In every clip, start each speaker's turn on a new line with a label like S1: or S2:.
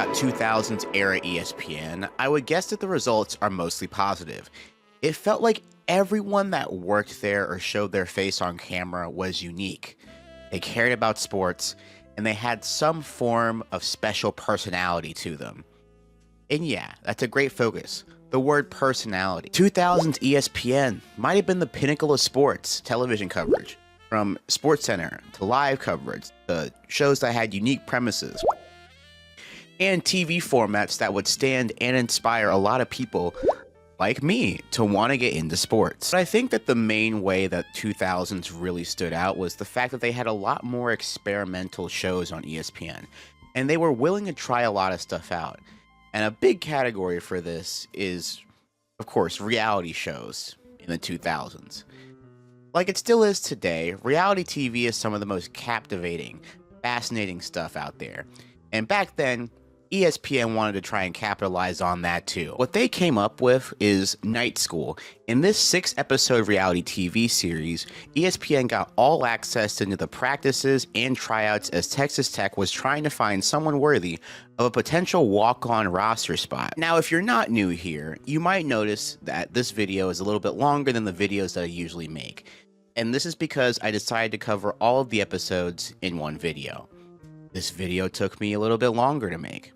S1: about 2000s era ESPN, I would guess that the results are mostly positive. It felt like everyone that worked there or showed their face on camera was unique. They cared about sports, and they had some form of special personality to them. And yeah, that's a great focus. The word personality. 2000s ESPN might have been the pinnacle of sports television coverage. From SportsCenter to live coverage, to shows that had unique premises, and TV formats that would stand and inspire a lot of people like me to want to get into sports. But I think that the main way that 2000s really stood out was the fact that they had a lot more experimental shows on ESPN, and they were willing to try a lot of stuff out. And a big category for this is, of course, reality shows in the 2000s. Like it still is today, reality TV is some of the most captivating, fascinating stuff out there. And back then, ESPN wanted to try and capitalize on that too. What they came up with is Night School. In this 6-episode reality TV series, ESPN got all access into the practices and tryouts as Texas Tech was trying to find someone worthy of a potential walk-on roster spot. Now, if you're not new here, you might notice that this video is a little bit longer than the videos that I usually make. And this is because I decided to cover all of the episodes in one video. This video took me a little bit longer to make.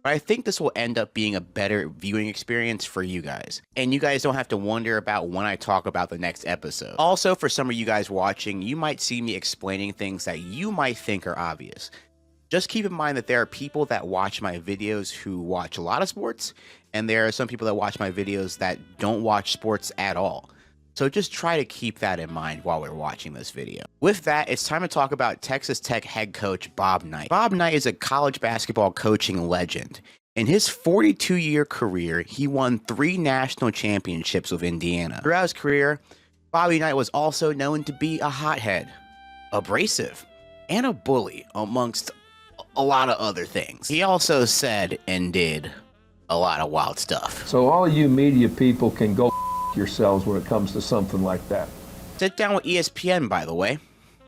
S1: But I think this will end up being a better viewing experience for you guys. And you guys don't have to wonder about when I talk about the next episode. Also, for some of you guys watching, you might see me explaining things that you might think are obvious. Just keep in mind that there are people that watch my videos who watch a lot of sports, and there are some people that watch my videos that don't watch sports at all. So just try to keep that in mind while we're watching this video. With that, it's time to talk about Texas Tech head coach Bob Knight. Bob Knight is a college basketball coaching legend. In his 42-year career, he won 3 national championships with Indiana. Throughout his career, Bobby Knight was also known to be a hothead, abrasive, and a bully, amongst a lot of other things. He also said and did a lot of wild stuff.
S2: So all you media people can go yourselves when it comes to something like that.
S1: Sit down with ESPN, by the way.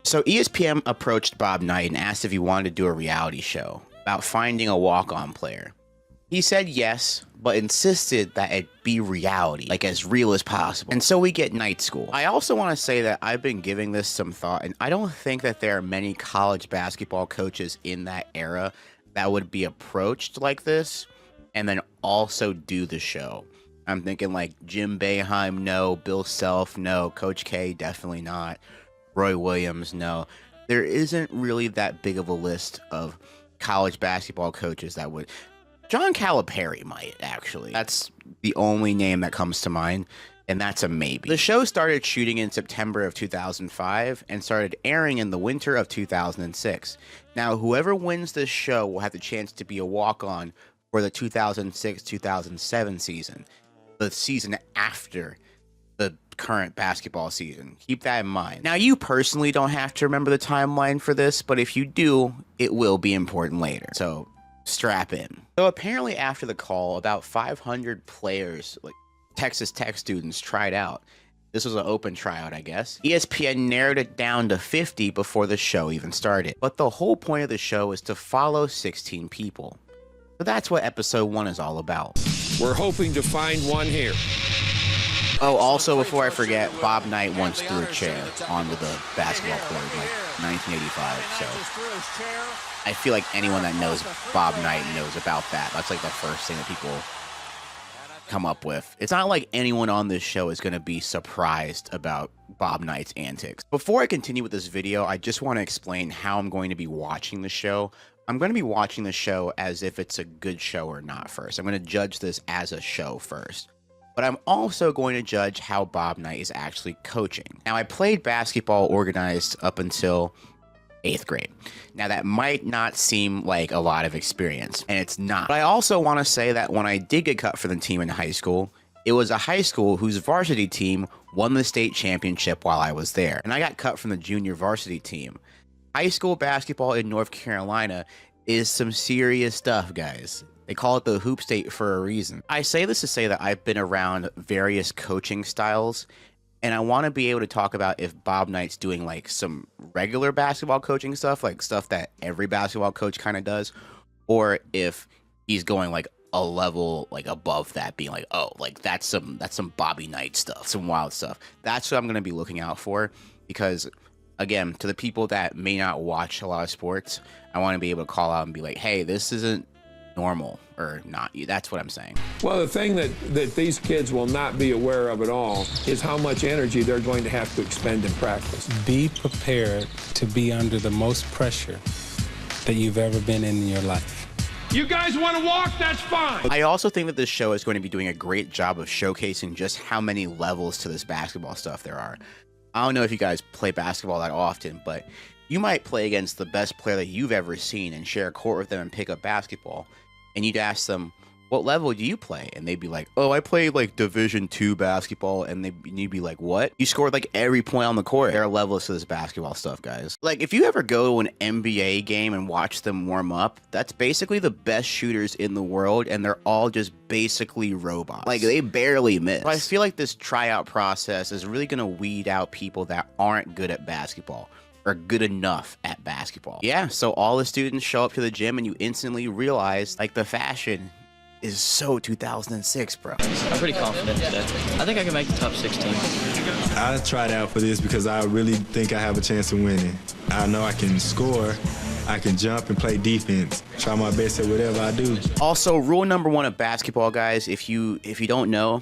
S1: So ESPN approached Bob Knight and asked if he wanted to do a reality show about finding a walk-on player. He said yes, but insisted that it be reality, like as real as possible. And so we get Night School. I also want to say that I've been giving this some thought, and I don't think that there are many college basketball coaches in that era that would be approached like this and then also do the show. I'm thinking like Jim Boeheim, no. Bill Self, no. Coach K, definitely not. Roy Williams, no. There isn't really that big of a list of college basketball coaches that would. John Calipari might, actually. That's the only name that comes to mind, and that's a maybe. The show started shooting in September of 2005 and started airing in the winter of 2006. Now, whoever wins this show will have the chance to be a walk-on for the 2006-2007 season. The season after the current basketball season. Keep that in mind. Now, you personally don't have to remember the timeline for this, but if you do, it will be important later. So strap in. So apparently after the call, about 500 players, like Texas Tech students, tried out. This was an open tryout, I guess. ESPN narrowed it down to 50 before the show even started. But the whole point of the show is to follow 16 people. So that's what episode 1 is all about.
S3: We're hoping to find one here.
S1: Oh, also, before I forget, Bob Knight once threw a chair onto the basketball court in like 1985, so I feel like anyone that knows Bob Knight knows about that. That's like the first thing that people come up with. It's not like anyone on this show is going to be surprised about Bob Knight's antics. Before I continue with this video, I just want to explain how I'm going to be watching the show. I'm going to be watching the show as if it's a good show or not first. I'm going to judge this as a show first. But I'm also going to judge how Bob Knight is actually coaching. Now, I played basketball organized up until 8th grade. Now, that might not seem like a lot of experience, and it's not. But I also want to say that when I did get cut for the team in high school, it was a high school whose varsity team won the state championship while I was there. And I got cut from the junior varsity team. High school basketball in North Carolina is some serious stuff, guys. They call it the hoop state for a reason. I say this to say that I've been around various coaching styles, and I want to be able to talk about if Bob Knight's doing like some regular basketball coaching stuff, like stuff that every basketball coach kind of does, or if he's going like a level like above that, being like, oh, like that's some Bobby Knight stuff, some wild stuff. That's what I'm going to be looking out for, because again, to the people that may not watch a lot of sports, I want to be able to call out and be like, hey, this isn't normal or not. That's what I'm saying.
S3: Well, the thing that these kids will not be aware of at all is how much energy they're going to have to expend in practice.
S4: Be prepared to be under the most pressure that you've ever been in your life.
S3: You guys want to walk? That's fine.
S1: I also think that this show is going to be doing a great job of showcasing just how many levels to this basketball stuff there are. I don't know if you guys play basketball that often, but you might play against the best player that you've ever seen and share a court with them and pick up basketball. And you'd ask them, what level do you play? And they'd be like, oh, I play like Division II basketball. And you'd be like, what? You scored like every point on the court. There are levels to this basketball stuff, guys. Like, if you ever go to an NBA game and watch them warm up, that's basically the best shooters in the world, and they're all just basically robots. Like, they barely miss. But I feel like this tryout process is really going to weed out people that aren't good at basketball, or good enough at basketball. Yeah, so all the students show up to the gym and you instantly realize, like, the fashion is so 2006, bro.
S5: I'm pretty confident today. I think I can make the top 16.
S6: I tried out for this because I really think I have a chance of winning. I know I can score, I can jump and play defense. Try my best at whatever I do.
S1: Also, rule number one of basketball, guys, if you don't know,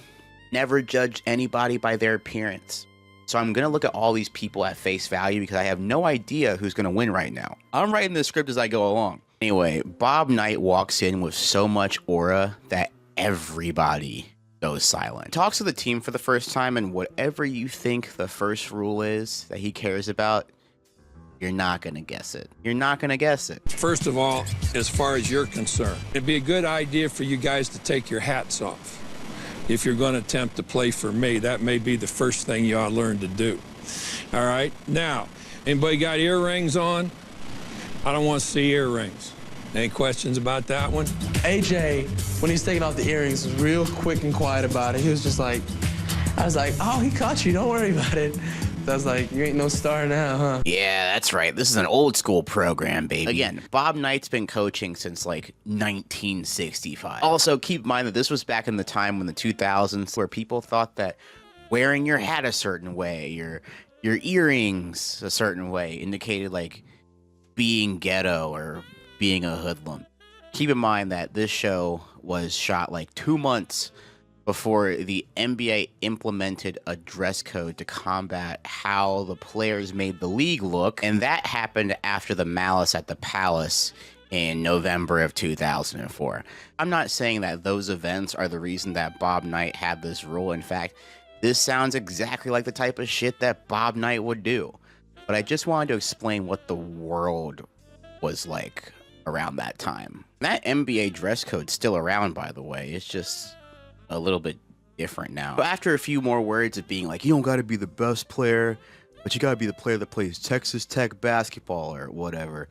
S1: never judge anybody by their appearance. So I'm going to look at all these people at face value because I have no idea who's going to win right now. I'm writing the script as I go along. Anyway, Bob Knight walks in with so much aura that everybody goes silent. Talks to the team for the first time, and whatever you think the first rule is that he cares about, you're not going to guess it. You're not going to guess it.
S3: First of all, as far as you're concerned, it'd be a good idea for you guys to take your hats off. If you're going to attempt to play for me, that may be the first thing you ought to learn to do. All right? Now, anybody got earrings on? I don't want to see earrings. Any questions about that one?
S7: AJ, when he's taking off the earrings, was real quick and quiet about it. He was just like, I was like, oh, he caught you. Don't worry about it. So I was like, you ain't no star now, huh?
S1: Yeah, that's right. This is an old school program, baby. Again, Bob Knight's been coaching since like 1965. Also, keep in mind that this was back in the time when the 2000s, where people thought that wearing your hat a certain way, your earrings a certain way, indicated like being ghetto or being a hoodlum. Keep in mind that this show was shot like 2 months before the NBA implemented a dress code to combat how the players made the league look, and that happened after the Malice at the Palace in November of 2004. I'm not saying that those events are the reason that Bob Knight had this rule. In fact, this sounds exactly like the type of shit that Bob Knight would do. But I just wanted to explain what the world was like around that time. That NBA dress code's still around, by the way. It's just a little bit different now. But after a few more words of being like, you don't gotta be the best player, but you gotta be the player that plays Texas Tech basketball or whatever,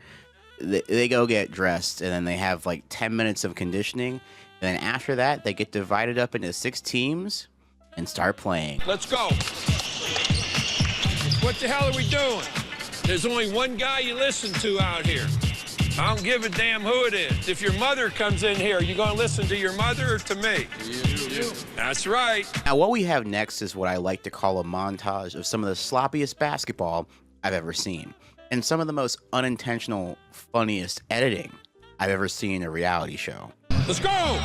S1: they go get dressed, and then they have like 10 minutes of conditioning, and then after that they get divided up into 6 teams and start playing.
S3: Let's go. What the hell are we doing? There's only one guy you listen to out here. I don't give a damn who it is. If your mother comes in here, you gonna listen to your mother or to me? You. That's right.
S1: Now, what we have next is what I like to call a montage of some of the sloppiest basketball I've ever seen, and some of the most unintentional, funniest editing I've ever seen in a reality show.
S3: Let's go!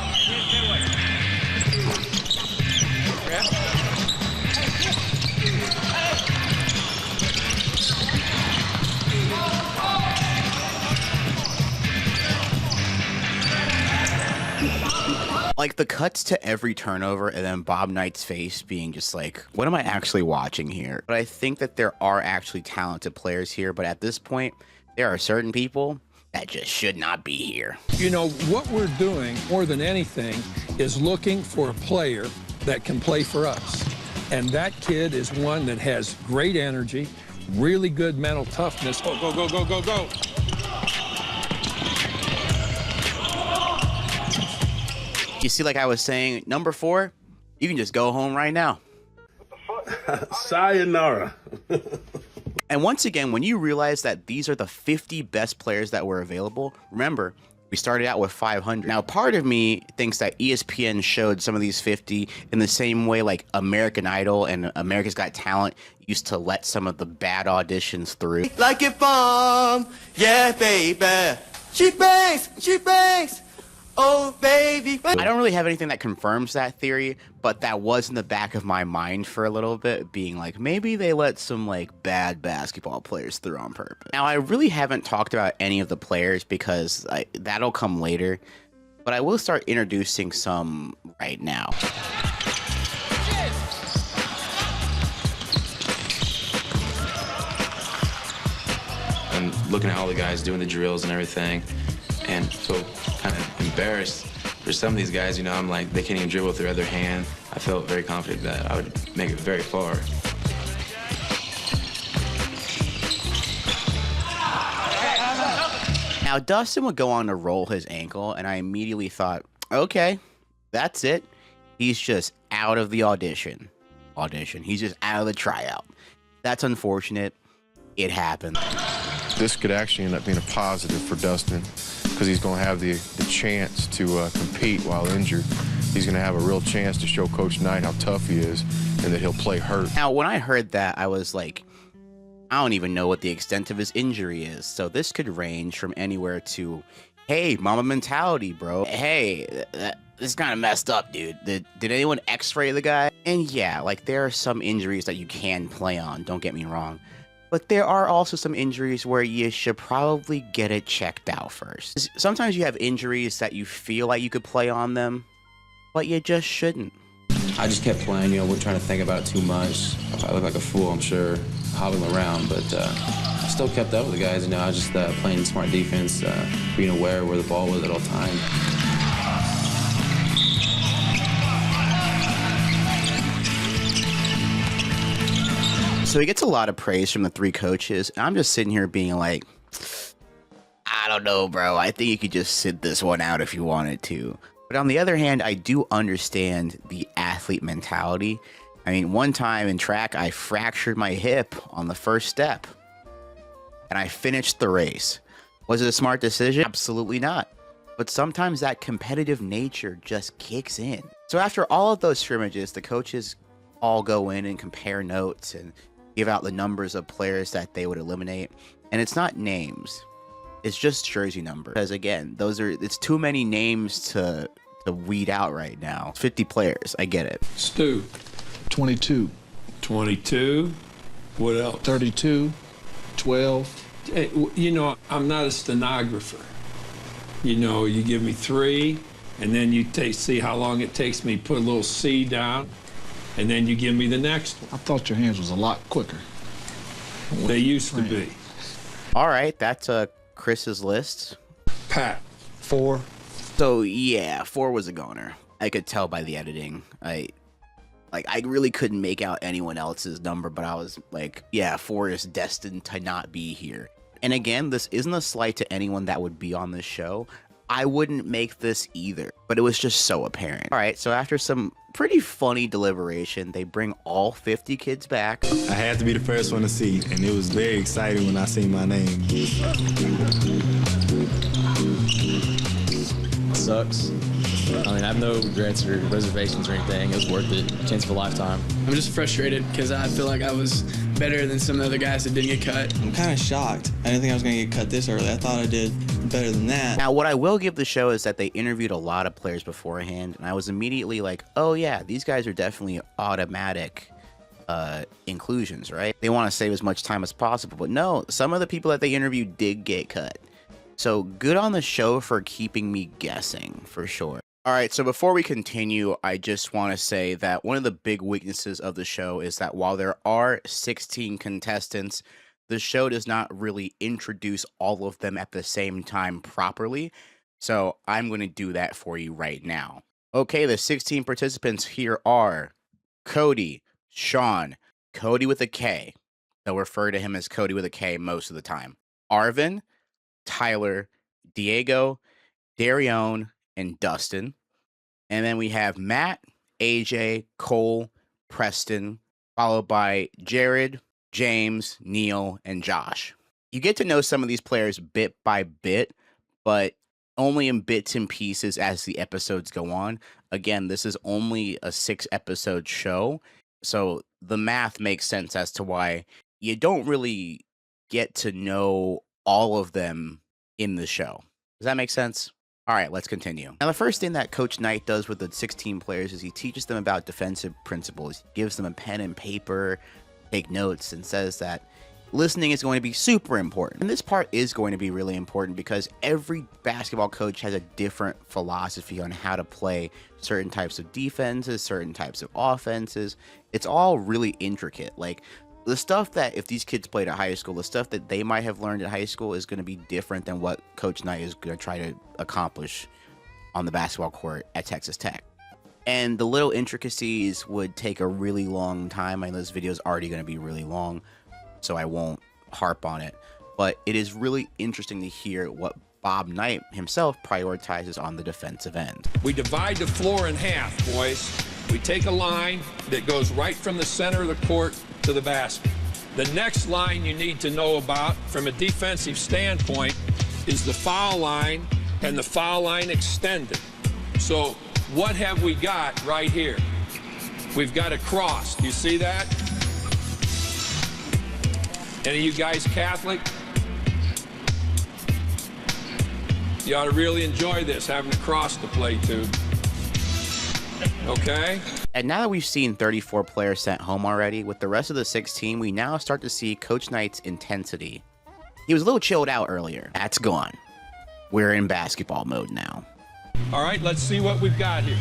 S1: Like the cuts to every turnover and then Bob Knight's face being just like, what am I actually watching here? But I think that there are actually talented players here, but at this point, there are certain people that just should not be here.
S3: You know, what we're doing more than anything is looking for a player that can play for us. And that kid is one that has great energy, really good mental toughness. Go, go, go, go, go, go.
S1: You see, like I was saying, number 4, you can just go home right now.
S8: Sayonara.
S1: And once again, when you realize that these are the 50 best players that were available, remember, we We started out with 500. Now, part of me thinks that ESPN showed some of these 50 in the same way like American Idol and America's Got Talent used to let some of the bad auditions through.
S8: Like it fun, yeah, baby. She bangs. Oh, baby.
S1: I don't really have anything that confirms that theory, but that was in the back of my mind for a little bit, being like, maybe they let some like bad basketball players through on purpose. Now, I really haven't talked about any of the players because that'll come later, but I will start introducing some right now.
S9: And looking at all the guys doing the drills and everything, and feel kind of embarrassed for some of these guys. You know, I'm like, they can't even dribble with their other hand. I felt very confident that I would make it very far.
S1: Now, Dustin would go on to roll his ankle, and I immediately thought, okay, that's it. He's just out of the audition. He's just out of the tryout. That's unfortunate. It happened.
S10: This could actually end up being a positive for Dustin because he's going to have the chance to compete while injured. He's going to have a real chance to show Coach Knight how tough he is and that he'll play hurt.
S1: Now, when I heard that, I was like, I don't even know what the extent of his injury is. So this could range from anywhere to, hey, mama mentality, bro. Hey, this is kind of messed up, dude. Did anyone x-ray the guy? And yeah, like there are some injuries that you can play on, don't get me wrong. But there are also some injuries where you should probably get it checked out first. Sometimes you have injuries that you feel like you could play on them, but you just shouldn't.
S9: I just kept playing, you know, we're trying to think about it too much. I look like a fool, I'm sure, hobbling around, but I still kept up with the guys. You know, I was just playing smart defense, being aware of where the ball was at all times.
S1: So he gets a lot of praise from the three coaches. And I'm just sitting here being like, I don't know, bro. I think you could just sit this one out if you wanted to. But on the other hand, I do understand the athlete mentality. I mean, one time in track, I fractured my hip on the first step. And I finished the race. Was it a smart decision? Absolutely not. But sometimes that competitive nature just kicks in. So after all of those scrimmages, the coaches all go in and compare notes and give out the numbers of players that they would eliminate. And it's not names. It's just jersey numbers. Because again, it's too many names to weed out right now. 50 players, I get it.
S3: Stu.
S11: 22.
S3: 22. What else?
S11: 32. 12.
S3: Hey, you know, I'm not a stenographer. You know, you give me 3, and then you see how long it takes me to put a little C down, and then you give me the next one.
S11: I thought your hands was a lot quicker.
S3: They used to be.
S1: All right, that's Chris's list.
S3: Pat.
S11: 4.
S1: So yeah, 4 was a goner. I could tell by the editing. I really couldn't make out anyone else's number, but I was like, yeah, 4 is destined to not be here. And again, this isn't a slight to anyone that would be on this show. I wouldn't make this either, but it was just so apparent. All right, so after some pretty funny deliberation, they bring all 50 kids back.
S6: I had to be the first one to see, and it was very exciting when I seen my name.
S5: Sucks. I mean, I have no regrets or reservations or anything. It was worth it. Chance of a lifetime.
S7: I'm just frustrated because I feel like I was better than some of the other guys that didn't get cut.
S12: I'm kind of shocked. I didn't think I was going to get cut this early. I thought I did better than that.
S1: Now, what I will give the show is that they interviewed a lot of players beforehand, and I was immediately like, oh yeah, these guys are definitely automatic inclusions, right? They want to save as much time as possible, but no, some of the people that they interviewed did get cut. So good on the show for keeping me guessing, for sure. All right, so before we continue, I just want to say that one of the big weaknesses of the show is that while there are 16 contestants, the show does not really introduce all of them at the same time properly. So I'm going to do that for you right now. Okay, the 16 participants here are Cody, Sean, Cody with a K. They'll refer to him as Cody with a K most of the time. Arvin, Tyler, Diego, Darion, and Dustin. And then we have Matt, AJ, Cole, Preston, followed by Jared, James, Neil, and Josh. You get to know some of these players bit by bit, but only in bits and pieces as the episodes go on. Again, this is only a 6-episode show, so the math makes sense as to why you don't really get to know all of them in the show. Does that make sense? All right, let's continue. Now, the first thing that Coach Knight does with the 16 players is he teaches them about defensive principles. He gives them a pen and paper, take notes, and says that listening is going to be super important. And this part is going to be really important because every basketball coach has a different philosophy on how to play certain types of defenses, certain types of offenses. It's all really intricate. Like, the stuff that if these kids played at high school, the stuff that they might have learned at high school is going to be different than what Coach Knight is going to try to accomplish on the basketball court at Texas Tech. And the little intricacies would take a really long time. I know this video is already going to be really long, so I won't harp on it. But it is really interesting to hear what Bob Knight himself prioritizes on the defensive end.
S3: We divide the floor in half, boys. We take a line that goes right from the center of the court to the basket. The next line you need to know about from a defensive standpoint is the foul line and the foul line extended. So what have we got right here? We've got a cross. Do you see that? Any of you guys Catholic? You ought to really enjoy this, having a cross to play to. Okay?
S1: And now that we've seen 34 players sent home already, with the rest of the 16, we now start to see Coach Knight's intensity. He was a little chilled out earlier. That's gone. We're in basketball mode now.
S3: All right, let's see what we've got here.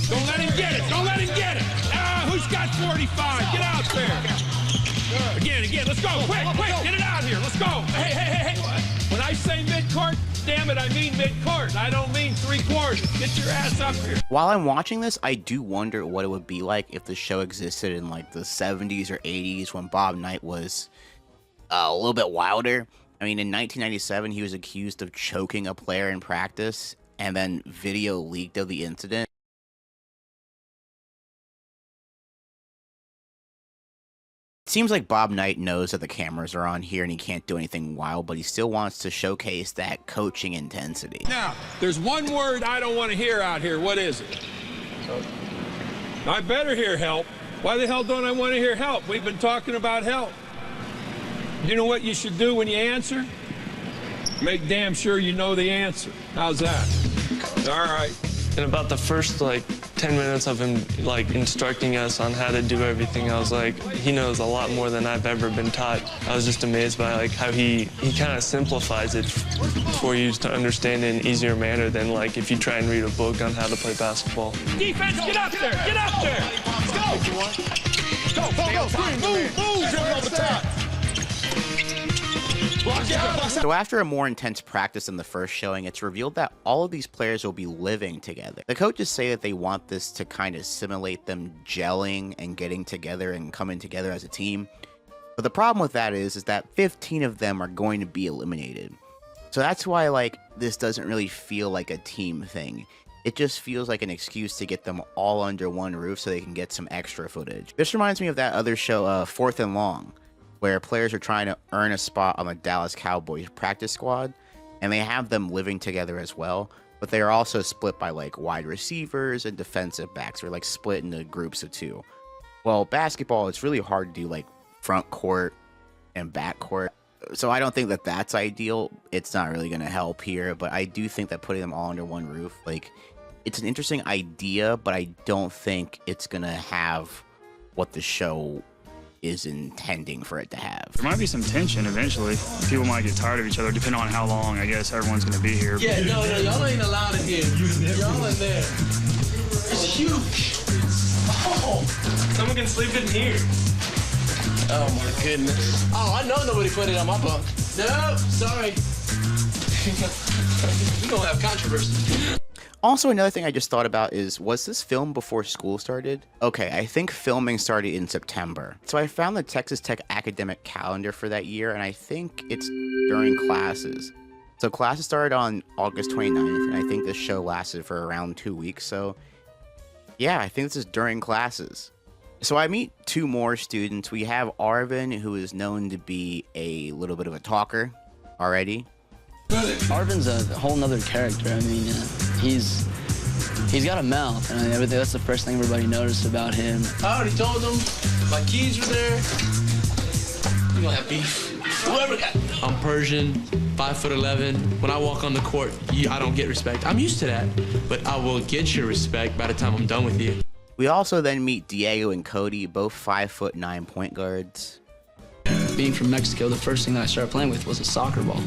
S3: Don't let him get it. Don't let him get it. Ah, who's got 45? Get out there. Again, let's go. Quick, get it out here. Let's go. Hey. When I say mid-court, damn it, I mean mid-court. I don't mean three-quarters. Get your ass up here.
S1: While I'm watching this, I do wonder what it would be like if the show existed in like the 70s or 80s when Bob Knight was a little bit wilder. I mean, in 1997, he was accused of choking a player in practice, and then video leaked of the incident. It seems like Bob Knight knows that the cameras are on here and he can't do anything wild, but he still wants to showcase that coaching intensity.
S3: Now, there's one word I don't want to hear out here. What is it? I better hear help. Why the hell don't I want to hear help? We've been talking about help. You know what you should do when you answer? Make damn sure you know the answer. How's that? All right.
S7: And about the first, 10 minutes of him, instructing us on how to do everything, I was like, he knows a lot more than I've ever been taught. I was just amazed by, how he kind of simplifies it for you to understand in an easier manner than, if you try and read a book on how to play basketball.
S3: Defense, get up there! Get up there! Let's go! Go! Move! Dribbling over the top!
S1: So after a more intense practice than the first showing, it's revealed that all of these players will be living together. The coaches say that they want this to kind of simulate them gelling and getting together and coming together as a team. But the problem with that is that 15 of them are going to be eliminated. So that's why this doesn't really feel like a team thing. It just feels like an excuse to get them all under one roof so they can get some extra footage. This reminds me of that other show, 4th and Long, where players are trying to earn a spot on the Dallas Cowboys practice squad, and they have them living together as well, but they are also split by wide receivers and defensive backs. They're split into groups of 2. Well, basketball, it's really hard to do front court and back court, so I don't think that that's ideal. It's not really going to help here, but I do think that putting them all under one roof, it's an interesting idea, but I don't think it's going to have what the show is intending for it to have.
S13: There might be some tension eventually. People might get tired of each other, depending on how long, I guess, everyone's going to be here.
S7: Yeah, no, y'all ain't allowed in here. Y'all in there. It's huge. Oh, someone can sleep in here. Oh, my goodness. Oh, I know nobody put it on my bunk. No, sorry. We don't have controversy.
S1: Also, another thing I just thought about is, was this filmed before school started? Okay, I think filming started in September. So I found the Texas Tech academic calendar for that year, and I think it's during classes. So classes started on August 29th, and I think this show lasted for around 2 weeks. So yeah, I think this is during classes. So I meet 2 more students. We have Arvin, who is known to be a little bit of a talker already.
S14: Arvin's a whole nother character. I mean, he's got a mouth, and I mean, that's the first thing everybody noticed about him.
S15: I already told them my keys were there. We gonna have beef. Whoever got. I'm Persian, 5'11". When I walk on the court, I don't get respect. I'm used to that, but I will get your respect by the time I'm done with you.
S1: We also then meet Diego and Cody, both 5'9" point guards.
S14: Being from Mexico, the first thing that I started playing with was a soccer ball.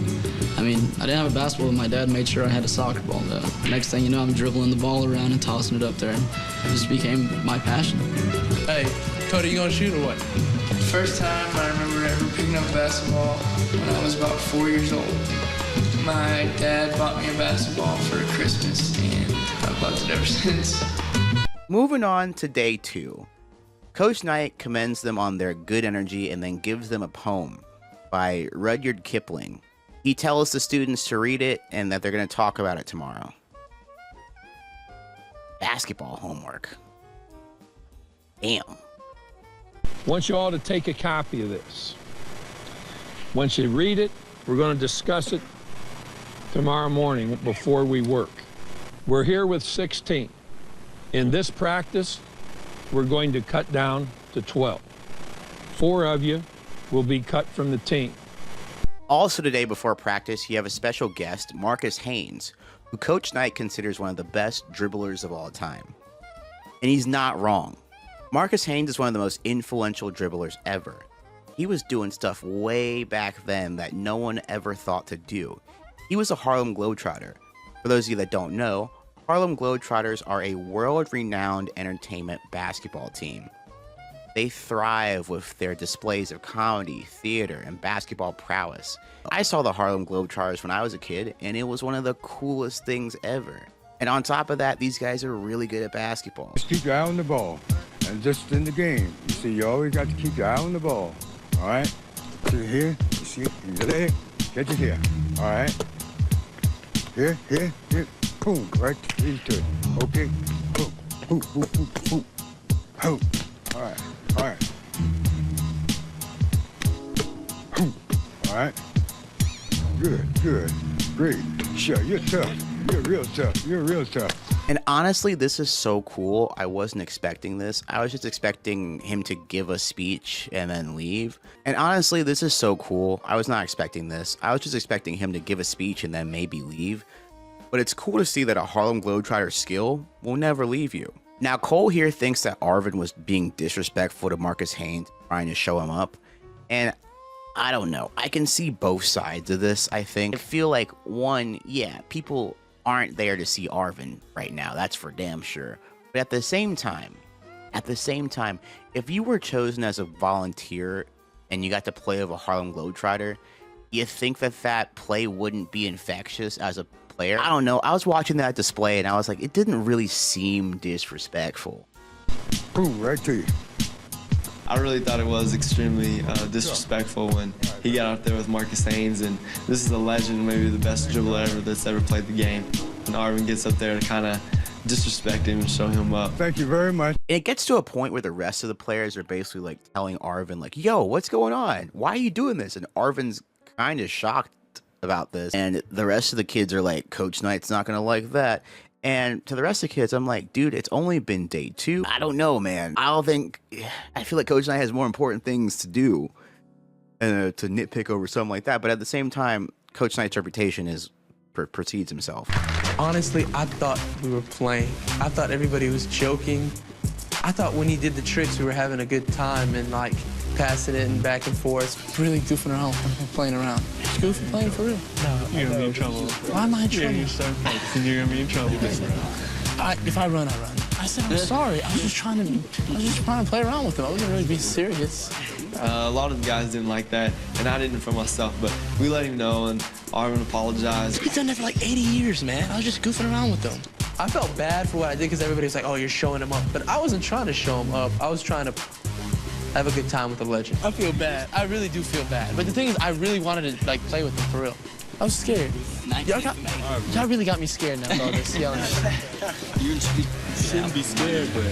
S14: I mean, I didn't have a basketball, but my dad made sure I had a soccer ball, though. Next thing you know, I'm dribbling the ball around and tossing it up there, and it just became my passion.
S15: Hey, Cody, you gonna shoot or what?
S16: First time I remember ever picking up a basketball when I was about 4 years old. My dad bought me a basketball for Christmas, and I've loved it ever since.
S1: Moving on to day 2. Coach Knight commends them on their good energy and then gives them a poem by Rudyard Kipling. He tells the students to read it and that they're going to talk about it tomorrow. Basketball homework. Damn.
S3: Want you all to take a copy of this. Once you read it, we're going to discuss it tomorrow morning before we work. We're here with 16. In this practice, we're going to cut down to 12. 4 of you will be cut from the team.
S1: Also today before practice, you have a special guest, Marcus Haynes, who Coach Knight considers one of the best dribblers of all time. And he's not wrong. Marcus Haynes is one of the most influential dribblers ever. He was doing stuff way back then that no one ever thought to do. He was a Harlem Globetrotter. For those of you that don't know, Harlem Globetrotters are a world-renowned entertainment basketball team. They thrive with their displays of comedy, theater, and basketball prowess. I saw the Harlem Globetrotters when I was a kid, and it was one of the coolest things ever. And on top of that, these guys are really good at basketball.
S17: Just keep your eye on the ball, and just in the game, you see, you always got to keep your eye on the ball, all right? See here, you see, your leg, get it here, all right? Here, boom, right into it, okay? Boom, boom, boom, boom, boom, boom. All right. Boom. All right. Good, great. Sure, you're tough. You're real tough.
S1: And honestly, this is so cool. I wasn't expecting this. I was just expecting him to give a speech and then leave. And honestly, this is so cool. I was not expecting this. I was just expecting him to give a speech and then maybe leave. But it's cool to see that a Harlem Globetrotter skill will never leave you. Now, Cole here thinks that Arvin was being disrespectful to Marcus Haynes, trying to show him up. And I don't know. I can see both sides of this, I think. I feel like, one, yeah, people aren't there to see Arvin right now. That's for damn sure. But at the same time, if you were chosen as a volunteer and you got to play with a Harlem Globetrotter, you think that play wouldn't be infectious as a player? I don't know. I was watching that display and I was like, it didn't really seem disrespectful.
S17: Boom, right to you.
S12: I really thought it was extremely disrespectful when he got out there with Marcus Haynes, and this is a legend, maybe the best dribbler ever that's ever played the game. And Arvin gets up there to kind of disrespect him and show him up.
S17: Thank you very much.
S1: And it gets to a point where the rest of the players are basically like telling Arvin, like, yo, what's going on? Why are you doing this? And Arvin's kind of shocked about this. And the rest of the kids are like, Coach Knight's not going to like that. And to the rest of the kids, I'm like, dude, it's only been day 2. I don't know, man. I feel like Coach Knight has more important things to do and to nitpick over something like that. But at the same time, Coach Knight's reputation precedes himself.
S15: Honestly, I thought we were playing. I thought everybody was joking. I thought when he did the tricks, we were having a good time and like passing it and back and forth.
S16: Really goofing around, playing around. It's goofy playing for real.
S7: No, you're gonna be in trouble.
S16: Why am I in trouble?
S7: Yeah, you start practicing, you're gonna be in trouble.
S16: If I run, I run. I said I'm sorry. I was just trying to play around with him. I wasn't really being serious.
S12: A lot of the guys didn't like that, and I didn't for myself, but we let him know, and Arvin apologized.
S16: He's done that for like 80 years, man. I was just goofing around with him.
S15: I felt bad for what I did because everybody was like, oh, you're showing him up. But I wasn't trying to show him up. I was trying to have a good time with the legend.
S16: I feel bad. I really do feel bad. But the thing is, I really wanted to like play with him for real. I was scared. Y'all really got me scared now with all this yelling.
S7: You shouldn't be scared, but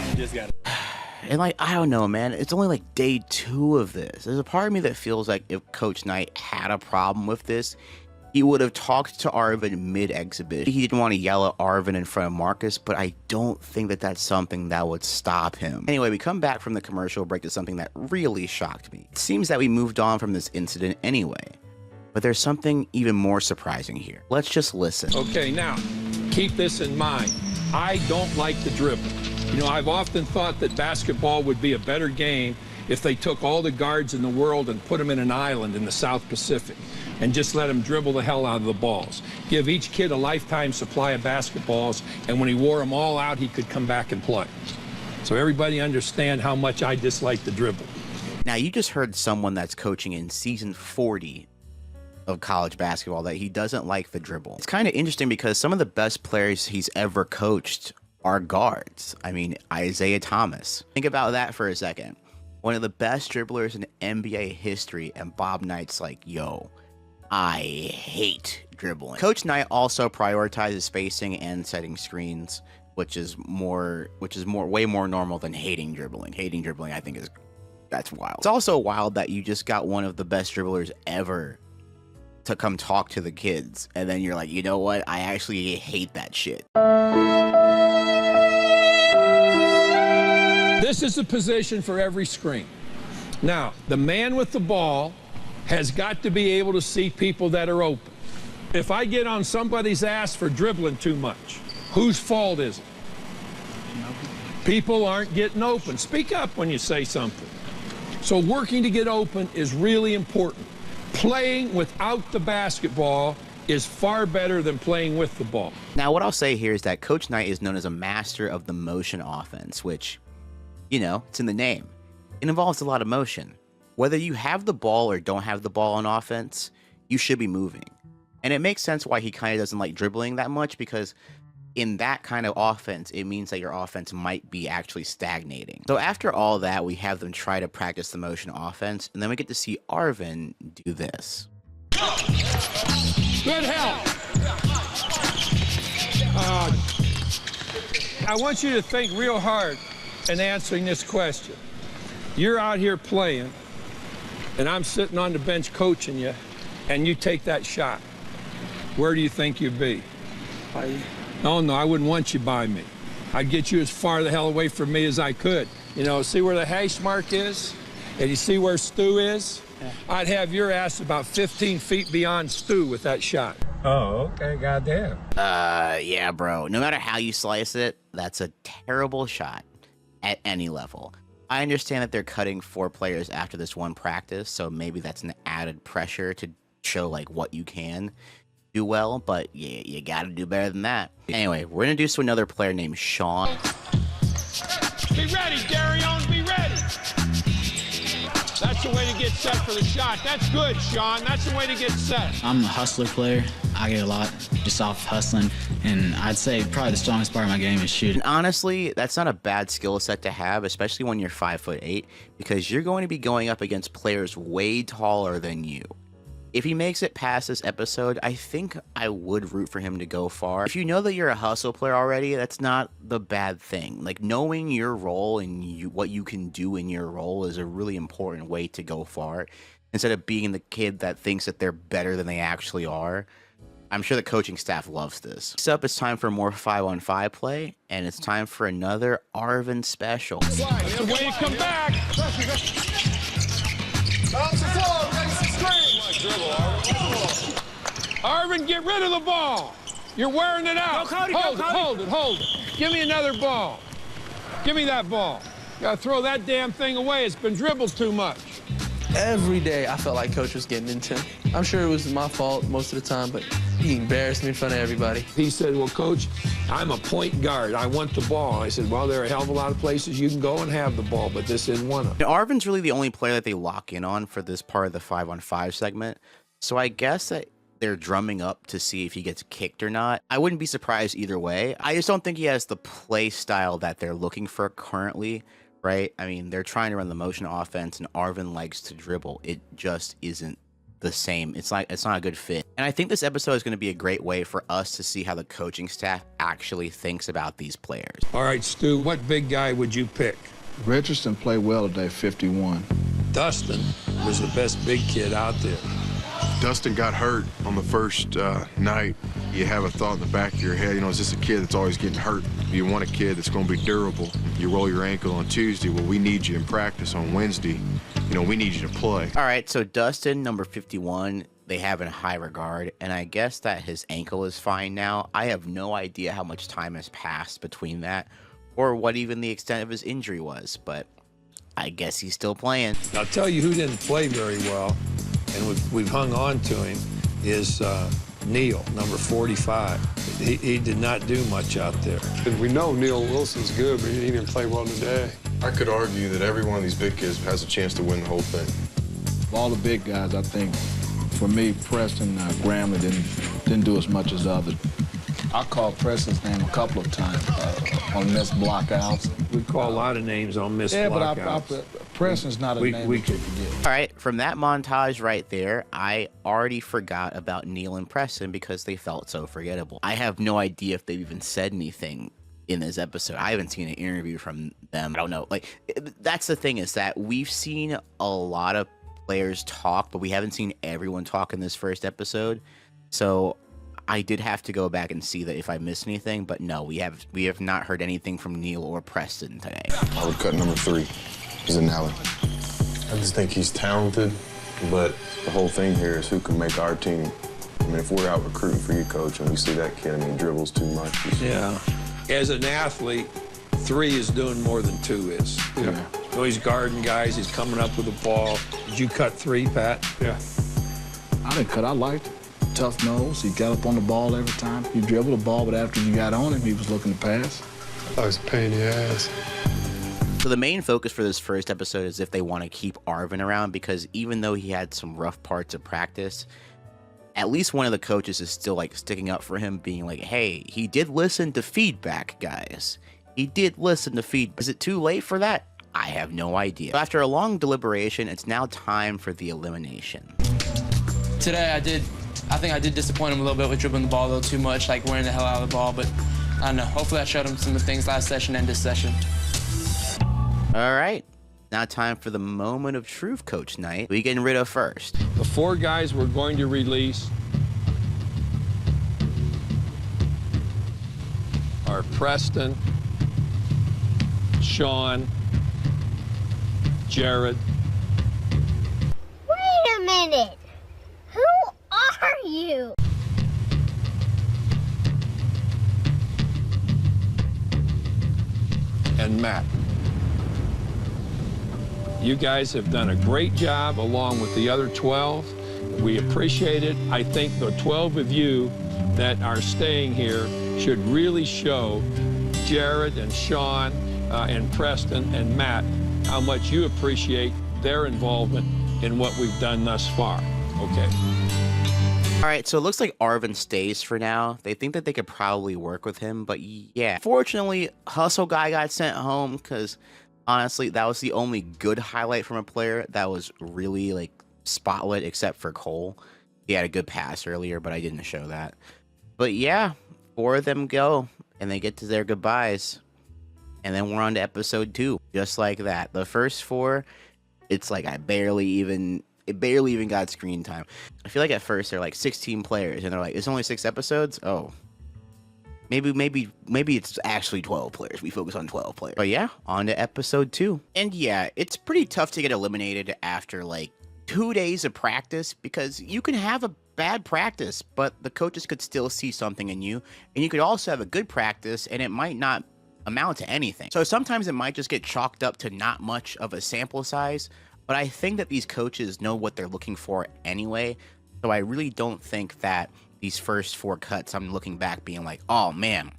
S7: you just gotta.
S1: And like, I don't know, man. It's only like day 2 of this. There's a part of me that feels like if Coach Knight had a problem with this, He would have talked to Arvin mid-exhibition. He didn't want to yell at Arvin in front of Marcus, but I don't think that that's something that would stop him. Anyway, we come back from the commercial break to something that really shocked me. It seems that we moved on from this incident anyway, but there's something even more surprising here. Let's just listen.
S3: Okay, now, keep this in mind. I don't like the dribble. You know, I've often thought that basketball would be a better game if they took all the guards in the world and put them in an island in the South Pacific and just let them dribble the hell out of the balls. Give each kid a lifetime supply of basketballs, and when he wore them all out, he could come back and play. So everybody understand how much I dislike the dribble.
S1: Now, you just heard someone that's coaching in season 40 of college basketball that he doesn't like the dribble. It's kind of interesting because some of the best players he's ever coached are guards. I mean, Isaiah Thomas. Think about that for a second. One of the best dribblers in NBA history, and Bob Knight's like, yo, I hate dribbling. Coach Knight also prioritizes spacing and setting screens, which is way more normal than hating dribbling. Hating dribbling, I think, that's wild. It's also wild that you just got one of the best dribblers ever to come talk to the kids, and then you're like, you know what? I actually hate that shit.
S3: This is a position for every screen. Now, the man with the ball has got to be able to see people that are open. If I get on somebody's ass for dribbling too much, whose fault is it? People aren't getting open. Speak up when you say something. So working to get open is really important. Playing without the basketball is far better than playing with the ball.
S1: Now, what I'll say here is that Coach Knight is known as a master of the motion offense, which, you know, it's in the name. It involves a lot of motion. Whether you have the ball or don't have the ball on offense, you should be moving. And it makes sense why he kind of doesn't like dribbling that much, because in that kind of offense, it means that your offense might be actually stagnating. So after all that, we have them try to practice the motion offense, and then we get to see Arvin do this.
S3: Good help. I want you to think real hard in answering this question. You're out here playing, and I'm sitting on the bench coaching you, and you take that shot. Where do you think you'd be? Oh, no, I wouldn't want you by me. I'd get you as far the hell away from me as I could. You know, see where the hash mark is? And you see where Stu is? Yeah. I'd have your ass about 15 feet beyond Stu with that shot.
S10: Oh, okay, goddamn.
S1: Yeah, bro. No matter how you slice it, that's a terrible shot at any level. I understand that they're cutting 4 players after this one practice, so maybe that's an added pressure to show, like, what you can do well, but yeah, you gotta do better than that. Anyway, we're introduced to another player named Sean.
S3: Be ready, Darion, be ready. That's the way to get set for the shot. That's good, Sean. That's the way to get set.
S14: I'm a hustler player. I get a lot just off hustling, and I'd say probably the strongest part of my game is shooting.
S1: And honestly, that's not a bad skill set to have, especially when you're 5'8", because you're going to be going up against players way taller than you. If he makes it past this episode, I think I would root for him to go far. If you know that you're a hustle player already, that's not the bad thing. Like, knowing your role and what you can do in your role is a really important way to go far, instead of being the kid that thinks that they're better than they actually are. I'm sure the coaching staff loves this. Next up, it's time for more 5-on-5 play, and it's time for another Arvin special.
S3: That's the way you come back. Arvin, get rid of the ball. You're wearing it out. Hold it. Give me another ball. Give me that ball. Gotta throw that damn thing away. It's been dribbled too much.
S15: Every day I felt like Coach was getting into him. I'm sure it was my fault most of the time, but he embarrassed me in front of everybody.
S3: He said, well, Coach, I'm a point guard. I want the ball. I said, well, there are a hell of a lot of places you can go and have the ball, but this isn't one of them.
S1: Now, Arvin's really the only player that they lock in on for this part of the 5-on-5 segment, so I guess that they're drumming up to see if he gets kicked or not. I wouldn't be surprised either way. I just don't think he has the play style that they're looking for currently, right? I mean, they're trying to run the motion offense, and Arvin likes to dribble. It just isn't the same. It's not a good fit. And I think this episode is going to be a great way for us to see how the coaching staff actually thinks about these players.
S3: All right, Stu, what big guy would you pick?
S11: Richardson played well today, 51.
S3: Dustin was the best big kid out there.
S10: Dustin got hurt on the first night. You have a thought in the back of your head, is this a kid that's always getting hurt? You want a kid that's going to be durable. You roll your ankle on Tuesday, well, we need you in practice on Wednesday. We need you to play.
S1: All right, so Dustin, number 51, they have in high regard, and I guess that his ankle is fine now. I have no idea how much time has passed between that or what even the extent of his injury was, but I guess he's still playing.
S3: I'll tell you who didn't play very well, and we've hung on to him, is Neil, number 45. He did not do much out there.
S18: We know Neil Wilson's good, but he didn't play well today.
S10: I could argue that every one of these big kids has a chance to win the whole thing.
S11: Of all the big guys, I think, for me, Preston Gramley didn't do as much as the others. I called Preston's name a couple of times on missed blockouts.
S3: We call a lot of names on missed blockouts.
S11: But Preston's not a name we could forget.
S1: All right, from that montage right there, I already forgot about Neil and Preston because they felt so forgettable. I have no idea if they've even said anything in this episode. I haven't seen an interview from them. I don't know. That's the thing, is that we've seen a lot of players talk, but we haven't seen everyone talk in this first episode. So I did have to go back and see that if I missed anything, but no, we have not heard anything from Neil or Preston today.
S10: I would cut number 3. He's an Allen. I just think he's talented, but the whole thing here is who can make our team. If we're out recruiting for you, Coach, and we see that kid, he dribbles too much.
S3: Yeah. As an athlete, 3 is doing more than 2 is.
S18: Yeah.
S3: So he's guarding guys, he's coming up with the ball. Did you cut 3, Pat?
S18: Yeah.
S11: I didn't cut. I liked it. Tough nose. He got up on the ball every time. You dribbled the ball, but after you got on him, he was looking to pass.
S18: That was a pain in the ass.
S1: So the main focus for this first episode is if they want to keep Arvin around, because even though he had some rough parts of practice, at least one of the coaches is still sticking up for him, being like, hey, he did listen to feedback, guys. He did listen to feedback. Is it too late for that? I have no idea. So after a long deliberation, it's now time for the elimination.
S14: Today I think I did disappoint him a little bit with dribbling the ball a little too much, wearing the hell out of the ball, but I don't know. Hopefully I showed him some of the things last session and this session.
S1: All right. Now time for the moment of truth, Coach Knight. Who are you getting rid of first?
S3: The 4 guys we're going to release are Preston, Sean, Jared.
S19: Wait a minute. Who are you?
S3: And Matt. You guys have done a great job along with the other 12. We appreciate it. I think the 12 of you that are staying here should really show Jared and Sean and Preston and Matt how much you appreciate their involvement in what we've done thus far. Okay.
S1: All right, so it looks like Arvin stays for now. They think that they could probably work with him, but yeah. Fortunately, Hustle Guy got sent home because honestly, that was the only good highlight from a player that was really spotlit, except for Cole. He had a good pass earlier, but I didn't show that. But yeah, 4 of them go, and they get to their goodbyes. And then we're on to episode 2, just like that. The first 4, it's it barely even got screen time. I feel like at first they're 16 players, and they're it's only 6 episodes? Oh. Maybe it's actually 12 players. We focus on 12 players. But yeah, on to episode 2. And yeah, it's pretty tough to get eliminated after 2 days of practice, because you can have a bad practice, but the coaches could still see something in you. And you could also have a good practice, and it might not amount to anything. So sometimes it might just get chalked up to not much of a sample size. But I think that these coaches know what they're looking for anyway. So I really don't think that these first 4 cuts, I'm looking back being oh man,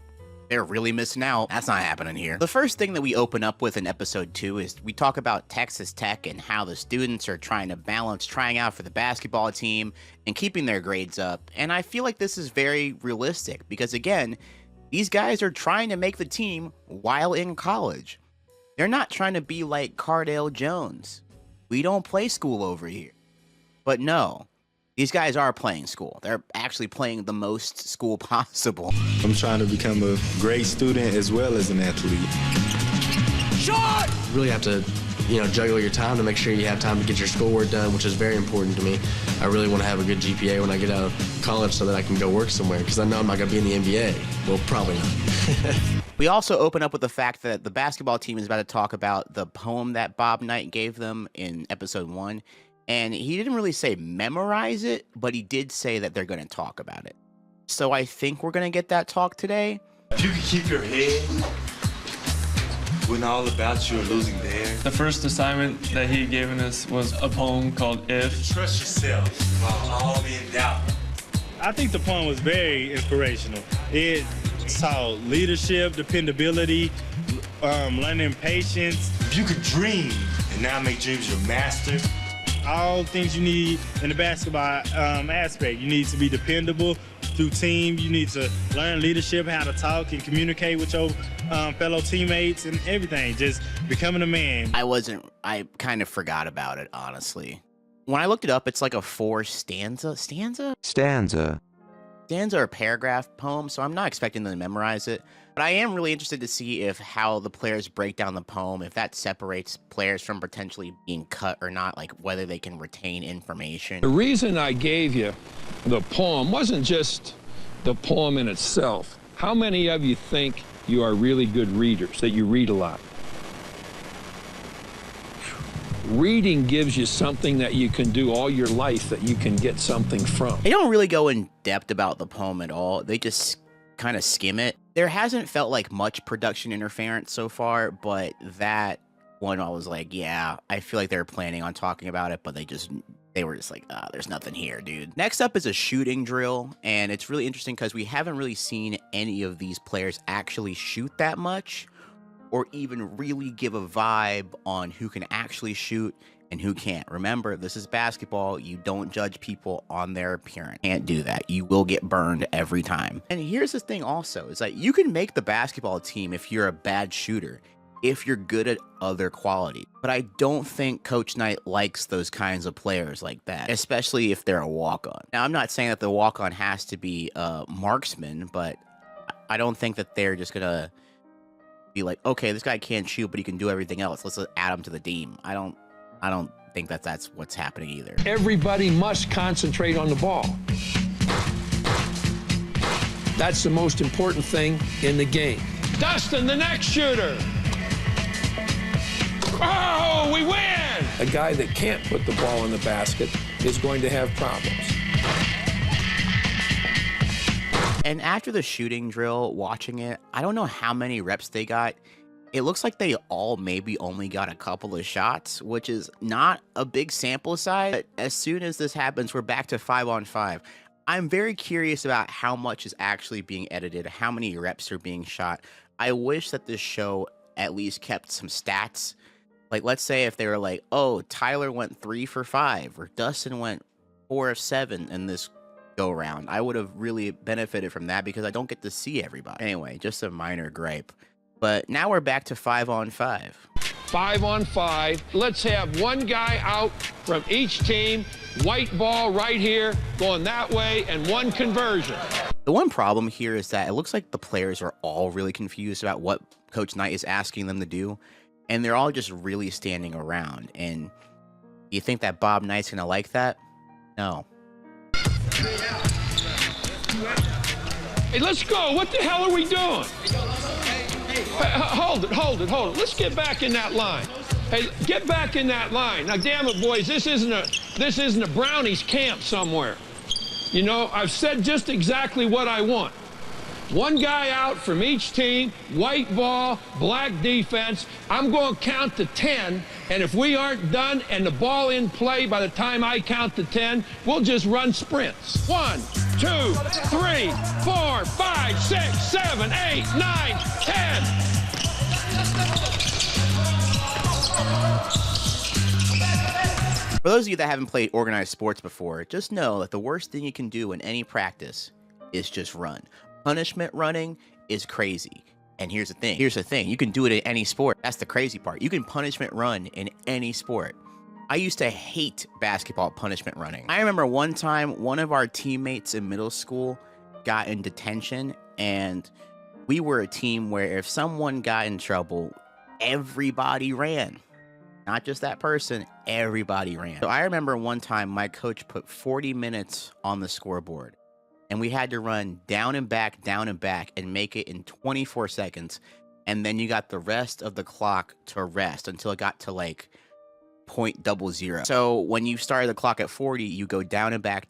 S1: they're really missing out. That's not happening here. The first thing that we open up with in episode 2 is we talk about Texas Tech and how the students are trying to balance trying out for the basketball team and keeping their grades up. And I feel like this is very realistic because, again, these guys are trying to make the team while in college. They're not trying to be like Cardale Jones. We don't play school over here. But no, these guys are playing school. They're actually playing the most school possible.
S6: I'm trying to become a great student as well as an athlete.
S14: Shot! You really have to
S12: juggle your time to make sure you have time to get your schoolwork done, which is very important to me. I really want to have a good GPA when I get out of college so that I can go work somewhere, because I know I'm not going to be in the NBA. Well, probably not.
S1: We also open up with the fact that the basketball team is about to talk about the poem that Bob Knight gave them in episode 1. And he didn't really say memorize it, but he did say that they're going to talk about it. So I think we're going to get that talk today.
S8: If you can keep your head when all about you are losing there.
S7: The first assignment that he had given us was a poem called If.
S8: Trust yourself while all in doubt.
S20: I think the poem was very inspirational. It taught leadership, dependability, learning patience.
S8: If you could dream and now make dreams your master.
S20: All things you need in the basketball aspect. You need to be dependable through team. You need to learn leadership, how to talk and communicate with your fellow teammates and everything. Just becoming a man.
S1: I kind of forgot about it, honestly. When I looked it up, it's like a 4-stanza or paragraph poem, so I'm not expecting them to memorize it. But I am really interested to see if how the players break down the poem, if that separates players from potentially being cut or not, like whether they can retain information.
S3: The reason I gave you the poem wasn't just the poem in itself. How many of you think you are really good readers, that you read a lot? Reading gives you something that you can do all your life, that you can get something from.
S1: They don't really go in depth about the poem at all. They just kind of skim it. There hasn't felt like much production interference so far, but that one I was like, yeah, I feel like they were planning on talking about it, but they were just like, there's nothing here, dude. Next up is a shooting drill, and it's really interesting because we haven't really seen any of these players actually shoot that much, or even really give a vibe on who can actually shoot and who can't. Remember, this is basketball. You don't judge people on their appearance. Can't do that. You will get burned every time. And here's the thing also, is like you can make the basketball team if you're a bad shooter, if you're good at other quality. But I don't think Coach Knight likes those kinds of players like that, especially if they're a walk-on. Now, I'm not saying that the walk-on has to be a marksman, but I don't think that they're just gonna be like, okay, this guy can't shoot, but he can do everything else. Let's add him to the team. I don't think that that's what's happening either.
S3: Everybody must concentrate on the ball. That's the most important thing in the game. Dustin, the next shooter. Oh, we win! A guy that can't put the ball in the basket is going to have problems.
S1: And after the shooting drill, watching it, I don't know how many reps they got. It looks like they all maybe only got a couple of shots, which is not a big sample size. But as soon as this happens, we're back to 5-on-5. I'm very curious about how much is actually being edited, how many reps are being shot. I wish that this show at least kept some stats. Like, let's say if they were like, oh, Tyler went 3 for 5, or Dustin went 4 of 7 in this go round. I would have really benefited from that because I don't get to see everybody. Anyway, just a minor gripe. But now we're back to 5-on-5.
S3: 5-on-5. Let's have one guy out from each team. White ball right here, going that way, and one conversion.
S1: The one problem here is that it looks like the players are all really confused about what Coach Knight is asking them to do. And they're all just really standing around. And you think that Bob Knight's going to like that? No.
S3: Hey, let's go. What the hell are we doing? Hey, hold it. Let's get back in that line. Hey, get back in that line. Now, damn it, boys, this isn't a Brownies camp somewhere. You know, I've said just exactly what I want. One guy out from each team, white ball, black defense. I'm going to count to 10, and if we aren't done and the ball in play by the time I count to 10, we'll just run sprints. 1, 2, 3, 4, 5, 6, 7, 8, 9, 10.
S1: For those of you that haven't played organized sports before, just know that the worst thing you can do in any practice is just run. Punishment running is crazy. And here's the thing. You can do it in any sport. That's the crazy part. You can punishment run in any sport. I used to hate basketball punishment running. I remember one time, one of our teammates in middle school got in detention, and we were a team where if someone got in trouble, everybody ran. Not just that person, everybody ran. So I remember one time my coach put 40 minutes on the scoreboard, and we had to run down and back, and make it in 24 seconds. And then you got the rest of the clock to rest until it got to like 0.00. So when you started the clock at 40, you go down and back,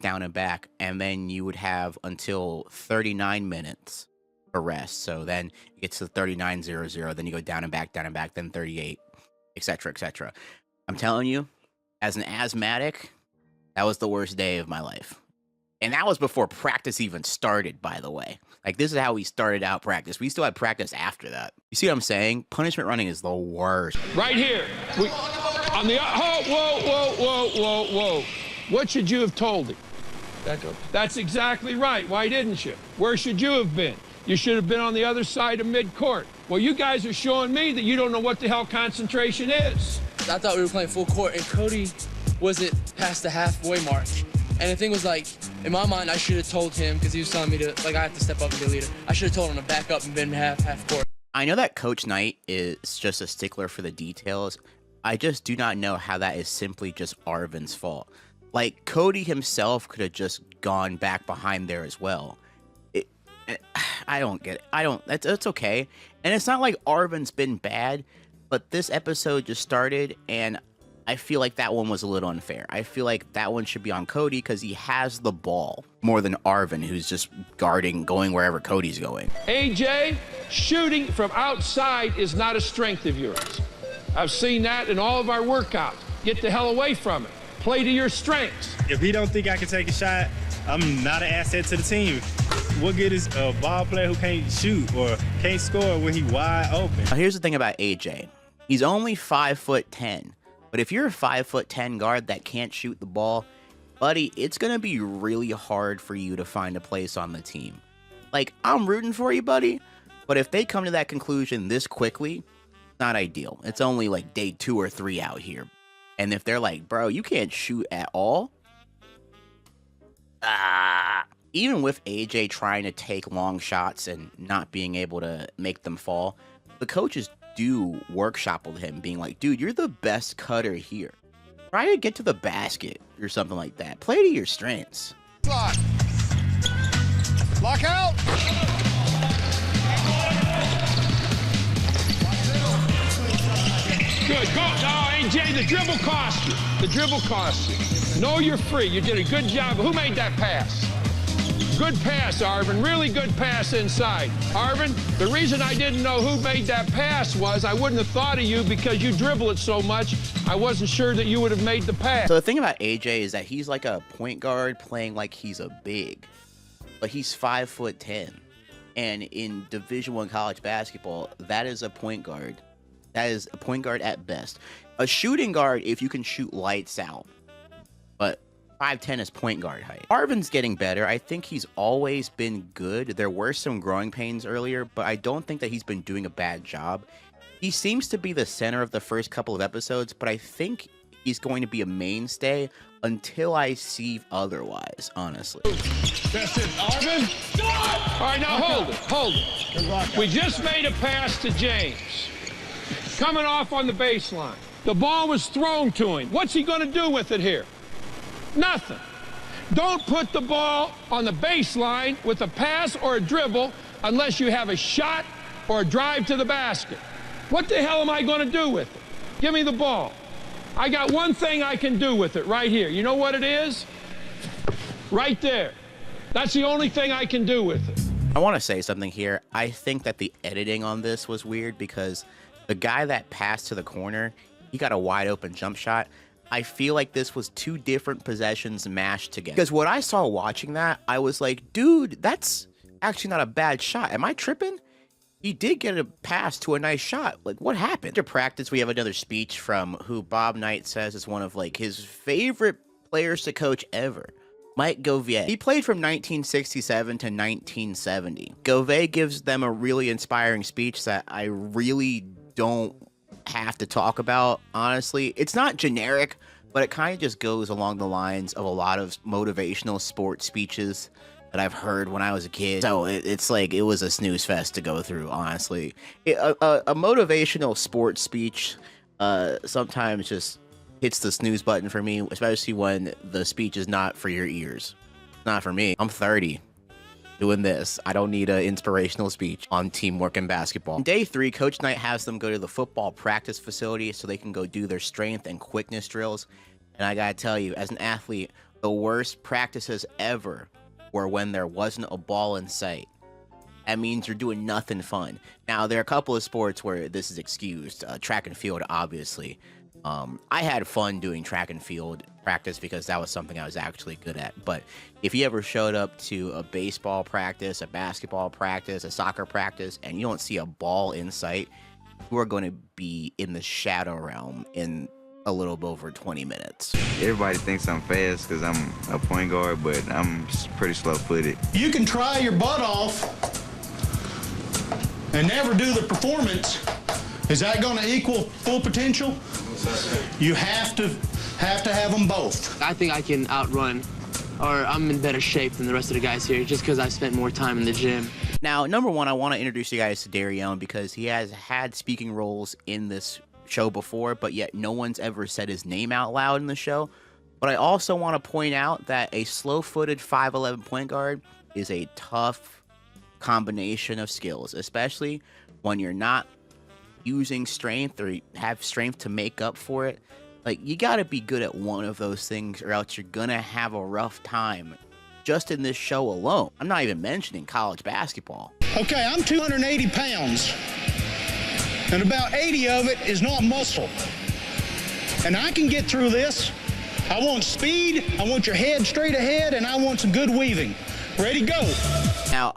S1: and then you would have until 39 minutes for rest. So then it gets to 39:00, then you go down and back, then 38, etc., etc. I'm telling you, as an asthmatic, that was the worst day of my life. And that was before practice even started, by the way. Like, this is how we started out practice. We still had practice after that. You see what I'm saying? Punishment running is the worst.
S3: Right here. On the whoa. What should you have told him?
S12: Back up.
S3: That's exactly right. Why didn't you? Where should you have been? You should have been on the other side of midcourt. Well, you guys are showing me that you don't know what the hell concentration is.
S14: I thought we were playing full court, and Cody wasn't past the halfway mark. And the thing was, like, in my mind, I should have told him, because he was telling me to, like, I have to step up and be a leader. I should have told him to back up and been half court.
S1: I know that Coach Knight is just a stickler for the details. I just do not know how that is simply just Arvin's fault. Like, Cody himself could have just gone back behind there as well. I don't get it. It's okay. And it's not like Arvin's been bad, but this episode just started, and I feel like that one was a little unfair. I feel like that one should be on Cody because he has the ball more than Arvin, who's just guarding, going wherever Cody's going.
S3: AJ, shooting from outside is not a strength of yours. I've seen that in all of our workouts. Get the hell away from it. Play to your strengths.
S20: If he don't think I can take a shot, I'm not an asset to the team. What good is a ball player who can't shoot or can't score when he wide open?
S1: Now, here's the thing about AJ. He's only 5'10". But if you're a 5'10" guard that can't shoot the ball, buddy, it's going to be really hard for you to find a place on the team. Like, I'm rooting for you, buddy, but if they come to that conclusion this quickly, not ideal. It's only like day 2 or 3 out here. And if they're like, bro, you can't shoot at all, even with AJ trying to take long shots and not being able to make them fall, the coaches do workshop with him, being like, dude, you're the best cutter here. Try to get to the basket or something like that. Play to your strengths.
S21: Lock. Lock out.
S3: Good. Go. No, AJ, the dribble cost you. The dribble cost you. No, you're free. You did a good job. Who made that pass? Good pass, Arvin. Really good pass inside. Arvin, the reason I didn't know who made that pass was I wouldn't have thought of you because you dribble it so much. I wasn't sure that you would have made the pass.
S1: So the thing about AJ is that he's like a point guard playing like he's a big, but he's 5'10". And in Division I college basketball, that is a point guard. That is a point guard at best. A shooting guard if you can shoot lights out. But 5'10" is point guard height. Arvin's getting better. I think he's always been good. There were some growing pains earlier, but I don't think that he's been doing a bad job. He seems to be the center of the first couple of episodes, but I think he's going to be a mainstay until I see otherwise, honestly.
S3: That's it. Arvin? All right, now hold it. We just made a pass to James. Coming off on the baseline. The ball was thrown to him. What's he going to do with it here? Nothing. Don't put the ball on the baseline with a pass or a dribble unless you have a shot or a drive to the basket. What the hell am I going to do with it? Give me the ball. I got one thing I can do with it right here. You know what it is? Right there. That's the only thing I can do with it.
S1: I want to say something here. I think that the editing on this was weird because the guy that passed to the corner, he got a wide open jump shot. I feel like this was 2 different possessions mashed together. Because what I saw watching that, I was like, dude, that's actually not a bad shot. Am I tripping? He did get a pass to a nice shot. Like, what happened? After practice, we have another speech from who Bob Knight says is one of, like, his favorite players to coach ever. Mike Kofie. He played from 1967 to 1970. Kofie gives them a really inspiring speech that I really don't have to talk about, honestly. It's not generic, but it kind of just goes along the lines of a lot of motivational sports speeches that I've heard when I was a kid. So it's like it was a snooze fest to go through, honestly. A motivational sports speech, sometimes just hits the snooze button for me, especially when the speech is not for your ears. Not for me. I'm 30 doing this. I don't need an inspirational speech on teamwork in basketball. Day 3, Coach Knight has them go to the football practice facility so they can go do their strength and quickness drills. And I gotta tell you, as an athlete, the worst practices ever were when there wasn't a ball in sight. That means you're doing nothing fun. Now, there are a couple of sports where this is excused. Track and field, obviously. I had fun doing track and field practice because that was something I was actually good at. But if you ever showed up to a baseball practice, a basketball practice, a soccer practice, and you don't see a ball in sight, you are going to be in the shadow realm in a little bit over 20 minutes.
S2: Everybody thinks I'm fast because I'm a point guard, but I'm pretty slow-footed.
S21: You can try your butt off and never do the performance. Is that going to equal full potential? You have to have them both.
S15: I think I can outrun, or I'm in better shape than the rest of the guys here just because I've spent more time in the gym.
S1: Now, number one, I want to introduce you guys to Darion because he has had speaking roles in this show before, but yet no one's ever said his name out loud in the show. But I also want to point out that a slow-footed 5'11 point guard is a tough combination of skills, especially when you're not using strength or have strength to make up for it. Like, you got to be good at one of those things or else you're going to have a rough time just in this show alone. I'm not even mentioning college basketball.
S21: Okay, I'm 280 pounds, and about 80 of it is not muscle. And I can get through this. I want speed, I want your head straight ahead, and I want some good weaving. Ready, go.
S1: Now,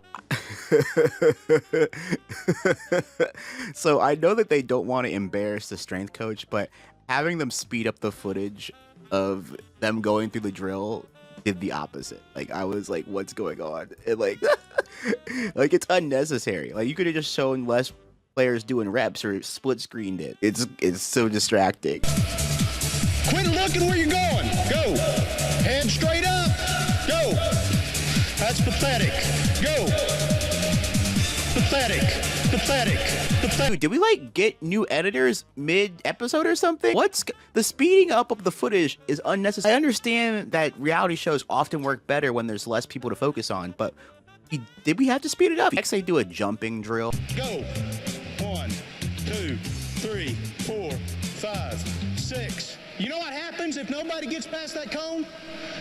S1: so I know that they don't want to embarrass the strength coach, but having them speed up the footage of them going through the drill did the opposite. Like, I was like, what's going on? And like, like, it's unnecessary. Like, you could have just shown less players doing reps or split screened it. It's so distracting.
S21: Quit looking where you're going. Go. Head straight up. Go. That's pathetic. Go. Pathetic.
S1: Dude, did we like get new editors mid-episode or something? The speeding up of the footage is unnecessary. I understand that reality shows often work better when there's less people to focus on, but did we have to speed it up? Next, they do a jumping drill.
S21: Go. 1, 2, 3, 4, 5, 6. You know what happens if nobody gets past that cone?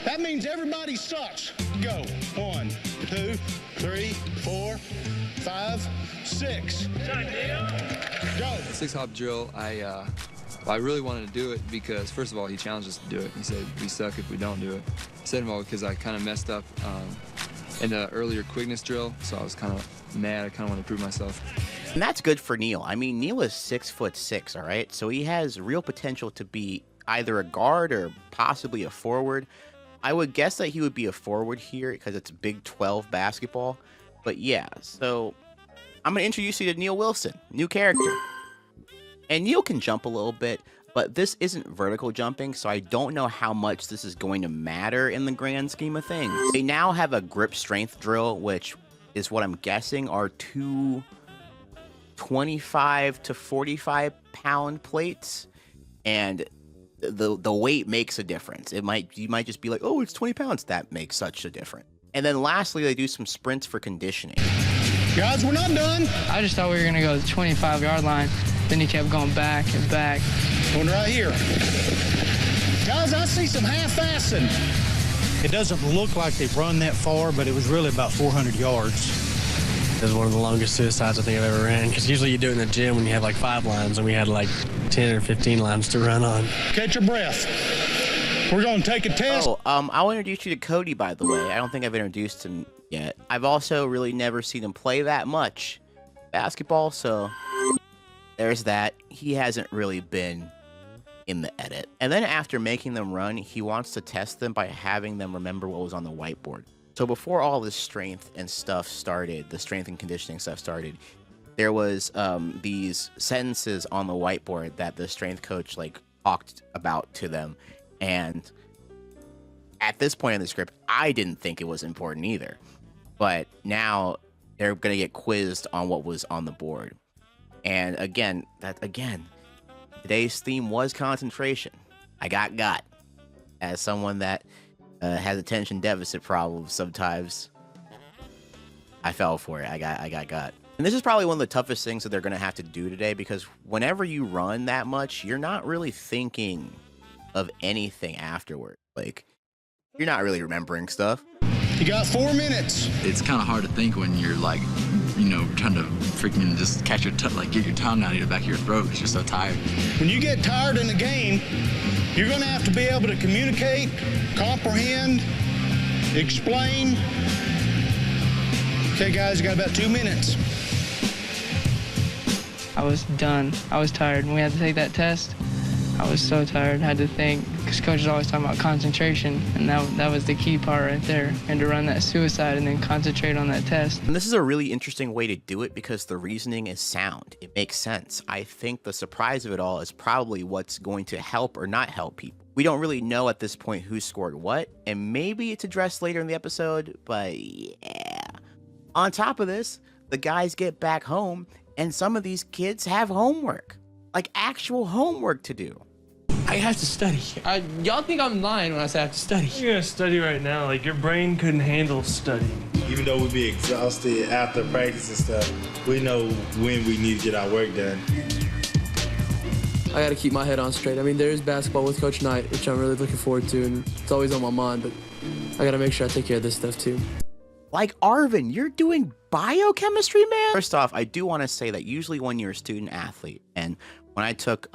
S21: That means everybody sucks. Go. 1, 2, 3, 4, 5, 6. Go.
S22: 6-hop drill, I really wanted to do it because, first of all, he challenged us to do it. He said, we suck if we don't do it. Second of all, because I kind of messed up in the earlier quickness drill, so I was kind of mad. I kind of want to prove myself.
S1: And that's good for Neil. I mean, Neil is 6'6", all right? So he has real potential to be either a guard or possibly a forward. I would guess that he would be a forward here because it's Big 12 basketball. But yeah, so I'm going to introduce you to Neil Wilson, new character. And Neil can jump a little bit, but this isn't vertical jumping, so I don't know how much this is going to matter in the grand scheme of things. They now have a grip strength drill, which is what I'm guessing are two 25 to 45 pound plates, and the weight makes a difference. You might just be like, oh, it's 20 pounds. That makes such a difference. And then lastly, they do some sprints for conditioning.
S21: Guys, we're not done.
S16: I just thought we were going to go to the 25-yard line. Then he kept going back and back.
S21: One right here. Guys, I see some half-assing.
S23: It doesn't look like they've run that far, but it was really about 400 yards.
S24: It was one of the longest suicides I think I've ever ran, because usually you do it in the gym when you have like 5 lines, and we had like 10 or 15 lines to run on.
S21: Catch your breath. We're going to take a test.
S1: Oh, I'll introduce you to Cody, by the way. I don't think I've introduced him yet. I've also really never seen him play that much basketball, so there's that. He hasn't really been in the edit. And then after making them run, he wants to test them by having them remember what was on the whiteboard. So before all this strength and stuff started, the strength and conditioning stuff started, there was these sentences on the whiteboard that the strength coach like talked about to them. And at this point in the script, I didn't think it was important either. But now they're going to get quizzed on what was on the board. And again, Today's theme was concentration. I got. As someone that has attention deficit problems sometimes, I fell for it. I got. And this is probably one of the toughest things that they're going to have to do today, because whenever you run that much, you're not really thinking of anything afterward. Like, you're not really remembering stuff.
S21: You got 4 minutes.
S4: It's kind of hard to think when you're like, trying to freaking just catch your get your tongue out of the back of your throat because you're so tired.
S21: When you get tired in the game, you're going to have to be able to communicate, comprehend, explain. Okay, guys, you got about 2 minutes.
S16: I was done. I was tired. When we had to take that test, I was so tired. I had to think, because coach is always talking about concentration, and that was the key part right there. And to run that suicide and then concentrate on that test.
S1: And this is a really interesting way to do it because the reasoning is sound. It makes sense. I think the surprise of it all is probably what's going to help or not help people. We don't really know at this point who scored what, and maybe it's addressed later in the episode, but yeah. On top of this, the guys get back home, and some of these kids have homework. Like actual homework to do.
S15: I have to study. Y'all think I'm lying when I say I have to study.
S5: You're gonna study right now. Like, your brain couldn't handle studying.
S6: Even though we'd be exhausted after practice and stuff, we know when we need to get our work done.
S15: I gotta keep my head on straight. I mean, there is basketball with Coach Knight, which I'm really looking forward to, and it's always on my mind, but I gotta make sure I take care of this stuff too.
S1: Like, Arvin, you're doing biochemistry, man? First off, I do want to say that usually when you're a student athlete, and when I took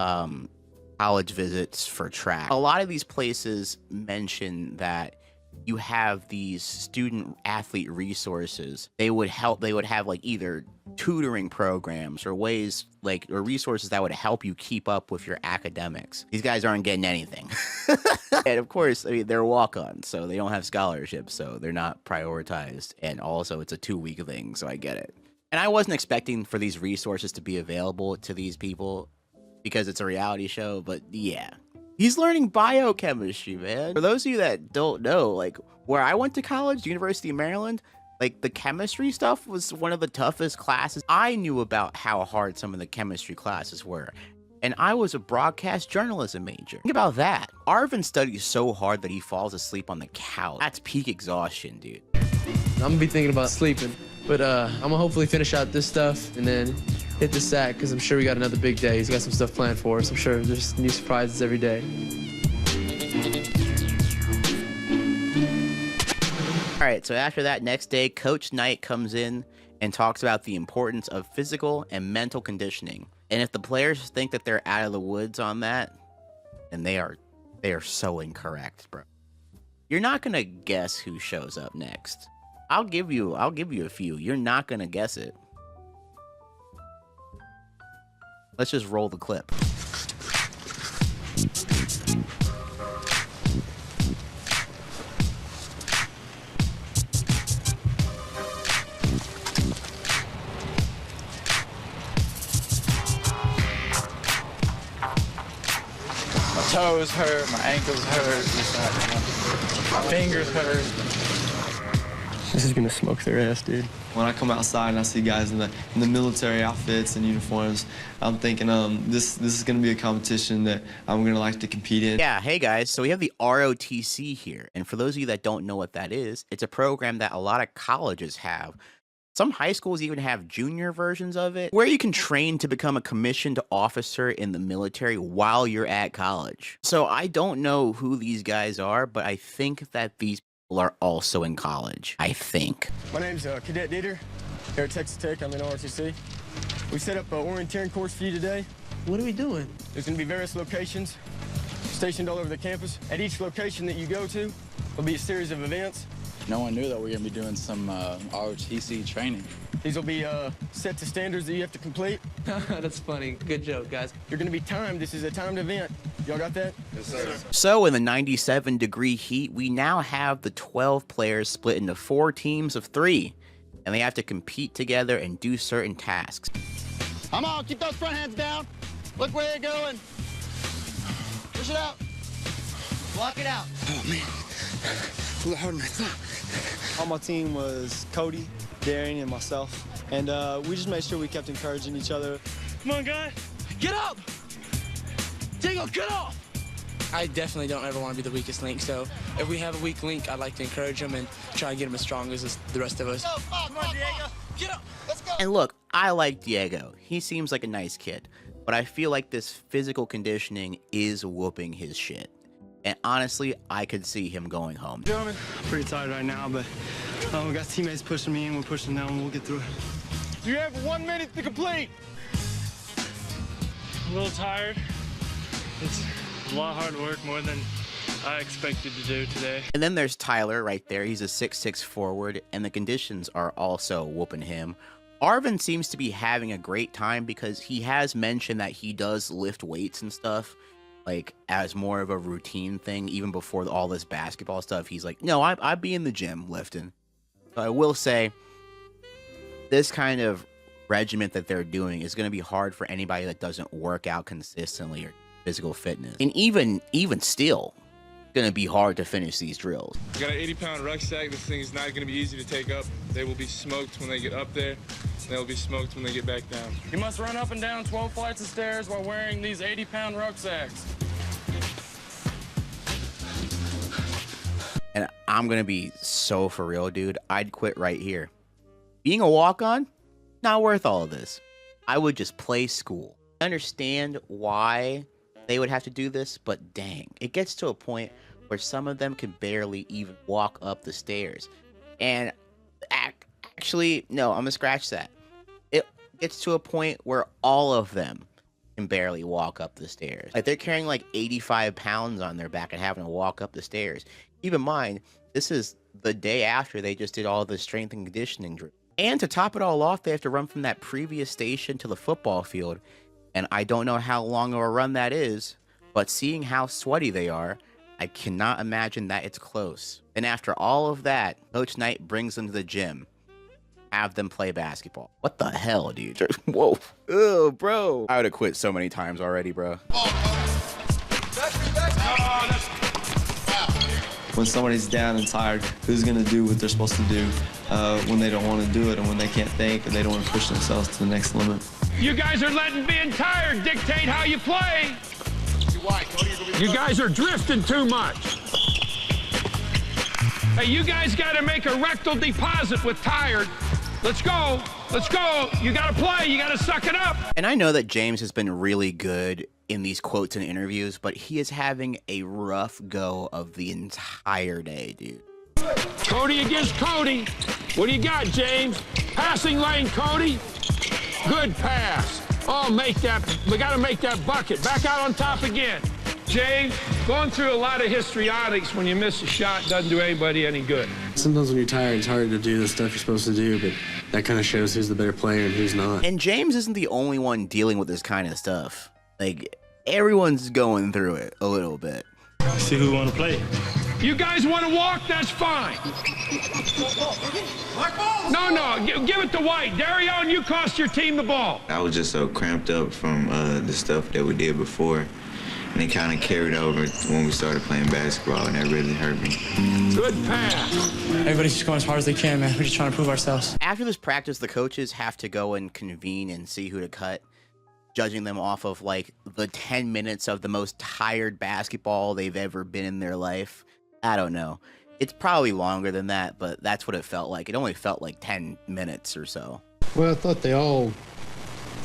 S1: college visits for track, a lot of these places mention that you have these student athlete resources. They would have like either tutoring programs or ways or resources that would help you keep up with your academics. These guys aren't getting anything. And of course, I mean, they're walk-ons, so they don't have scholarships, so they're not prioritized. And also it's a 2-week thing, so I get it. And I wasn't expecting for these resources to be available to these people because it's a reality show, but yeah. He's learning biochemistry, man. For those of you that don't know, like, where I went to college, University of Maryland, like, the chemistry stuff was one of the toughest classes. I knew about how hard some of the chemistry classes were, and I was a broadcast journalism major. Think about that. Arvin studies so hard that he falls asleep on the couch. That's peak exhaustion, dude.
S15: I'm gonna be thinking about sleeping, but I'm gonna hopefully finish out this stuff and then hit the sack, because I'm sure we got another big day. He's got some stuff planned for us. I'm sure there's new surprises every day.
S1: All right, so after that next day, Coach Knight comes in and talks about the importance of physical and mental conditioning. And if the players think that they're out of the woods on that, then they are so incorrect, bro. You're not gonna guess who shows up next. I'll give you a few. You're not gonna guess it. Let's just roll the clip.
S9: My toes hurt, my ankles hurt, my fingers hurt.
S7: This is gonna smoke their ass, dude.
S12: When I come outside and I see guys in the military outfits and uniforms, I'm thinking this is going to be a competition that I'm going to like to compete in.
S1: Yeah, hey guys, so we have the ROTC here. And for those of you that don't know what that is, it's a program that a lot of colleges have. Some high schools even have junior versions of it, where you can train to become a commissioned officer in the military while you're at college. So I don't know who these guys are, but I think that these are also in college, I think.
S13: My name's Cadet Dieter here at Texas Tech. I'm in ROTC. We set up an orienteering course for you today.
S15: What are we doing?
S13: There's going to be various locations stationed all over the campus. At each location that you go to, there'll be a series of events.
S9: No one knew that we were going to be doing some ROTC training.
S13: These will be set to standards that you have to complete.
S15: That's funny. Good joke, guys.
S13: You're going to be timed. This is a timed event. Y'all got that?
S9: Yes, sir.
S1: So in the 97-degree heat, we now have the 12 players split into 4 teams of 3, and they have to compete together and do certain tasks.
S21: Come on, keep those front hands down. Look where you're going. Push it out. Block it out.
S13: Oh, man. A little harder than I thought. On my team was Cody, Darian, and myself. And we just made sure we kept encouraging each other.
S21: Come on, guys.
S15: Get up! Diego, get off!
S14: I definitely don't ever want to be the weakest link, so if we have a weak link, I'd like to encourage him and try and get him as strong as the rest of us.
S15: Come on, Diego. Get up. Let's go.
S1: And look, I like Diego. He seems like a nice kid, but I feel like this physical conditioning is whooping his shit. And honestly, I could see him going home.
S13: Gentlemen, I'm pretty tired right now, but we got teammates pushing me and we're pushing them, and we'll get through it.
S21: You have 1 minute to complete.
S5: A little tired. It's a lot of hard work, more than I expected to do today.
S1: And then there's Tyler right there. He's a 6'6" forward, and the conditions are also whooping him. Arvin seems to be having a great time because he has mentioned that he does lift weights and stuff, like as more of a routine thing. Even before all this basketball stuff, he's like, no, I'd be in the gym lifting. So I will say, this kind of regiment that they're doing is going to be hard for anybody that doesn't work out consistently or physical fitness. And even still, going to be hard to finish these drills.
S10: I got an 80-pound rucksack. This thing is not going to be easy to take up. They will be smoked when they get up there. They will be smoked when they get back down.
S13: You must run up and down 12 flights of stairs while wearing these 80-pound rucksacks.
S1: And I'm going to be so for real, dude. I'd quit right here. Being a walk-on, not worth all of this. I would just play school. I understand why they would have to do this, but dang, it gets to a point where some of them can barely even walk up the stairs. And actually, no, I'm gonna scratch that. It gets to a point where all of them can barely walk up the stairs. Like, they're carrying like 85 pounds on their back and having to walk up the stairs. Keep in mind, this is the day after they just did all the strength and conditioning drills. And to top it all off, they have to run from that previous station to the football field. And I don't know how long of a run that is, but seeing how sweaty they are, I cannot imagine that it's close. And after all of that, Coach Knight brings them to the gym, have them play basketball. What the hell, dude? Whoa. Oh, bro. I would have quit so many times already, bro.
S12: When somebody's down and tired, who's going to do what they're supposed to do when they don't want to do it and when they can't think and they don't want to push themselves to the next limit?
S3: You guys are letting being tired dictate how you play. You guys are drifting too much. Hey, you guys got to make a rectal deposit with tired. Let's go. Let's go. You got to play. You got to suck it up.
S1: And I know that James has been really good in these quotes and interviews, but he is having a rough go of the entire day, dude.
S3: Cody against Cody. What do you got, James? Passing lane, Cody. Good pass. Oh, make that. We got to make that bucket. Back out on top again. James, going through a lot of histrionics when you miss a shot doesn't do anybody any good.
S24: Sometimes when you're tired, it's hard to do the stuff you're supposed to do, but that kind of shows who's the better player and who's not.
S1: And James isn't the only one dealing with this kind of stuff. Like, everyone's going through it a little bit.
S20: See who want to play.
S3: You guys want to walk? That's fine. No, give it to White. Darion, you cost your team the ball.
S2: I was just so cramped up from the stuff that we did before. And it kind of carried over when we started playing basketball, and that really hurt me.
S3: Good pass.
S14: Everybody's just going as hard as they can, man. We're just trying to prove ourselves.
S1: After this practice, the coaches have to go and convene and see who to cut, judging them off of, like, the 10 minutes of the most tired basketball they've ever been in their life. I don't know. It's probably longer than that, but that's what it felt like. It only felt like 10 minutes or so.
S11: Well, I thought they all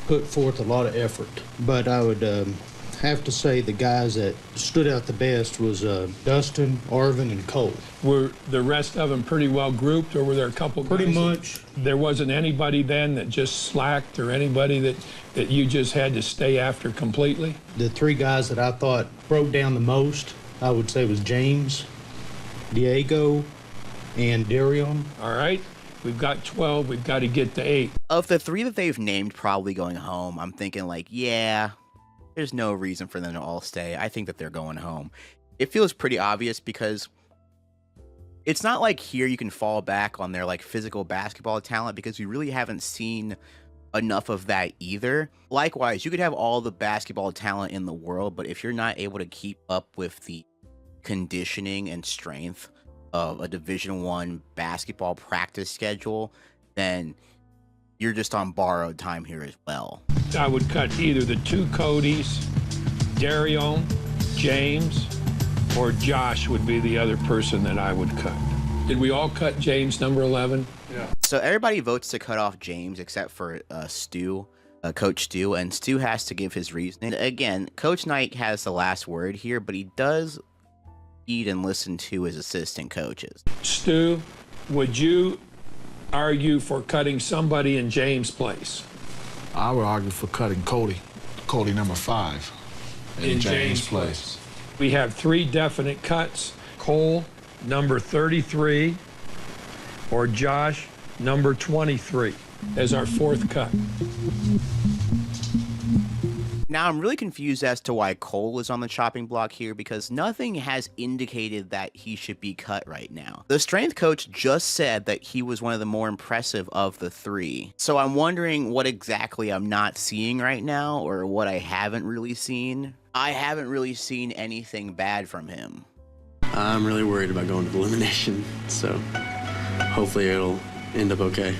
S11: put forth a lot of effort, but I would have to say the guys that stood out the best was Dustin, Arvin, and Cole.
S3: Were the rest of them pretty well grouped, or were there a couple guys?
S11: Pretty much.
S3: There wasn't anybody then that just slacked, or anybody that you just had to stay after completely?
S11: The three guys that I thought broke down the most, I would say, was James, Diego, and Darion.
S3: All right. We've got 12. We've got to get to 8.
S1: Of the three that they've named probably going home, I'm thinking, like, yeah, there's no reason for them to all stay. I think that they're going home. It feels pretty obvious because it's not like here you can fall back on their, like, physical basketball talent, because we really haven't seen enough of that either. Likewise, you could have all the basketball talent in the world, but if you're not able to keep up with the conditioning and strength of a Division I basketball practice schedule, then you're just on borrowed time here as well.
S3: I would cut either the two Codys Darion, James, or Josh would be the other person that I would cut. Did we all cut James, number 11?
S1: Yeah. So everybody votes to cut off James except for Stu, Coach Stu, and Stu has to give his reasoning. Again, Coach Knight has the last word here, but he does read and listen to his assistant coaches.
S3: Stu, would you argue for cutting somebody in James' place?
S8: I would argue for cutting Cody number 5 in James' place.
S3: We have 3 definite cuts. Cole, number 33, or Josh, number 23, as our 4th cut.
S1: Now, I'm really confused as to why Cole is on the chopping block here because nothing has indicated that he should be cut right now. The strength coach just said that he was one of the more impressive of the 3. So I'm wondering what exactly I'm not seeing right now or what I haven't really seen. I haven't really seen anything bad from him.
S24: I'm really worried about going to elimination, so hopefully it'll end up okay.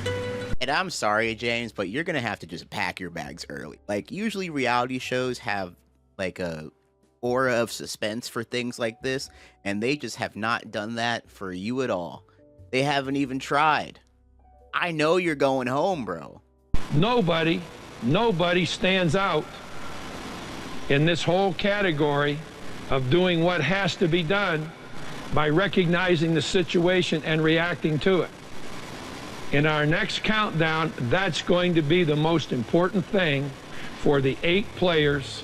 S1: And I'm sorry, James, but you're going to have to just pack your bags early. Like, usually reality shows have, like, a aura of suspense for things like this, and they just have not done that for you at all. They haven't even tried. I know you're going home, bro.
S3: Nobody stands out in this whole category of doing what has to be done by recognizing the situation and reacting to it. In our next countdown, that's going to be the most important thing for the 8 players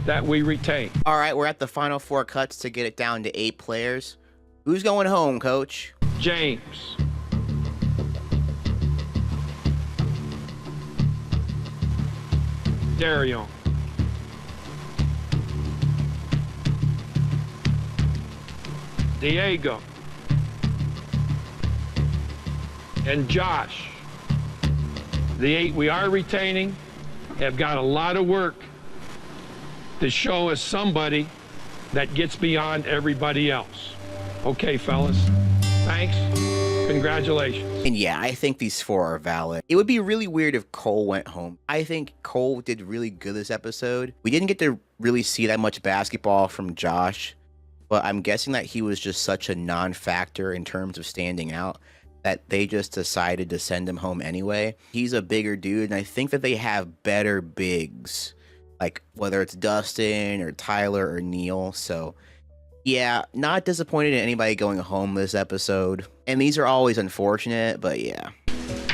S3: that we retain.
S1: All right, we're at the final 4 cuts to get it down to 8 players. Who's going home, Coach?
S3: James. Darion. Diego. And Josh. The 8 we are retaining have got a lot of work to show us somebody that gets beyond everybody else. Okay, fellas. Thanks. Congratulations.
S1: And yeah, I think these 4 are valid. It would be really weird if Cole went home. I think Cole did really good this episode. We didn't get to really see that much basketball from Josh, but I'm guessing that he was just such a non-factor in terms of standing out that they just decided to send him home anyway. He's a bigger dude, and I think that they have better bigs, like whether it's Dustin or Tyler or Neil. So yeah, not disappointed in anybody going home this episode. And these are always unfortunate, but yeah.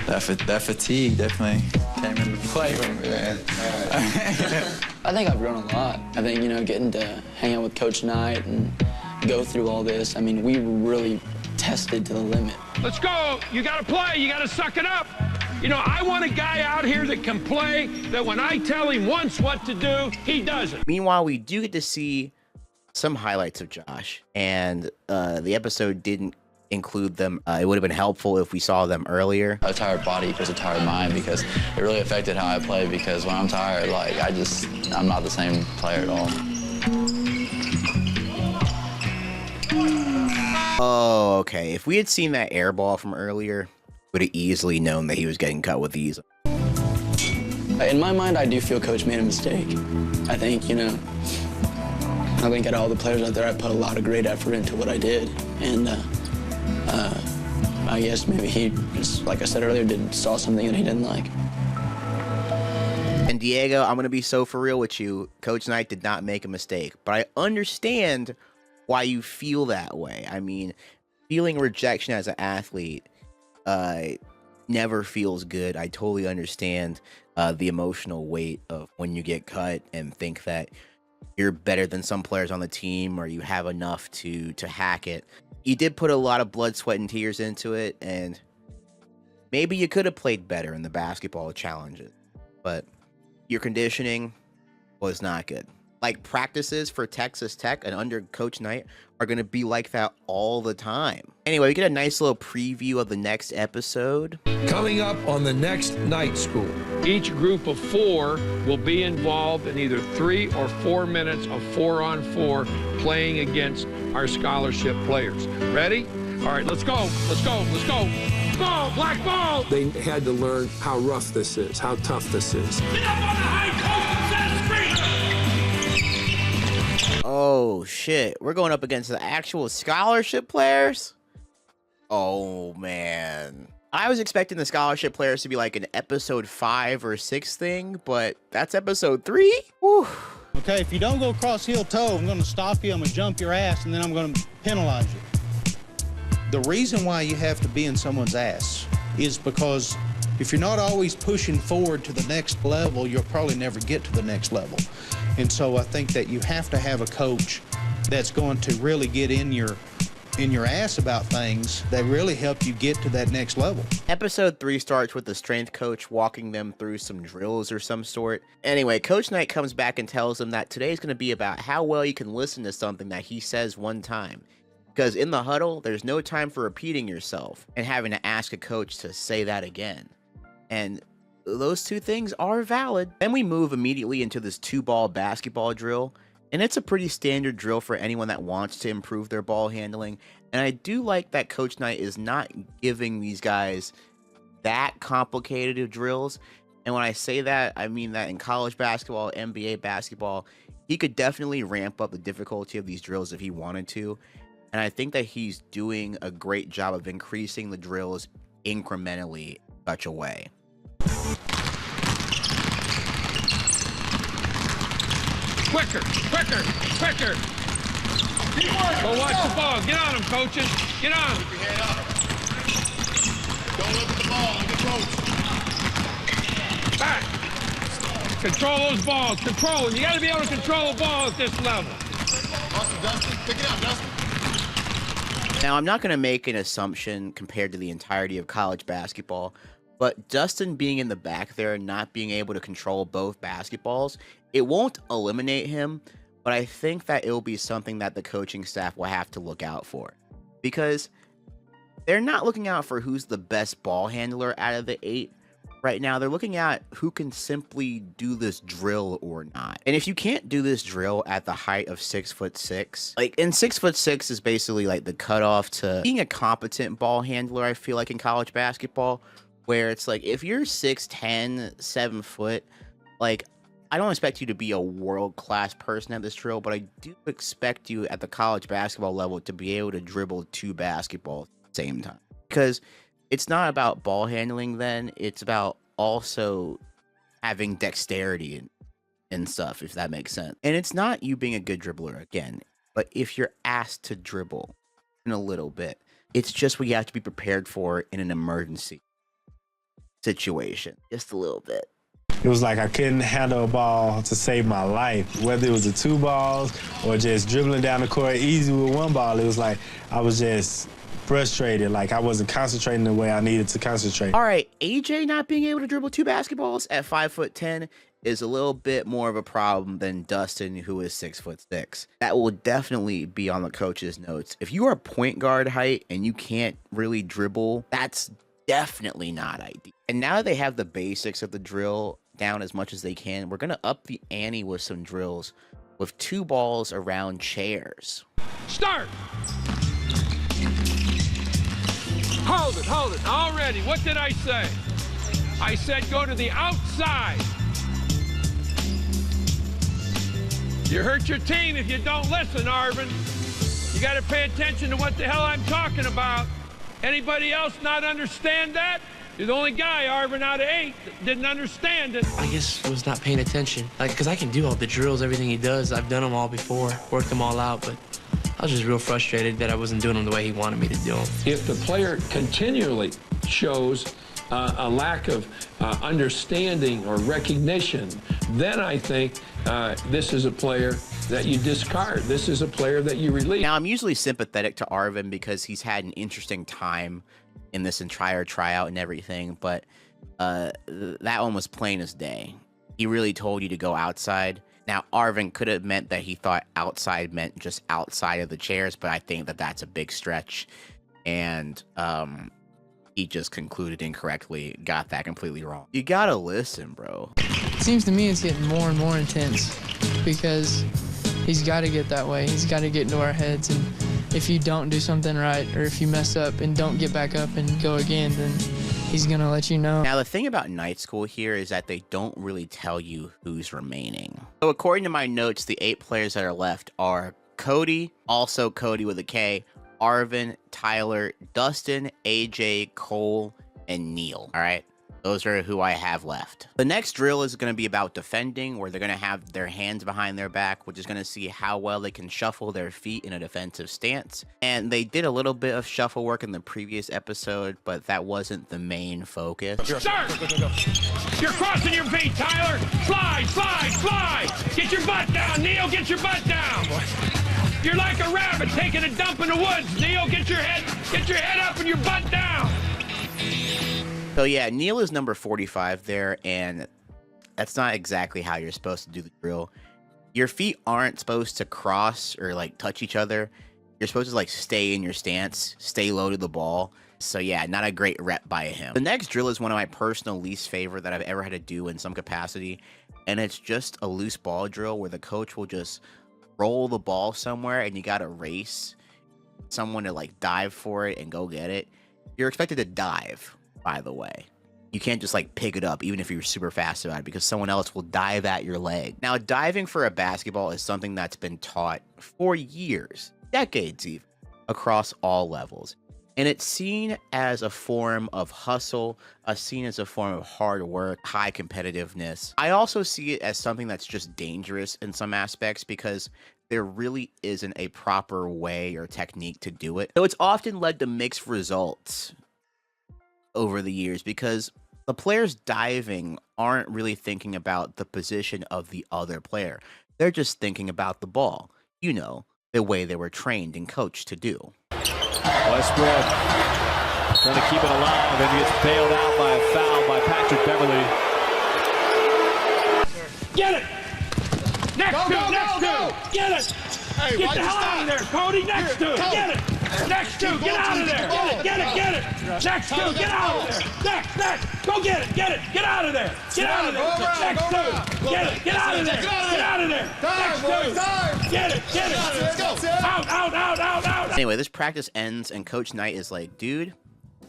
S9: That fatigue definitely came into play with me, man.
S14: I think I've grown a lot. I think, getting to hang out with Coach Knight and go through all this, I mean, we were really tested to the limit.
S3: Let's go. You got to play. You got to suck it up. I want a guy out here that can play, that when I tell him once what to do, he does it.
S1: Meanwhile, we do get to see some highlights of Josh, and the episode didn't include them. It would have been helpful if we saw them earlier.
S14: A tired body equals a tired mind because it really affected how I play because when I'm tired, I'm not the same player at all.
S1: Oh, okay. If we had seen that air ball from earlier, would have easily known that he was getting cut with ease.
S14: In my mind, I do feel Coach made a mistake. I think, I think out of all the players out there, I put a lot of great effort into what I did. And I guess maybe he just, like I said earlier, saw something that he didn't like.
S1: And Diego, I'm going to be so for real with you. Coach Knight did not make a mistake, but I understand why you feel that way. I mean, feeling rejection as an athlete never feels good. I totally understand the emotional weight of when you get cut and think that you're better than some players on the team or you have enough to hack it. You did put a lot of blood, sweat, and tears into it, and maybe you could have played better in the basketball challenges, but your conditioning was not good. Like, practices for Texas Tech and under Coach Knight are going to be like that all the time. Anyway, we get a nice little preview of the next episode.
S3: Coming up on the next night school, each group of 4 will be involved in either 3 or 4 minutes of 4-on-4 playing against our scholarship players. Ready? All right, let's go. Let's go. Let's go. Ball, black ball. They had to learn how rough this is, how tough this is.
S17: Get up on the high coast and set a screen.
S1: Oh, shit. We're going up against the actual scholarship players? Oh, man. I was expecting the scholarship players to be like an episode 5 or 6 thing, but that's episode 3? Whew.
S23: Okay, if you don't go across heel toe, I'm going to stop you, I'm going to jump your ass, and then I'm going to penalize you. The reason why you have to be in someone's ass is because if you're not always pushing forward to the next level, you'll probably never get to the next level. And so I think that you have to have a coach that's going to really get in your ass about things that really help you get to that next level.
S1: Episode 3 starts with the strength coach walking them through some drills or some sort. Anyway, Coach Knight comes back and tells them that today's going to be about how well you can listen to something that he says one time. Because in the huddle, there's no time for repeating yourself and having to ask a coach to say that again. And those two things are valid. Then we move immediately into this 2-ball basketball drill. And it's a pretty standard drill for anyone that wants to improve their ball handling. And I do like that Coach Knight is not giving these guys that complicated of drills. And when I say that, I mean that in college basketball, NBA basketball, he could definitely ramp up the difficulty of these drills if he wanted to. And I think that he's doing a great job of increasing the drills incrementally in such a way.
S3: Quicker, quicker, quicker. Go watch the ball. Get on him, coaches. Get on him.
S21: Keep your head up. Don't look at the ball. Look at coach.
S3: Back. Control those balls. Control them. You got to be able to control the ball at this level.
S21: Awesome, Dustin. Pick it up, Dustin.
S1: Now, I'm not going to make an assumption compared to the entirety of college basketball, but Dustin being in the back there and not being able to control both basketballs, it won't eliminate him, but I think that it will be something that the coaching staff will have to look out for. Because they're not looking out for who's the best ball handler out of the 8 right now. They're looking at who can simply do this drill or not. And if you can't do this drill at the height of 6'6", and 6'6" is basically like the cutoff to being a competent ball handler, I feel like, in college basketball, where it's like, if you're 6'10", 7 foot, I don't expect you to be a world-class person at this drill, but I do expect you at the college basketball level to be able to dribble 2 basketballs at the same time. Because it's not about ball handling then, it's about also having dexterity and stuff, if that makes sense. And it's not you being a good dribbler, again, but if you're asked to dribble in a little bit, it's just what you have to be prepared for in an emergency situation, just a little bit.
S6: It was like I couldn't handle a ball to save my life, whether it was the 2 balls or just dribbling down the court easy with 1 ball. It was like I was just frustrated, like I wasn't concentrating the way I needed to concentrate.
S1: All right, AJ not being able to dribble 2 basketballs at 5'10" is a little bit more of a problem than Dustin, who is 6'6". That will definitely be on the coach's notes. If you are point guard height and you can't really dribble, that's definitely not ideal. And now that they have the basics of the drill down as much as they can, we're going to up the ante with some drills with 2 balls around chairs.
S3: Start. Hold it, already. What did I say? I said go to the outside. You hurt your team if you don't listen, Arvin. You got to pay attention to what the hell I'm talking about. Anybody else not understand that? You're the only guy, Arvin, out of 8 that didn't understand it.
S15: I guess was not paying attention. Because I can do all the drills, everything he does. I've done them all before, worked them all out, but I was just real frustrated that I wasn't doing them the way he wanted me to do them.
S3: If the player continually shows a lack of understanding or recognition, then I think this is a player that you discard. This is a player that you release.
S1: Now, I'm usually sympathetic to Arvin because he's had an interesting time in this entire tryout and everything, but that one was plain as day. He really told you to go outside. Now, Arvin could have meant that he thought outside meant just outside of the chairs, but I think that that's a big stretch. And he just concluded incorrectly, got that completely wrong. You gotta listen, bro.
S16: It seems to me it's getting more and more intense because he's got to get that way. He's got to get into our heads, and if you don't do something right or if you mess up and don't get back up and go again, then he's going to let you know.
S1: Now, the thing about night school here is that they don't really tell you who's remaining. So according to my notes, the 8 players that are left are Cody, also Cody with a K, Arvin, Tyler, Dustin, AJ, Cole, and Neil. All right. Those are who I have left. The next drill is going to be about defending, where they're going to have their hands behind their back, which is going to see how well they can shuffle their feet in a defensive stance. And they did a little bit of shuffle work in the previous episode, but that wasn't the main focus.
S3: Start! You're crossing your feet, Tyler! Slide, slide, slide! Get your butt down, Neil! Get your butt down! You're like a rabbit taking a dump in the woods, Neil! Get your head up and your butt down!
S1: So yeah, Neil is number 45 there, and that's not exactly how you're supposed to do the drill. Your feet aren't supposed to cross or like touch each other. You're supposed to like stay in your stance, stay low to the ball. So yeah, not a great rep by him. The next drill is one of my personal least favorite that I've ever had to do in some capacity, and it's just a loose ball drill where the coach will just roll the ball somewhere and you gotta race someone to like dive for it and go get it. You're expected to dive, by the way. You can't just like pick it up even if you're super fast about it, because someone else will dive at your leg. Now, diving for a basketball is something that's been taught for years, decades even, across all levels. And it's seen as a form of hustle, seen as a form of hard work, high competitiveness. I also see it as something that's just dangerous in some aspects, because there really isn't a proper way or technique to do it. So it's often led to mixed results over the years, because the players diving aren't really thinking about the position of the other player. They're just thinking about the ball, you know, the way they were trained and coached to do.
S17: Westbrook trying to keep it alive, and he gets bailed out by a foul by Patrick Beverly.
S3: Get it! Next two! Get it!
S17: Hey,
S3: get the hell out of there, Cody! Next two! Get it! Next two! Get out of there! Get it! Next two! Get out of there! Next! Go get it! Get out of there! Get out of there! Next two! Get it! Get out of there! Get out of there! Next two! Get it! Out!
S1: Anyway, this practice ends and Coach Knight is like, dude,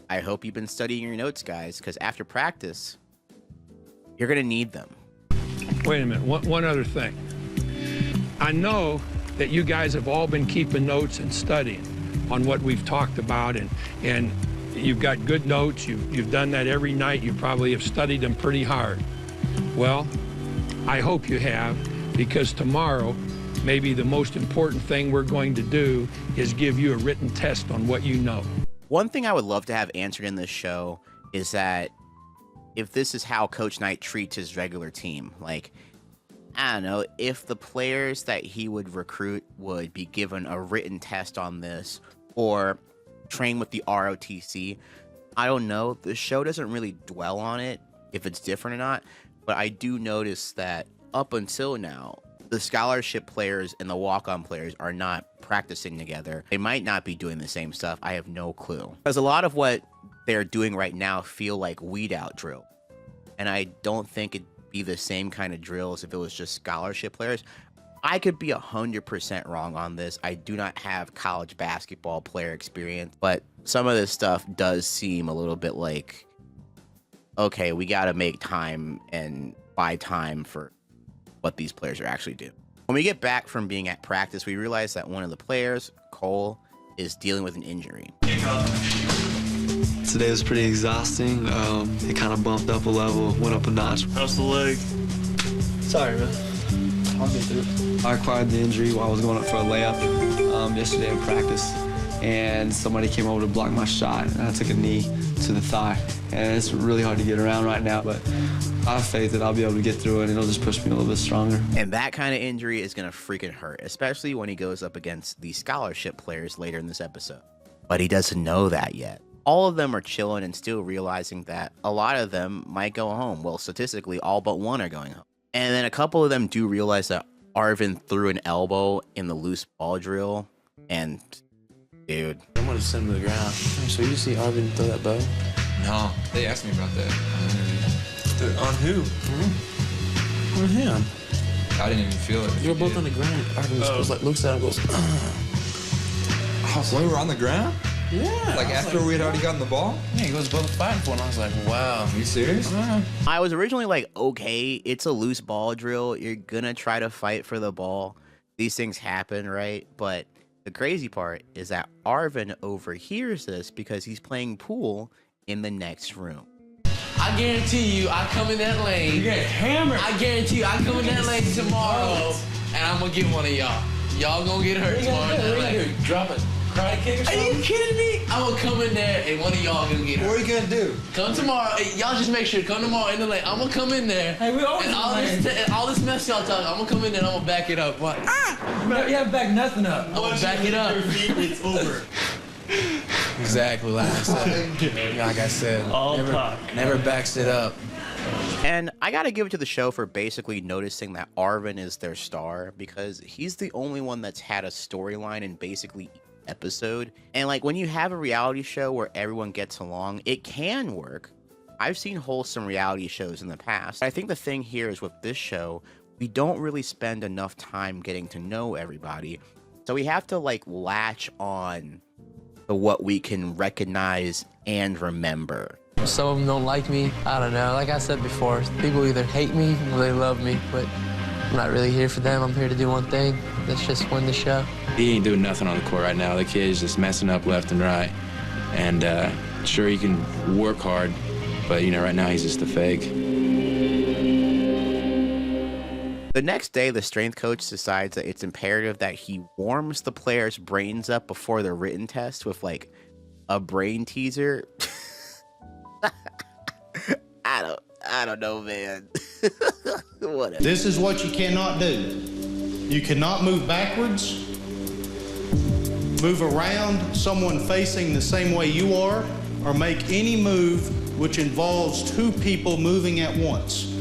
S1: I hope you've been studying your notes, guys, because after practice, you're going to need them.
S3: Wait a minute, one other thing. I know that you guys have all been keeping notes and studying on what we've talked about, and you've got good notes. You've done that every night. You probably have studied them pretty hard. Well, I hope you have, because tomorrow, maybe the most important thing we're going to do is give you a written test on what you know.
S1: One thing I would love to have answered in this show is that if this is how Coach Knight treats his regular team, like, I don't know, if the players that he would recruit would be given a written test on this or train with the ROTC. I don't know. The show doesn't really dwell on it, if it's different or not, but I do notice that up until now, the scholarship players and the walk-on players are not practicing together. They might not be doing the same stuff. I have no clue. Because a lot of what they're doing right now feel like weed out drill. And I don't think it'd be the same kind of drills if it was just scholarship players. I could be 100% wrong on this. I do not have college basketball player experience, but some of this stuff does seem a little bit like, okay, we got to make time and buy time for what these players are actually doing. When we get back from being at practice, we realize that one of the players, Cole, is dealing with an injury.
S12: Today was pretty exhausting. It kind of bumped up a level, went up a notch.
S7: How's the leg?
S12: Sorry, man. I'll get through it. I acquired the injury while I was going up for a layup yesterday in practice, and somebody came over to block my shot, and I took a knee to the thigh. And it's really hard to get around right now, but I have faith that I'll be able to get through it, and it'll just push me a little bit stronger.
S1: And that kind of injury is going to freaking hurt, especially when he goes up against the scholarship players later in this episode. But he doesn't know that yet. All of them are chilling and still realizing that a lot of them might go home. Well, statistically, all but one are going home. And then a couple of them do realize that Arvin threw an elbow in the loose ball drill. And, dude.
S4: I'm going to send him to the ground. So you see Arvin throw that bow?
S2: No, they asked me about that.
S4: On who? On him.
S2: I didn't even feel it.
S4: You were both on the ground. Arvin looks at him and goes,
S2: we were on the ground?
S5: Yeah. Like after we had already gotten the ball?
S18: Yeah, he goes both fighting for it. And I was like, wow.
S5: Are you serious?
S1: I was originally like, okay, it's a loose ball drill. You're gonna try to fight for the ball. These things happen, right? But the crazy part is that Arvin overhears this because he's playing pool in the next room.
S15: I guarantee you, I come in that lane. You get hammered. I guarantee you, I come in that lane tomorrow, and I'm gonna get one of y'all. Y'all gonna get hurt tomorrow. What are you gonna do? Drop a karate kick or something? Are you kidding me? I'm gonna come in there, and one of y'all gonna get hurt.
S5: What are you gonna do?
S15: Come tomorrow. Hey, y'all just make sure. Come tomorrow in the lane. I'm gonna come in there. Hey, we always and all this mess y'all talking. I'm gonna come in there and I'm gonna back it up. What?
S5: You haven't backed nothing up.
S15: I'm gonna back it up.
S5: It's over.
S18: Exactly like I said. Never backs it up.
S1: And I gotta give it to the show for basically noticing that Arvin is their star because he's the only one that's had a storyline in basically each episode. And like when you have a reality show where everyone gets along, it can work. I've seen wholesome reality shows in the past. I think the thing here is with this show, we don't really spend enough time getting to know everybody. So we have to like latch on to what we can recognize and remember.
S15: Some of them don't like me. I don't know. Like I said before, people either hate me or they love me, but I'm not really here for them. I'm here to do one thing. That's just win the show.
S4: He ain't doing nothing on the court right now. The kid's just messing up left and right. And sure, he can work hard, but you know, right now he's just a fake.
S1: The next day, the strength coach decides that it's imperative that he warms the players' brains up before the written test with like a brain teaser. I don't know, man. Whatever.
S23: This is what you cannot do. You cannot move backwards, move around someone facing the same way you are, or make any move which involves two people moving at once.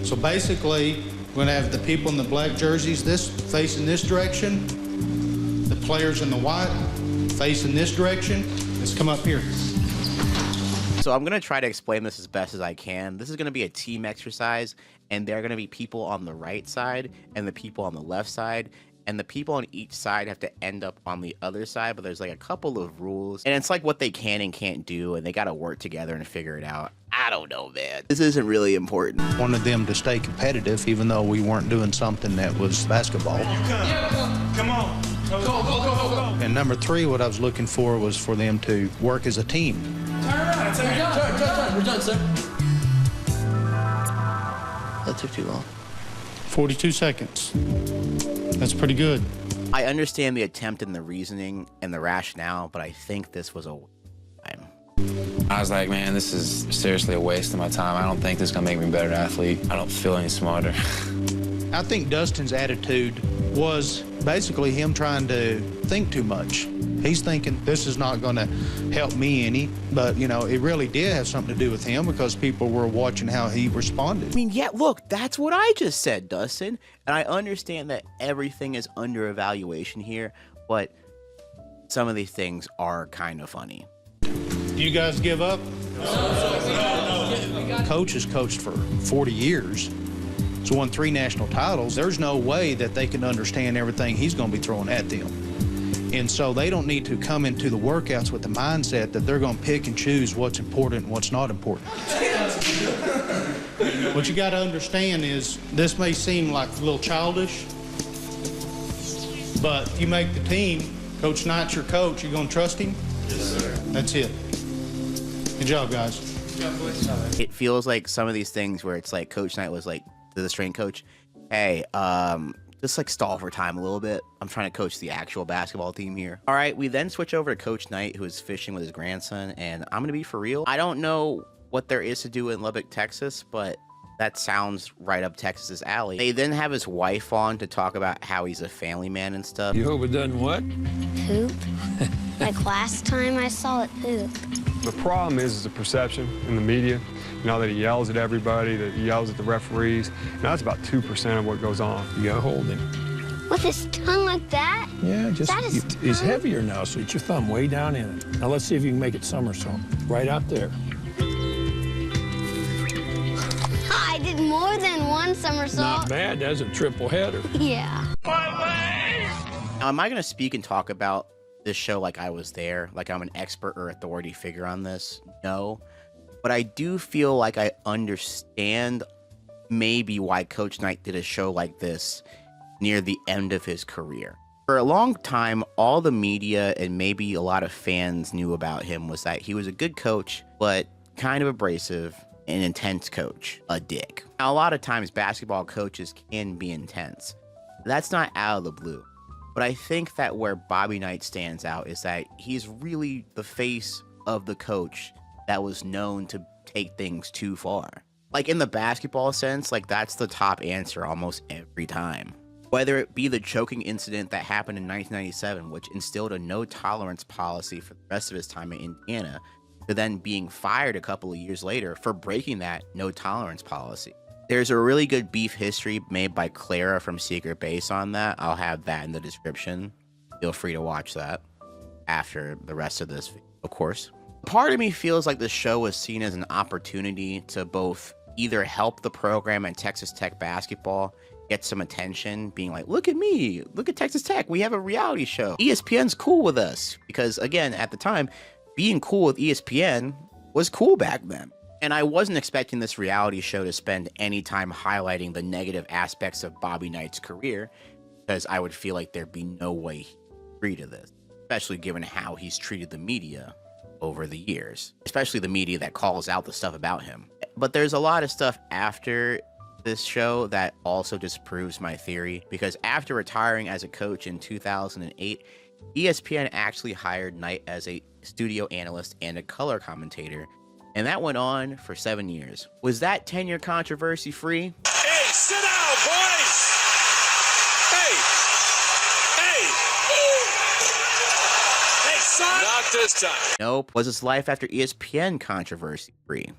S23: So basically, we're gonna have the people in the black jerseys facing this direction, the players in the white facing this direction. Let's come up here.
S1: So I'm going to try to explain this as best as I can. This is going to be a team exercise, and there are going to be people on the right side and the people on the left side, and the people on each side have to end up on the other side, but there's like a couple of rules, and it's like what they can and can't do, and they got to work together and figure it out. I don't know, man. This isn't really important.
S23: Wanted them to stay competitive, even though we weren't doing something that was basketball.
S21: Come on. Go.
S23: And number three, what I was looking for was for them to work as a team.
S15: Turn around. Turn. We're done, sir. That took too long.
S23: 42 seconds. That's pretty good.
S1: I understand the attempt and the reasoning and the rationale, but I think this was a time.
S4: I was like, man, this is seriously a waste of my time. I don't think this is gonna make me a better athlete. I don't feel any smarter.
S23: I think Dustin's attitude was basically him trying to think too much. He's thinking this is not going to help me any, but you know, it really did have something to do with him because people were watching how he responded.
S1: I mean, yeah, look, that's what I just said, Dustin. And I understand that everything is under evaluation here, but some of these things are kind of funny.
S23: Do you guys give up? No. Coach has coached for 40 years. He's won 3 national titles. There's no way that they can understand everything he's going to be throwing at them. And so they don't need to come into the workouts with the mindset that they're going to pick and choose what's important and what's not important. What you got to understand is this may seem like a little childish, but you make the team. Coach Knight's your coach. You going to trust him?
S5: Yes, sir.
S23: That's it. Good job, guys.
S1: It feels like some of these things where it's like Coach Knight was like to the strength coach, hey, just like stall for time a little bit. I'm trying to coach the actual basketball team here. All right, we then switch over to Coach Knight, who is fishing with his grandson, and I'm gonna be for real. I don't know what there is to do in Lubbock, Texas, but that sounds right up Texas's alley. They then have his wife on to talk about how he's a family man and stuff.
S3: You hope it doesn't what?
S19: Poop. Like last time I saw it poop.
S22: The problem is the perception in the media. You know, that he yells at everybody, that he yells at the referees. And that's about 2% of what goes on.
S3: You gotta hold him.
S19: With his tongue like that?
S3: Yeah, just
S19: that is
S3: he's heavier now, so get your thumb way down in it. Now let's see if you can make it somersault. Right out there.
S19: I did more than one somersault.
S3: Not bad, that's a triple header.
S19: Yeah.
S1: Now, am I gonna speak and talk about this show like I was there, like I'm an expert or authority figure on this. No. But I do feel like I understand maybe why Coach Knight did a show like this near the end of his career. For a long time, all the media and maybe a lot of fans knew about him was that he was a good coach, but kind of abrasive, an intense coach, a dick. Now, a lot of times basketball coaches can be intense. That's not out of the blue. But I think that where Bobby Knight stands out is that he's really the face of the coach that was known to take things too far. Like in the basketball sense, like that's the top answer almost every time. Whether it be the choking incident that happened in 1997, which instilled a no tolerance policy for the rest of his time in Indiana, to then being fired a couple of years later for breaking that no tolerance policy. There's a really good beef history made by Clara from Secret Base on that. I'll have that in the description. Feel free to watch that after the rest of this video, of course. Part of me feels like the show was seen as an opportunity to both either help the program and Texas Tech basketball get some attention, being like, look at me, look at Texas Tech, we have a reality show. ESPN's cool with us. Because again, at the time, being cool with ESPN was cool back then. And I wasn't expecting this reality show to spend any time highlighting the negative aspects of Bobby Knight's career, because I would feel like there'd be no way he'd agree to this, especially given how he's treated the media over the years, especially the media that calls out the stuff about him. But there's a lot of stuff after this show that also disproves my theory, because after retiring as a coach in 2008, ESPN actually hired Knight as a studio analyst and a color commentator, and that went on for 7 years. Was that tenure controversy free?
S3: Hey, sit down, boys! Hey! Hey, son! Not this time.
S1: Nope. Was his life after ESPN controversy free?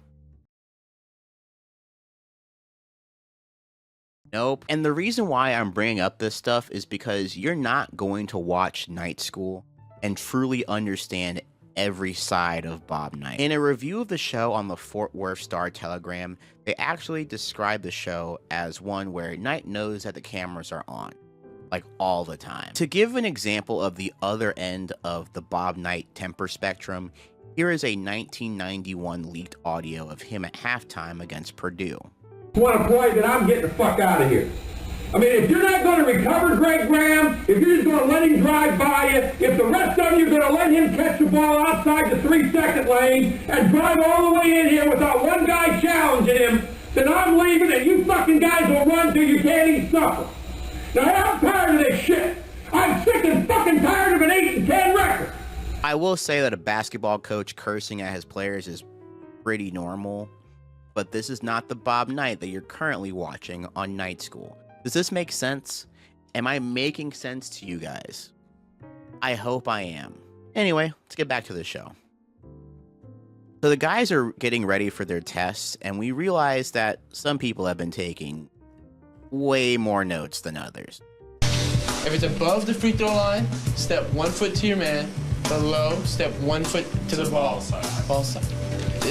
S1: Nope. And the reason why I'm bringing up this stuff is because you're not going to watch Night School and truly understand every side of Bob Knight. In a review of the show on the Fort Worth Star-Telegram, they actually describe the show as one where Knight knows that the cameras are on, like all the time. To give an example of the other end of the Bob Knight temper spectrum, here is a 1991 leaked audio of him at halftime against Purdue.
S10: Want to play, then I'm getting the fuck out of here. I mean, if you're not going to recover Greg Graham, if you're just going to let him drive by you, if the rest of you are going to let him catch the ball outside the 3-second lane and drive all the way in here without one guy challenging him, then I'm leaving and you fucking guys will run till you can't even suffer. Now, I'm tired of this shit. I'm sick and fucking tired of an 8-10 record.
S1: I will say that a basketball coach cursing at his players is pretty normal, but this is not the Bob Knight that you're currently watching on Night School. Does this make sense? Am I making sense to you guys? I hope I am. Anyway, let's get back to the show. So the guys are getting ready for their tests, and we realize that some people have been taking way more notes than others.
S15: If it's above the free throw line, step 1 foot to your man. Below, step 1 foot to the ball side. Ball side.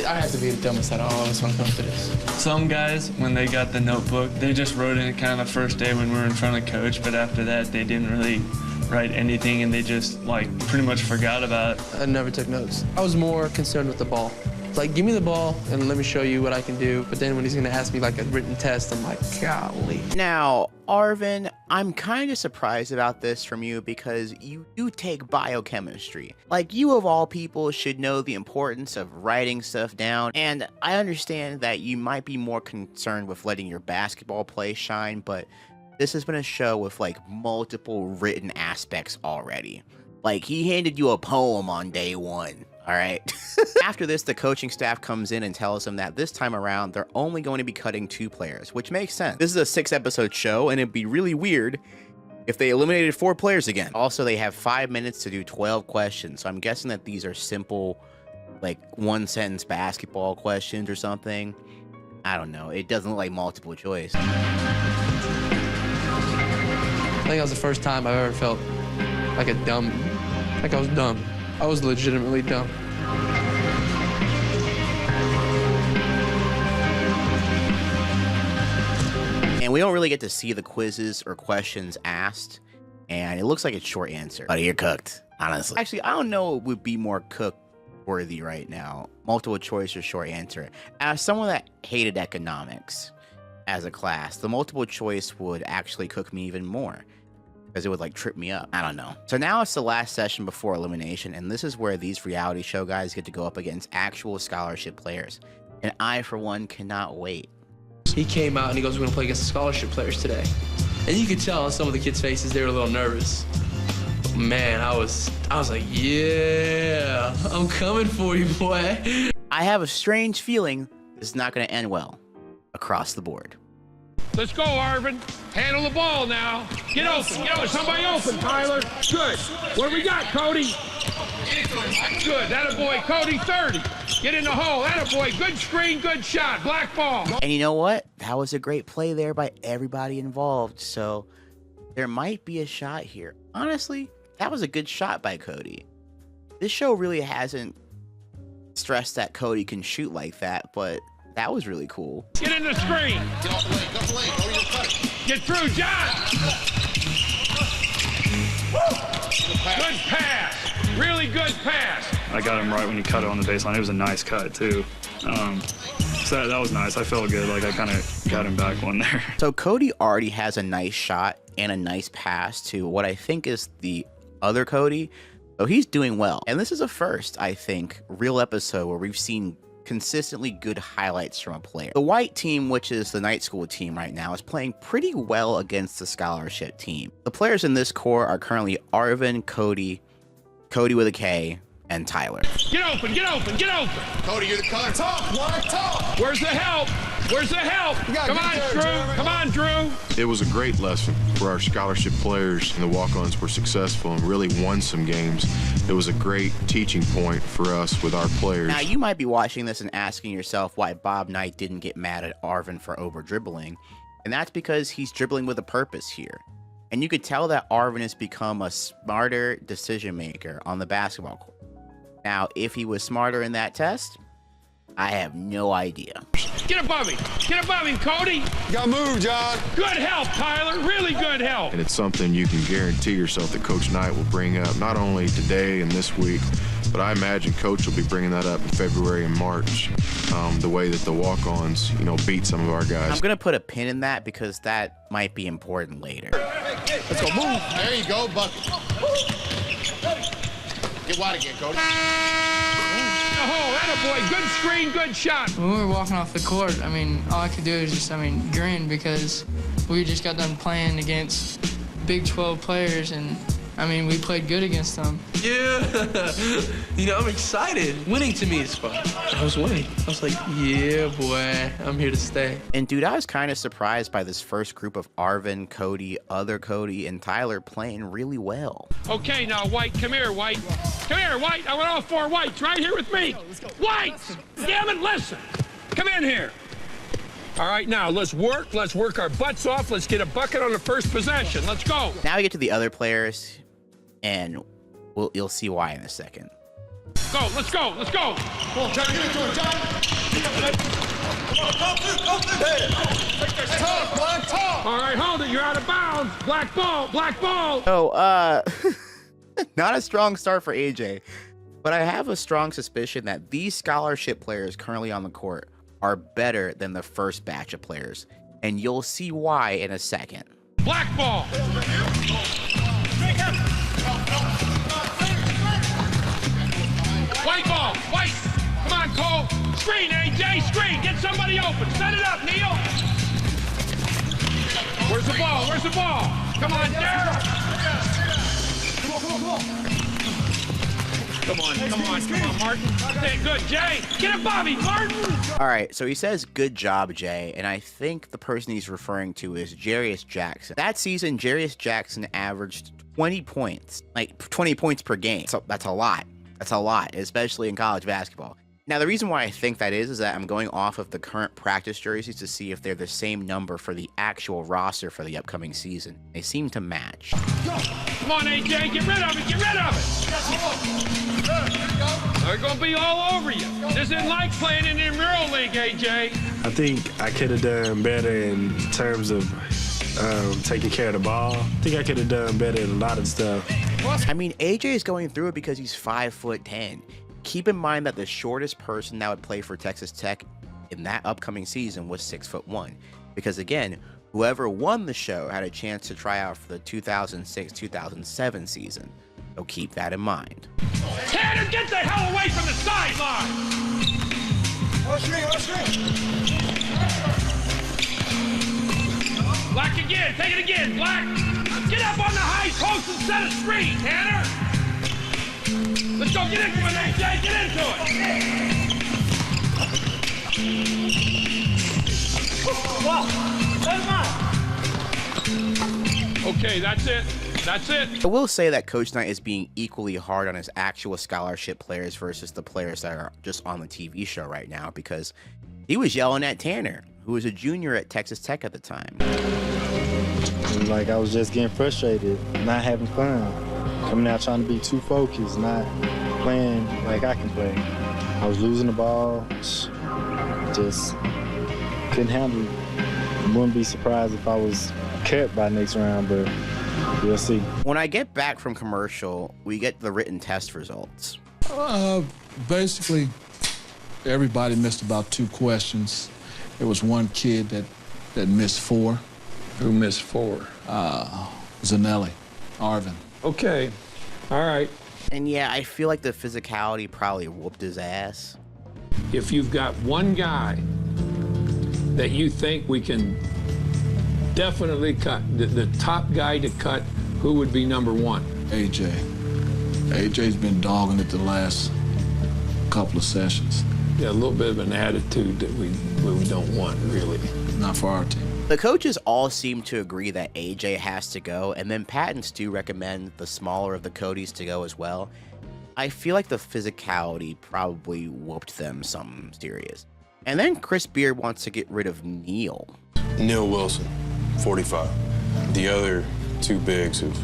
S15: I have to be the dumbest out of all of us when it comes to this.
S7: Some guys, when they got the notebook, they just wrote in it kind of the first day when we were in front of coach, but after that, they didn't really write anything, and they just, like, pretty much forgot about it.
S15: I never took notes. I was more concerned with the ball. Like, give me the ball and let me show you what I can do. But then when he's going to ask me, like, a written test, I'm like, golly.
S1: Now, Arvin, I'm kind of surprised about this from you because you do take biochemistry. Like, you of all people should know the importance of writing stuff down. And I understand that you might be more concerned with letting your basketball play shine, but this has been a show with, like, multiple written aspects already. Like, he handed you a poem on day one. All right. After this, the coaching staff comes in and tells them that this time around, they're only going to be cutting 2 players, which makes sense. This is a 6-episode show, and it'd be really weird if they eliminated 4 players again. Also, they have 5 minutes to do 12 questions, so I'm guessing that these are simple, like, 1-sentence basketball questions or something. I don't know. It doesn't look like multiple choice.
S15: I think that was the first time I've ever felt like I was dumb. I was legitimately dumb.
S1: And we don't really get to see the quizzes or questions asked, and it looks like it's short answer. But you're cooked. Honestly. Actually, I don't know what would be more cook-worthy right now. Multiple choice or short answer. As someone that hated economics as a class, the multiple choice would actually cook me even more because it would like trip me up. I don't know. So now it's the last session before elimination, and this is where these reality show guys get to go up against actual scholarship players. And I, for one, cannot wait.
S15: He came out and he goes, we're gonna play against the scholarship players today. And you could tell on some of the kids' faces, they were a little nervous. But man, I was like, yeah, I'm coming for you, boy.
S1: I have a strange feeling this is not gonna end well across the board.
S10: Let's go, Arvin. Handle the ball now. Get open. Get open. Somebody open, Tyler. Good. What do we got, Cody? Good. Attaboy, Cody, 30. Get in the hole. Attaboy. Good screen, good shot. Black ball.
S1: And you know what? That was a great play there by everybody involved. So there might be a shot here. Honestly, that was a good shot by Cody. This show really hasn't stressed that Cody can shoot like that, but that was really cool.
S10: Get in the screen. Get through, John. Good pass. Really good pass.
S8: I got him right when he cut it on the baseline. It was a nice cut, too. So that was nice. I felt good. Like, I kind of got him back one there.
S1: So Cody already has a nice shot and a nice pass to what I think is the other Cody. So he's doing well. And this is a first, I think, real episode where we've seen consistently good highlights from a player. The white team, which is the night school team right now, is playing pretty well against the scholarship team. The players in this core are currently Arvin, Cody with a K, and Tyler.
S10: Get open, get open, get open.
S21: Cody, you're the color. Talk.
S10: Where's the help? Where's the help? Come on, Drew. Come on, Drew.
S11: It was a great lesson for our scholarship players, and the walk-ons were successful and really won some games. It was a great teaching point for us with our players.
S1: Now, you might be watching this and asking yourself why Bob Knight didn't get mad at Arvin for over-dribbling, and that's because he's dribbling with a purpose here. And you could tell that Arvin has become a smarter decision-maker on the basketball court. Now, if he was smarter in that test, I have no idea.
S10: Get above him. Get above him, Cody.
S11: You gotta move, John.
S10: Good help, Tyler. Really good help.
S11: And it's something you can guarantee yourself that Coach Knight will bring up, not only today and this week, but I imagine Coach will be bringing that up in February and March, the way that the walk-ons, beat some of our guys.
S1: I'm going to put a pin in that because that might be important later.
S21: Let's go, move. There you go, bucket. Get wide again, Cody.
S10: Oh, attaboy. Good screen, good shot.
S16: When we were walking off the court, all I could do is just, grin because we just got done playing against Big 12 players, and, we played good against them.
S15: Yeah. I'm excited. Winning to me is fun. I was winning. I was like, yeah, boy, I'm here to stay.
S1: And, dude, I was kind of surprised by this first group of Arvin, Cody, other Cody, and Tyler playing really well.
S10: Okay, now, White, come here, White. Come here, White. I want all four Whites right here with me. White! Damn it, listen. Come in here. All right, now, let's work. Let's work our butts off. Let's get a bucket on the first possession. Let's go.
S1: Now we get to the other players, and you'll see why in a second.
S10: Go, let's go, let's go.
S21: Come on, John, get into it, John. Talk.
S10: All right, hold it. You're out of bounds. Black ball, black ball.
S1: Oh, not a strong start for AJ, but I have a strong suspicion that these scholarship players currently on the court are better than the first batch of players, and you'll see why in a second.
S10: Black ball. White ball, white. Come on, Cole. Screen, AJ, screen. Get somebody open. Set it up, Neil. Where's the ball? Where's the ball? Come on, Daryl. Come on, Martin. Hey, good, Jay. Get it, Bobby, Martin.
S1: All right, so he says, good job, Jay, and I think the person he's referring to is Jarius Jackson. That season, Jarius Jackson averaged 20 points, like 20 points per game. So that's a lot. That's a lot, especially in college basketball. Now, the reason why I think that is that I'm going off of the current practice jerseys to see if they're the same number for the actual roster for the upcoming season. They seem to match.
S10: Come on, AJ, get rid of it, get rid of it. They're going to be all over you. This isn't like playing in the Euro League, AJ.
S6: I think I could have done better in terms of taking care of the ball. I think I could have done better in a lot of stuff.
S1: I mean, AJ is going through it because he's 5'10". Keep in mind that the shortest person that would play for Texas Tech in that upcoming season was 6'1". Because again, whoever won the show had a chance to try out for the 2006-2007 season. So keep that in mind.
S10: Tanner, get the hell away from the sideline! Black again, take it again, Black! Get up on the high post and set a screen, Tanner! Let's go, get into it, AJ, get into it! Okay, that's it. That's it.
S1: I will say that Coach Knight is being equally hard on his actual scholarship players versus the players that are just on the TV show right now, because he was yelling at Tanner, who was a junior at Texas Tech at the time.
S6: Like, I was just getting frustrated, not having fun. Coming out trying to be too focused, not playing like I can play. I was losing the ball, just couldn't handle it. I wouldn't be surprised if I was cut by next round, but we'll see.
S1: When I get back from commercial, we get the written test results.
S9: Basically, everybody missed about 2 questions. There was one kid that missed 4.
S3: Who missed 4?
S9: Zanelli, Arvin.
S3: Okay, all right.
S1: And yeah, I feel like the physicality probably whooped his ass.
S3: If you've got one guy that you think we can definitely cut, the top guy to cut, who would be number 1?
S9: AJ. AJ's been dogging it the last couple of sessions.
S3: Yeah, a little bit of an attitude that we don't want, really.
S9: Not for our team.
S1: The coaches all seem to agree that AJ has to go, and then Pat and Stu recommend the smaller of the Codys to go as well. I feel like the physicality probably whooped them something serious. And then Chris Beard wants to get rid of Neil.
S11: Neil Wilson, 45. The other 2 bigs have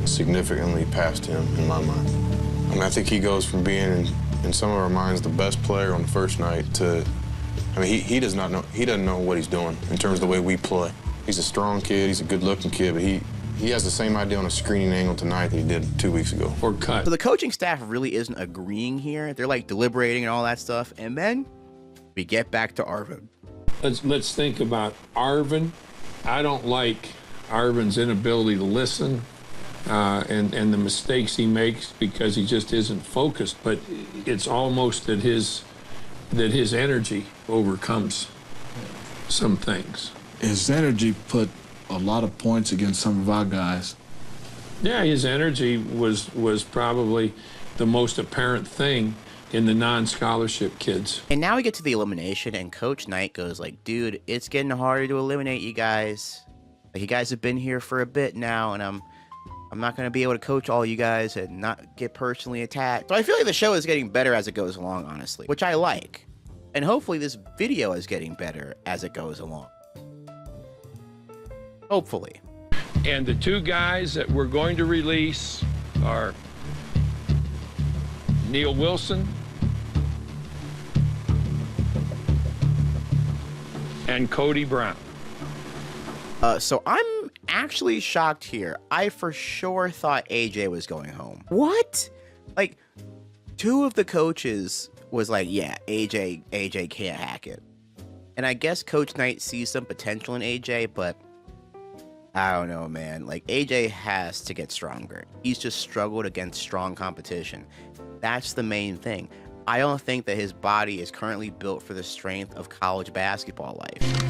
S11: significantly passed him in my mind. I mean, I think he goes from being in some of our minds the best player on the first night to, I mean, he doesn't know what he's doing in terms of the way we play. He's a strong kid, he's a good-looking kid, but he has the same idea on a screening angle tonight that he did 2 weeks ago.
S3: Or cut.
S1: So the coaching staff really isn't agreeing here. They're like deliberating and all that stuff, and then we get back to Arvin.
S3: Let's think about Arvin. I don't like Arvin's inability to listen and the mistakes he makes because he just isn't focused. But it's almost that his energy overcomes some things.
S9: His energy put a lot of points against some of our guys.
S3: Yeah, his energy was probably the most apparent thing in the non-scholarship kids.
S1: And now we get to the elimination, and Coach Knight goes like, dude, it's getting harder to eliminate you guys. Like, you guys have been here for a bit now, and I'm not going to be able to coach all you guys and not get personally attacked. So I feel like the show is getting better as it goes along, honestly, which I like. And hopefully this video is getting better as it goes along. Hopefully.
S3: And the 2 guys that we're going to release are Neil Wilson and Cody Brown.
S1: So I'm actually shocked here. I for sure thought AJ was going home. What? Like, 2 of the coaches was like, yeah, AJ can't hack it. And I guess Coach Knight sees some potential in AJ, but I don't know, man. Like, AJ has to get stronger. He's just struggled against strong competition. That's the main thing. I don't think that his body is currently built for the strength of college basketball life.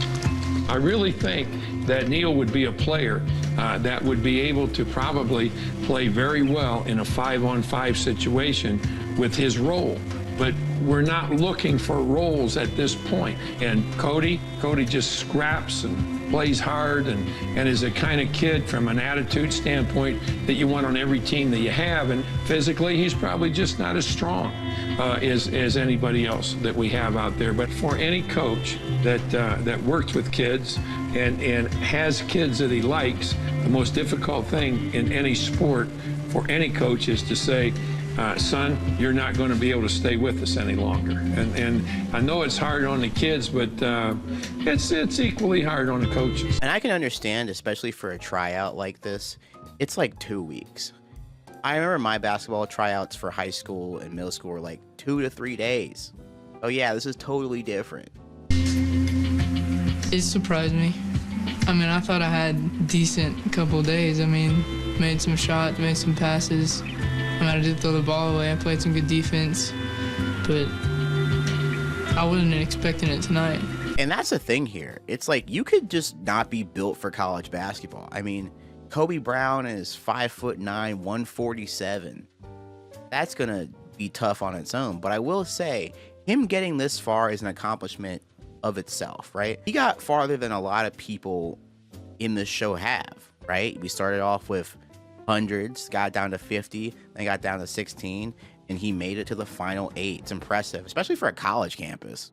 S3: I really think that Neil would be a player that would be able to probably play very well in a 5-on-5 situation with his role. But we're not looking for roles at this point. And Cody just scraps and plays hard and is a kind of kid from an attitude standpoint that you want on every team that you have. And physically, he's probably just not as strong as anybody else that we have out there. But for any coach that works with kids and has kids that he likes, the most difficult thing in any sport for any coach is to say, son, you're not going to be able to stay with us any longer. And I know it's hard on the kids, but it's equally hard on the coaches.
S1: And I can understand, especially for a tryout like this, it's like 2 weeks. I remember my basketball tryouts for high school and middle school were like 2 to 3 days. Oh yeah, this is totally different.
S16: It surprised me. I mean, I thought I had a decent couple days. I mean, made some shots, made some passes. I mean, I did throw the ball away. I played some good defense, but I wasn't expecting it tonight.
S1: And that's the thing here. It's like you could just not be built for college basketball. I mean, Kobe Brown is 5'9", 147. That's gonna be tough on its own. But I will say, him getting this far is an accomplishment of itself, right? He got farther than a lot of people in this show have, right? We started off with hundreds, got down to 50, then got down to 16, and he made it to the final 8. It's impressive, especially for a college campus.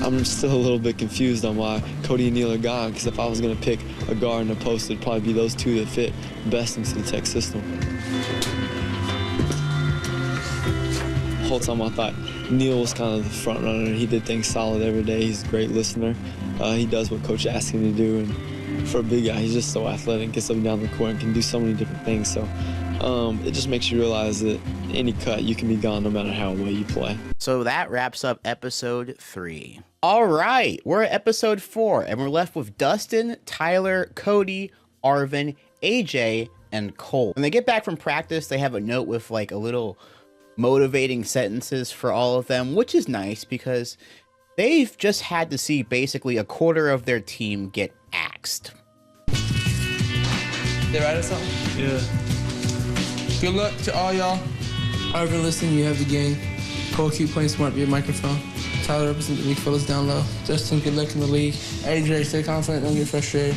S12: I'm still a little bit confused on why Cody and Neal are gone, because if I was going to pick a guard and a post, it'd probably be those two that fit best into the Tech system. The whole time I thought Neal was kind of the front runner. He did things solid every day. He's a great listener. He does what Coach asks him to do, and for a big guy, he's just so athletic, gets up and down the court and can do so many different things. So it just makes you realize that any cut, you can be gone no matter how well you play.
S1: So that wraps up episode 3. All right, we're at episode 4, and we're left with Dustin, Tyler, Cody, Arvin, AJ, and Cole. When they get back from practice, they have a note with like a little motivating sentences for all of them, which is nice because they've just had to see basically a quarter of their team get axed.
S15: They write us something?
S16: Yeah.
S15: Good luck to all y'all.
S16: Arvin, listen, you have the game. Cole, keep playing smart, be a microphone. Tyler, represent the weak fellas down low. Justin, good luck in the league. AJ, stay confident, don't get frustrated.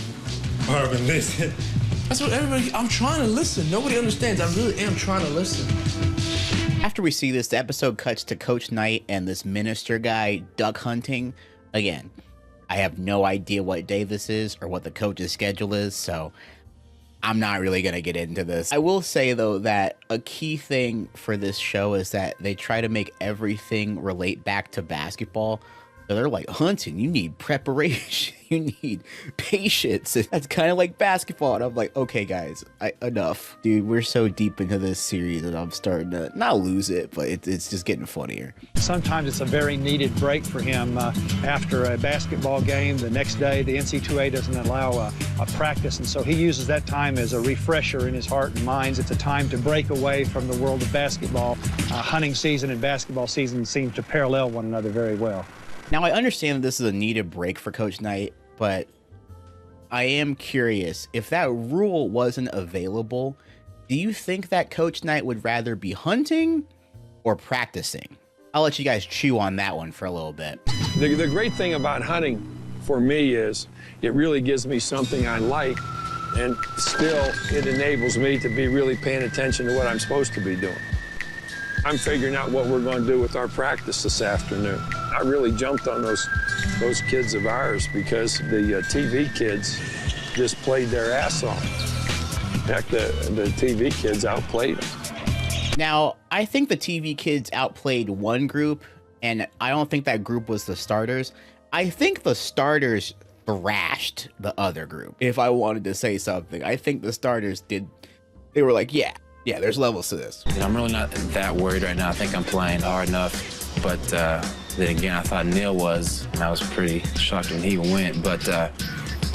S13: Arvin, listen.
S15: That's what everybody, I'm trying to listen. Nobody understands. I really am trying to listen.
S1: After we see this, the episode cuts to Coach Knight and this minister guy duck hunting. Again, I have no idea what day this is or what the coach's schedule is, so I'm not really going to get into this. I will say, though, that a key thing for this show is that they try to make everything relate back to basketball. So they're like, hunting, you need preparation, you need patience. That's kind of like basketball. And I'm like, okay, guys, enough. Dude, we're so deep into this series and I'm starting to not lose it, but it's just getting funnier.
S14: Sometimes it's a very needed break for him after a basketball game. The next day, the NCAA doesn't allow a practice, and so he uses that time as a refresher in his heart and mind. It's a time to break away from the world of basketball. Hunting season and basketball season seem to parallel one another very well.
S1: Now, I understand that this is a needed break for Coach Knight, but I am curious, if that rule wasn't available, do you think that Coach Knight would rather be hunting or practicing? I'll let you guys chew on that one for a little bit.
S3: The great thing about hunting for me is it really gives me something I like, and still it enables me to be really paying attention to what I'm supposed to be doing. I'm figuring out what we're going to do with our practice this afternoon. I really jumped on those kids of ours because the TV kids just played their ass off. In fact, the TV kids outplayed them.
S1: Now, I think the TV kids outplayed one group, and I don't think that group was the starters. I think the starters thrashed the other group. If I wanted to say something, I think the starters did. They were like, yeah, there's levels to this.
S4: I'm really not that worried right now. I think I'm playing hard enough. But then again, I thought Neal was, and I was pretty shocked when he went. But,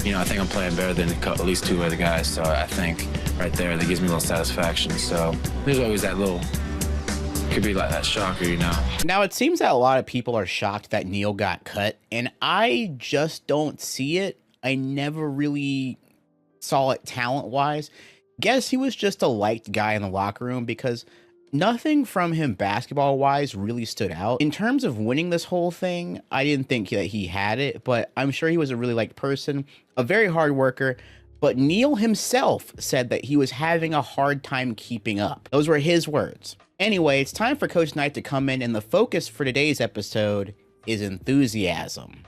S4: you know, I think I'm playing better than at least 2 other guys. So I think right there, that gives me a little satisfaction. So there's always that little, could be like that shocker, you know.
S1: Now, it seems that a lot of people are shocked that Neal got cut, and I just don't see it. I never really saw it talent-wise. Guess he was just a liked guy in the locker room because nothing from him basketball-wise really stood out. In terms of winning this whole thing, I didn't think that he had it, but I'm sure he was a really liked person, a very hard worker. But Neal himself said that he was having a hard time keeping up. Those were his words. Anyway, it's time for Coach Knight to come in, and the focus for today's episode is enthusiasm.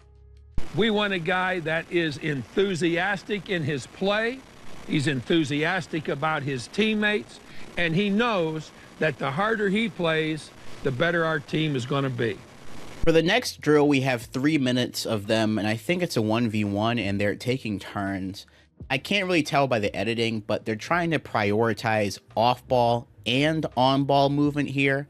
S3: We want a guy that is enthusiastic in his play. He's enthusiastic about his teammates, and he knows that the harder he plays, the better our team is going to be.
S1: For the next drill, we have 3 minutes of them, and I think it's a 1v1, and they're taking turns I can't really tell by the editing, but they're trying to prioritize off-ball and on-ball movement here.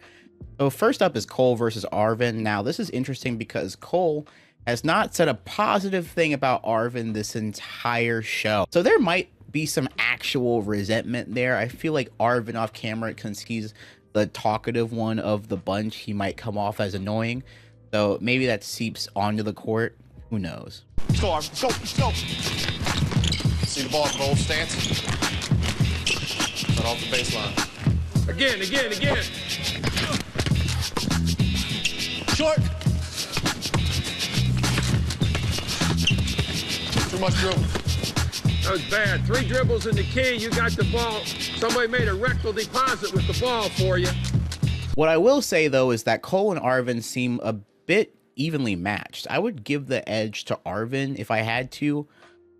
S1: So first up is Cole versus Arvin. Now, this is interesting because Cole has not said a positive thing about Arvin this entire show. So there might be some actual resentment there. I feel like Arvin off camera, since he's the talkative one of the bunch, he might come off as annoying. So maybe that seeps onto the court. Who knows?
S2: Let's go, Arvin. Let's go. See the ball in the old stance. Cut off the baseline.
S3: Again.
S2: Short. Too much dribble.
S3: That was bad. 3 dribbles in the key. You got the ball. Somebody made a rectal deposit with the ball for you.
S1: What I will say, though, is that Cole and Arvin seem a bit evenly matched. I would give the edge to Arvin if I had to,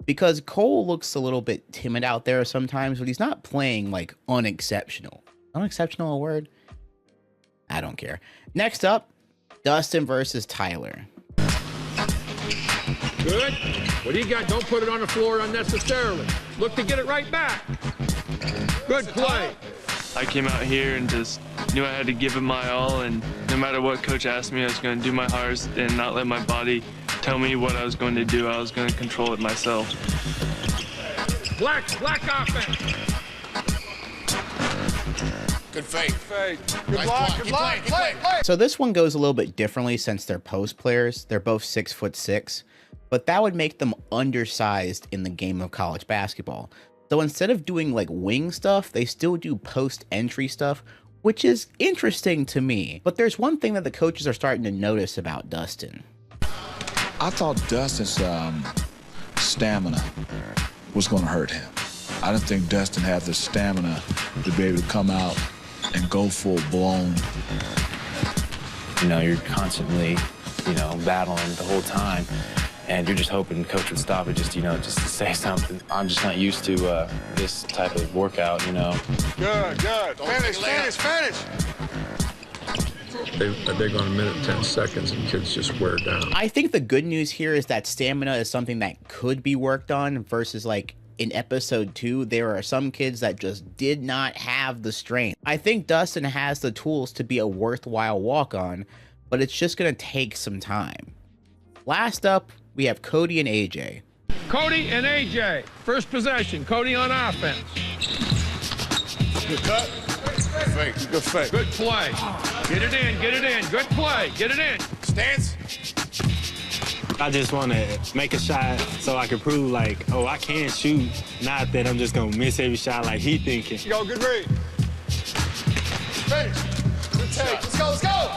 S1: because Cole looks a little bit timid out there sometimes, but he's not playing like unexceptional. Unexceptional a word? I don't care. Next up, Dustin versus Tyler.
S3: Good. What do you got? Don't put it on the floor unnecessarily. Look to get it right back. Good play.
S7: I came out here and just knew I had to give it my all, and no matter what coach asked me, I was going to do my hardest and not let my body tell me what I was going to do. I was going to control it myself.
S3: Black offense.
S2: Good fake.
S3: Good
S2: Nice
S3: block.
S2: block.
S3: Good
S2: Keep
S3: block.
S2: playing, keep playing.
S1: So this one goes a little bit differently since they're post players. They're both 6'6", but that would make them undersized in the game of college basketball. So instead of doing like wing stuff, they still do post entry stuff, which is interesting to me. But there's one thing that the coaches are starting to notice about Dustin.
S17: I thought Dustin's stamina was going to hurt him. I didn't think Dustin had the stamina to be able to come out and go full blown.
S4: You know, you're constantly, battling the whole time, and you're just hoping the coach would stop it just to say something. I'm just not used to this type of workout,
S2: Good. Finish.
S3: They're going a minute and 10 seconds, and kids just wear down.
S1: I think the good news here is that stamina is something that could be worked on versus like in episode 2, there are some kids that just did not have the strength. I think Dustin has the tools to be a worthwhile walk-on, but it's just going to take some time. Last up, we have Cody and AJ.
S3: Cody and AJ. First possession. Cody on offense.
S2: Good cut. Fake. Good fake.
S3: Good play. Get it in. Good play. Get it in.
S2: Stance.
S6: I just want to make a shot so I can prove I can shoot. Not that I'm just going to miss every shot like he thinking.
S2: Go, good read. Finish. Good take. Let's go.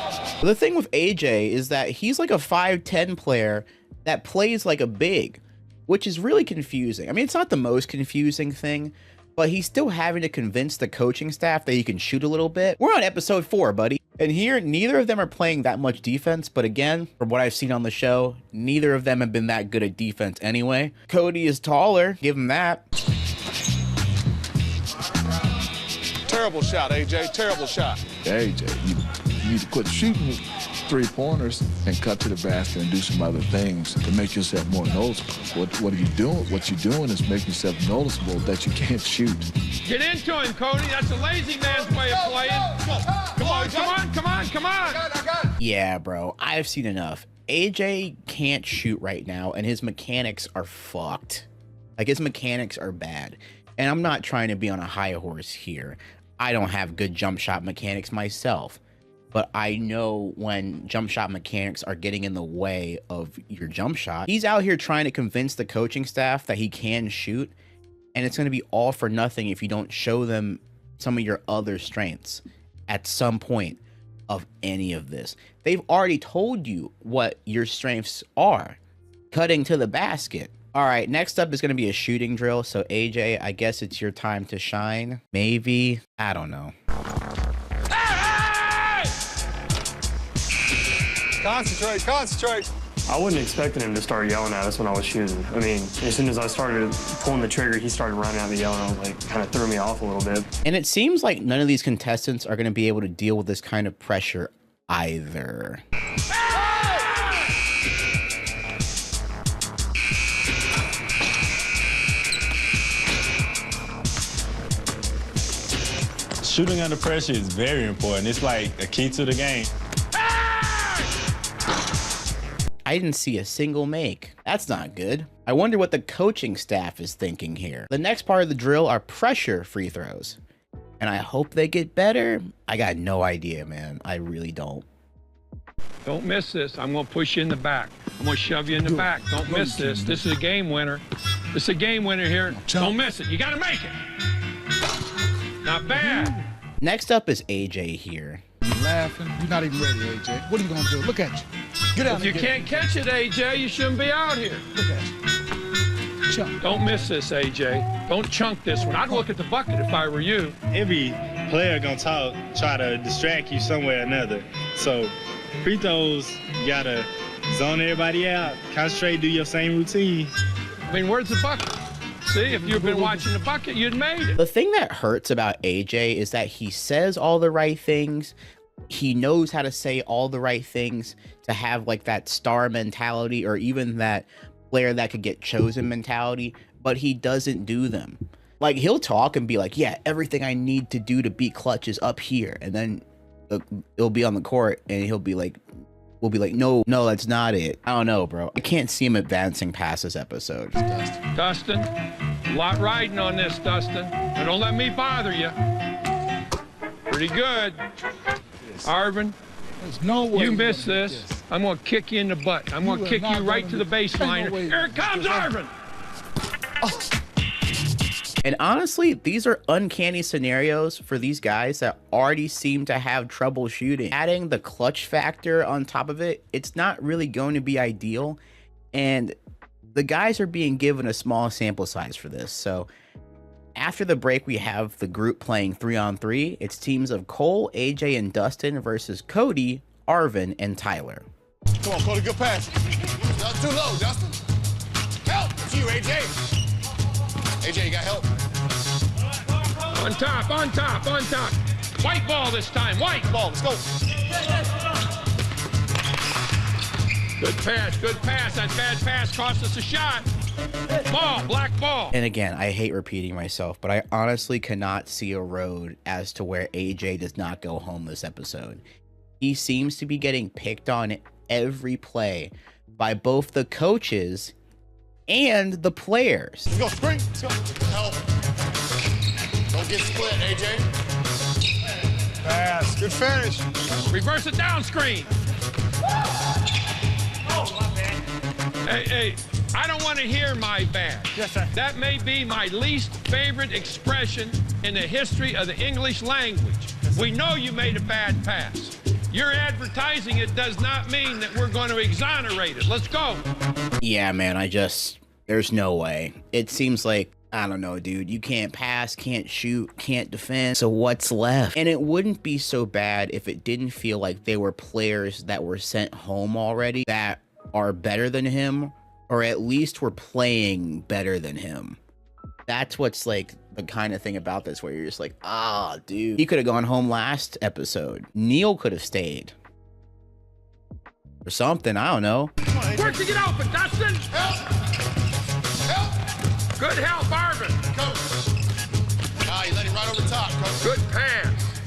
S1: The thing with AJ is that he's like a 5'10" player that plays like a big, which is really confusing. I mean, it's not the most confusing thing, but he's still having to convince the coaching staff that he can shoot a little bit. We're on episode 4, buddy. And here, neither of them are playing that much defense, but again, from what I've seen on the show, neither of them have been that good at defense anyway. Cody is taller, give him that.
S2: Terrible shot, AJ. Terrible shot.
S17: AJ, you need to quit shooting 3-pointers and cut to the basket and do some other things to make yourself more noticeable. What are you doing? What you're doing is making yourself noticeable that you can't shoot.
S3: Get into him, Cody. That's a lazy man's way of playing. Come on.
S1: Yeah, bro, I've seen enough. AJ can't shoot right now, and his mechanics are fucked. Like, his mechanics are bad. And I'm not trying to be on a high horse here. I don't have good jump shot mechanics myself. But I know when jump shot mechanics are getting in the way of your jump shot. He's out here trying to convince the coaching staff that he can shoot, and it's going to be all for nothing if you don't show them some of your other strengths at some point of any of this. They've already told you what your strengths are. Cutting to the basket. All right, next up is going to be a shooting drill. So AJ, I guess it's your time to shine. Maybe. I don't know.
S2: Concentrate.
S7: I wasn't expecting him to start yelling at us when I was shooting. I mean, as soon as I started pulling the trigger, he started running at me yelling. I was like, kind of threw me off a little bit.
S1: And it seems like none of these contestants are going to be able to deal with this kind of pressure either.
S6: Shooting under pressure is very important. It's like a key to the game.
S1: I didn't see a single make. That's not good. I wonder what the coaching staff is thinking here. The next part of the drill are pressure free throws. And I hope they get better. I got no idea, man. I really don't.
S3: Don't miss this. I'm going to push you in the back. I'm going to shove you in the back. Don't miss this. This is a game winner. This is a game winner here. Don't miss it. You got to make it. Not bad.
S1: Next up is AJ here.
S9: You're laughing. You're not even ready, AJ. What are you going to do? Look at you. Get out.
S3: If you can't catch it, AJ, you shouldn't be out here.
S9: Look at you. Chunk.
S3: Don't miss this, AJ. Don't chunk this one. I'd look at the bucket if I were you.
S6: Every player gonna try to distract you some way or another. So free throws, you gotta zone everybody out, concentrate, do your same routine.
S3: I mean, where's the bucket? See, if you'd been watching the bucket, you'd made it.
S1: The thing that hurts about AJ is that he says all the right things. He knows how to say all the right things to have like that star mentality or even that player that could get chosen mentality, but he doesn't do them. Like, he'll talk and be like, yeah, everything I need to do to beat clutch is up here. And then it'll be on the court and he'll be like, we'll be like, no, that's not it. I don't know, bro. I can't see him advancing past this episode.
S3: Dustin, a lot riding on this, Dustin. Now don't let me bother you. Pretty good. Arvin,
S9: there's no way
S3: you miss this. I'm going to kick you in the butt. I'm going to kick you right to the baseline. Here it comes, Arvin.
S1: And honestly, these are uncanny scenarios for these guys that already seem to have trouble shooting. Adding the clutch factor on top of it, it's not really going to be ideal. And the guys are being given a small sample size for this. So after the break, we have the group playing 3-on-3. It's teams of Cole, AJ, and Dustin versus Cody, Arvin, and Tyler.
S2: Come on, Cody, good pass. Not too low, Dustin. Help! It's you, AJ. AJ, you got help.
S3: On top, on top, on top. White ball this time, white
S2: ball. Let's go.
S3: Good pass, good pass. That bad pass cost us a shot. Ball, black ball.
S1: And again, I hate repeating myself, but I honestly cannot see a road as to where AJ does not go home this episode. He seems to be getting picked on every play by both the coaches and the players.
S2: Let's go, spring. Let's go. Help. Don't get split, AJ. Pass. Good finish.
S3: Reverse it down screen. Oh, my bad. Hey, I don't want to hear my bad.
S2: Yes, sir.
S3: That may be my least favorite expression in the history of the English language. Yes, we know you made a bad pass. You're advertising it does not mean that we're going to exonerate it. Let's go.
S1: Yeah, man, there's no way. It seems like, I don't know, dude, you can't pass, can't shoot, can't defend. So what's left? And it wouldn't be so bad if it didn't feel like they were players that were sent home already that are better than him, or at least were playing better than him. That's what's like the kind of thing about this where you're just like, dude, he could have gone home last episode. Neil could have stayed. Or something, I don't know.
S3: Work to get open, Dustin.
S2: Help. Help.
S3: Good help, Arvin.
S2: Coach. You let him right over top, Coach.
S3: Good pass.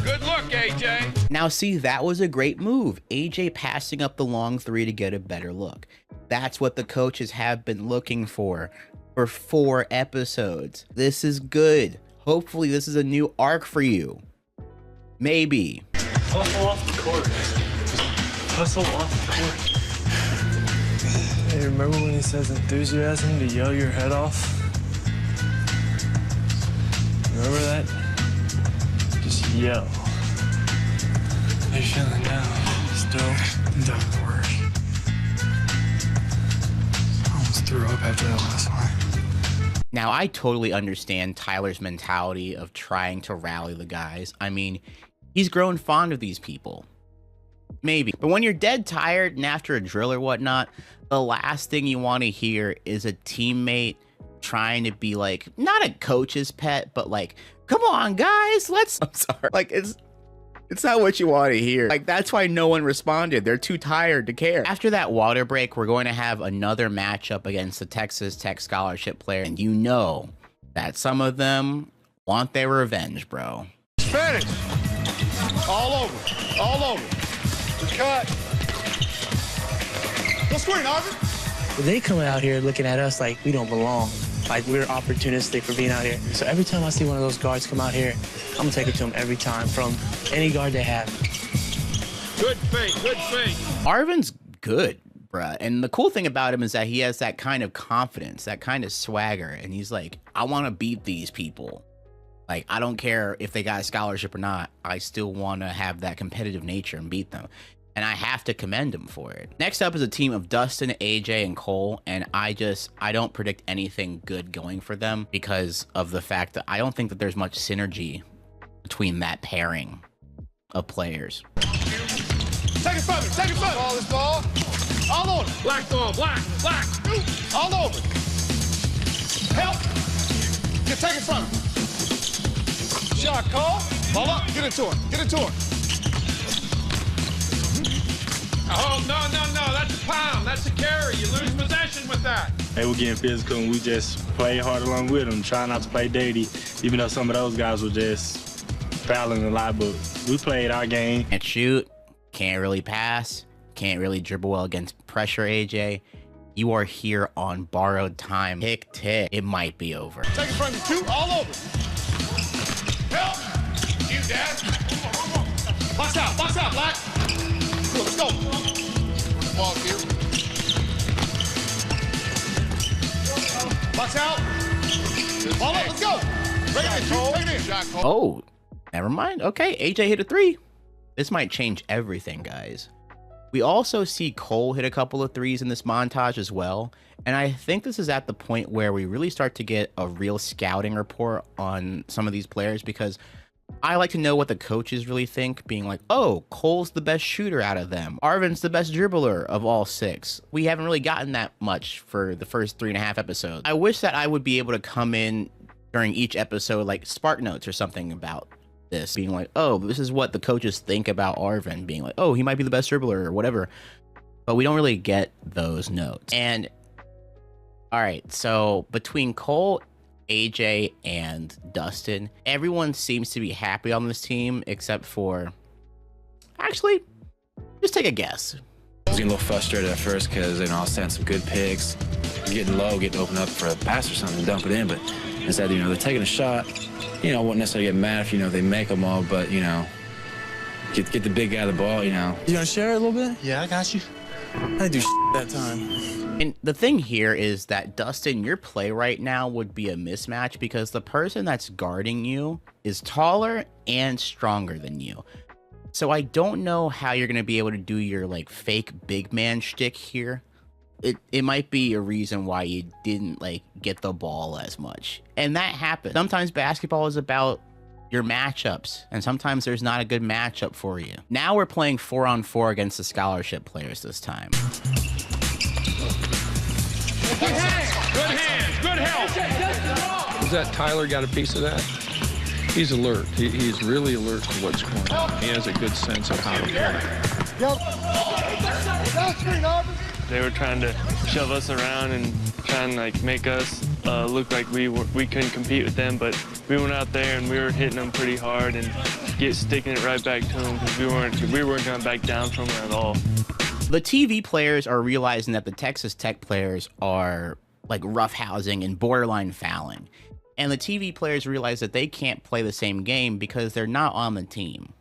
S3: Good look, AJ.
S1: Now, see, that was a great move. AJ passing up the long three to get a better look. That's what the coaches have been looking for 4 episodes. This is good. Hopefully, this is a new arc for you. Maybe.
S7: Hustle off the court. Hustle off the court. Hey, remember when he says enthusiasm to yell your head off? Remember that? Just yell. How you feeling now? Still? Don't worry. I almost threw up after that last one.
S1: Now, I totally understand Tyler's mentality of trying to rally the guys. I mean, he's grown fond of these people. Maybe. But when you're dead tired and after a drill or whatnot, the last thing you want to hear is a teammate trying to be like, not a coach's pet, but like, come on, guys, I'm sorry. Like, it's not what you want to hear. Like, that's why no one responded. They're too tired to care. After that water break, we're going to have another matchup against the Texas Tech scholarship player. And you know that some of them want their revenge, bro.
S21: Finish. All over. All over. Good cut. Go screen, Arvin.
S5: They come out here looking at us like we don't belong, like we're opportunistic for being out here. So every time I see one of those guards come out here, I'm gonna take it to them every time from any guard they have.
S21: Good fake, good fake.
S1: Arvin's good, bruh. And the cool thing about him is that he has that kind of confidence, that kind of swagger. And he's like, I want to beat these people. Like, I don't care if they got a scholarship or not. I still want to have that competitive nature and beat them. And I have to commend him for it. Next up is a team of Dustin, AJ, and Cole. And I don't predict anything good going for them because of the fact that I don't think that there's much synergy between that pairing of players.
S21: Take it from me, take it from me. Ball is ball. All over. Black ball, black. All over. Help. You take it from me. Shot call. Ball up, get it to him, get it to him.
S3: Oh, no, that's a pound, that's a carry. You lose possession with that.
S6: They were getting physical, and we just played hard along with them, trying not to play dirty, even though some of those guys were just fouling a lot, but we played our game.
S1: Can't shoot, can't really pass, can't really dribble well against pressure, AJ. You are here on borrowed time. Tick, tick. It might be over.
S21: Take it from you, two, all over. Help. You, Dad. Box out, Black. Let's go. Ball here. Box out. Ball up, let's go. Bring it in, Cole. Bring it in. Shot, Cole.
S1: Oh, never mind. Okay, AJ hit a 3. This might change everything, guys. We also see Cole hit a couple of 3s in this montage as well. And I think this is at the point where we really start to get a real scouting report on some of these players, because I like to know what the coaches really think, being like, oh, Cole's the best shooter out of them. Arvin's the best dribbler of all 6. We haven't really gotten that much for the first 3.5 episodes. I wish that I would be able to come in during each episode, like Spark Notes or something about this, being like, oh, this is what the coaches think about Arvin, being like, oh, he might be the best dribbler or whatever. But we don't really get those notes. And all right, so between Cole, AJ, and Dustin, everyone seems to be happy on this team except for, actually, just take a guess.
S4: I was getting a little frustrated at first because, I was sending some good picks, getting low, getting open up for a pass or something, dump it in, but instead, they're taking a shot. I wouldn't necessarily get mad if, they make them all, but, get the big guy the ball, You want to share it a little bit?
S5: Yeah, I got you.
S4: I didn't do that time.
S1: And the thing here is that, Dustin, your play right now would be a mismatch because the person that's guarding you is taller and stronger than you. So I don't know how you're going to be able to do your fake big man shtick here. It might be a reason why you didn't get the ball as much. And that happens. Sometimes basketball is about your matchups, and sometimes there's not a good matchup for you. Now we're playing 4-on-4 against the scholarship players this time.
S3: Good hands, good help. Was that Tyler got a piece of that? He's alert. He's really alert to what's going on. He has a good sense of how to play.
S7: They were trying to shove us around and try and make us look like we couldn't compete with them, but we went out there and we were hitting them pretty hard and sticking it right back to them because we weren't going back down from them at all.
S1: The TV players are realizing that the Texas Tech players are roughhousing and borderline fouling. And the TV players realize that they can't play the same game because they're not on the team.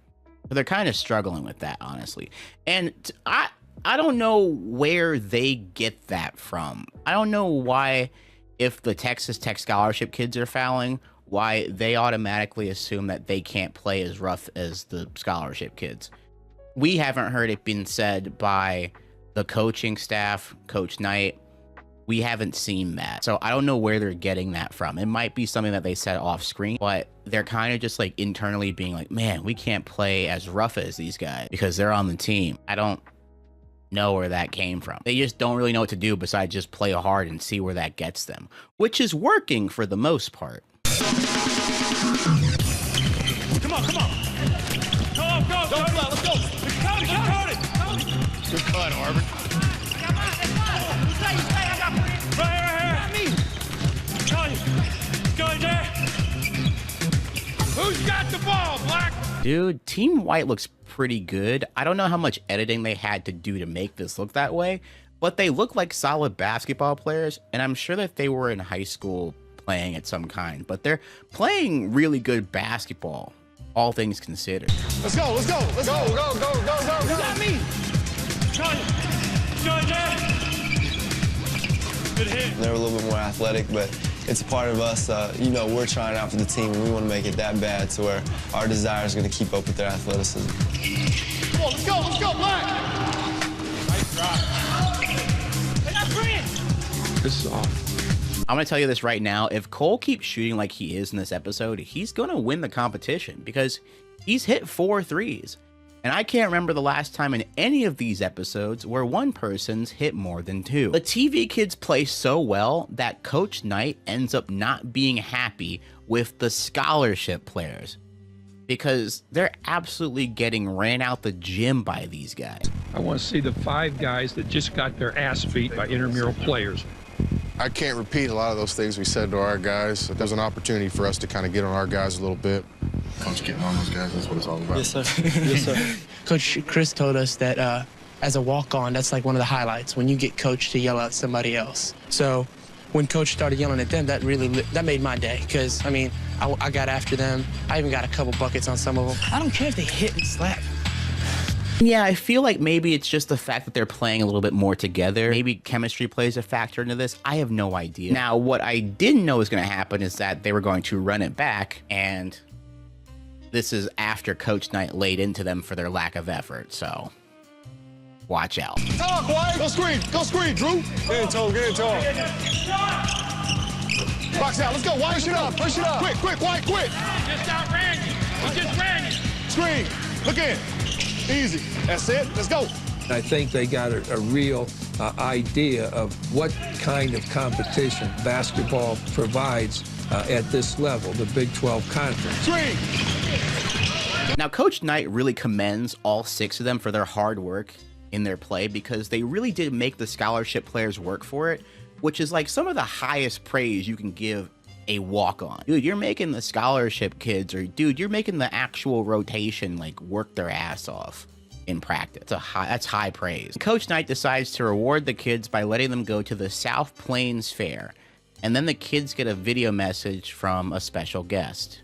S1: So they're kind of struggling with that, honestly. And I don't know where they get that from. I don't know why, if the Texas Tech scholarship kids are fouling, why they automatically assume that they can't play as rough as the scholarship kids. We haven't heard it being said by the coaching staff, Coach Knight. We haven't seen that. So I don't know where they're getting that from. It might be something that they said off screen, but they're kind of just internally being like, man, we can't play as rough as these guys because they're on the team. I don't know where that came from. They just don't really know what to do besides just play hard and see where that gets them, which is working for the most part.
S21: Come on. Go, let's go. Good cut, Arvin. Right here. Go, AJ.
S10: Who's got the ball, Black?
S1: Dude, Team White looks pretty good. I don't know how much editing they had to do to make this look that way, but they look like solid basketball players, and I'm sure that they were in high school playing at some kind, but they're playing really good basketball, all things considered.
S2: Let's go, let's go, let's go, go, go, go, go, go.
S10: You got me. John, good hit.
S12: They're a little bit more athletic, but it's a part of us. You know, we're trying out for the team, and we want to make it that bad to where our desire is going to keep up with their athleticism.
S2: Come on, let's go, Black.
S10: Nice drive. They're not free.
S3: This is off.
S1: I'm going to tell you this right now. If Cole keeps shooting like he is in this episode, he's going to win the competition because he's hit 4 threes. And I can't remember the last time in any of these episodes where one person's hit more than 2. The TV kids play so well that Coach Knight ends up not being happy with the scholarship players because they're absolutely getting ran out the gym by these guys.
S3: I want to see the 5 guys that just got their ass beat by intramural players.
S11: I can't repeat a lot of those things we said to our guys. There's an opportunity for us to kind of get on our guys a little bit. Coach, getting on those guys, that's what it's all about.
S5: Yes, sir. Yes, sir. Coach Chris told us that as a walk-on, that's like one of the highlights, when you get Coach to yell at somebody else. So when Coach started yelling at them, that made my day, because, I mean, I got after them. I even got a couple buckets on some of them. I don't care if they hit and slap.
S1: Yeah, I feel like maybe it's just the fact that they're playing a little bit more together. Maybe chemistry plays a factor into this. I have no idea. Now, what I didn't know was going to happen is that they were going to run it back, and this is after Coach Knight laid into them for their lack of effort, so watch out.
S2: Talk, White. Go screen, Drew. Get in tall. Box out, let's go, White. Push it up. Quick, White, quick.
S10: Just outran you. He just ran you.
S2: Screen, look in. Easy, that's it, let's go.
S3: I think they got a real idea of what kind of competition basketball provides at this level, the Big 12 Conference.
S2: Screen.
S1: Now, Coach Knight really commends all 6 of them for their hard work in their play because they really did make the scholarship players work for it, which is like some of the highest praise you can give a walk-on. Dude, you're making the scholarship kids, or dude, you're making the actual rotation like work their ass off in practice. That's high praise. Coach Knight decides to reward the kids by letting them go to the South Plains Fair, and then the kids get a video message from a special guest.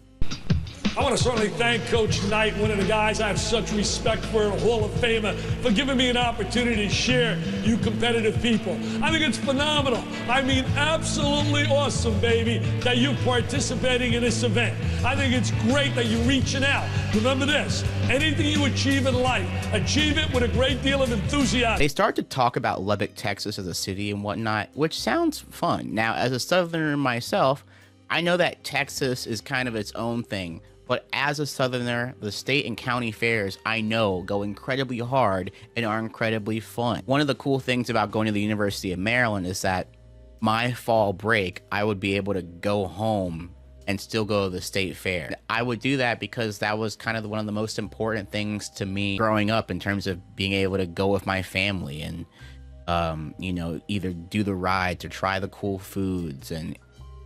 S10: I want to certainly thank Coach Knight, one of the guys I have such respect for, a Hall of Famer, for giving me an opportunity to share you competitive people. I think it's phenomenal. I mean, absolutely awesome, baby, that you're participating in this event. I think it's great that you're reaching out. Remember this, anything you achieve in life, achieve it with a great deal of enthusiasm.
S1: They start to talk about Lubbock, Texas as a city and whatnot, which sounds fun. Now, as a Southerner myself, I know that Texas is kind of its own thing. But as a Southerner, the state and county fairs, I know, go incredibly hard and are incredibly fun. One of the cool things about going to the University of Maryland is that my fall break, I would be able to go home and still go to the state fair. I would do that because that was kind of one of the most important things to me growing up in terms of being able to go with my family and, you know, either do the rides or try the cool foods. And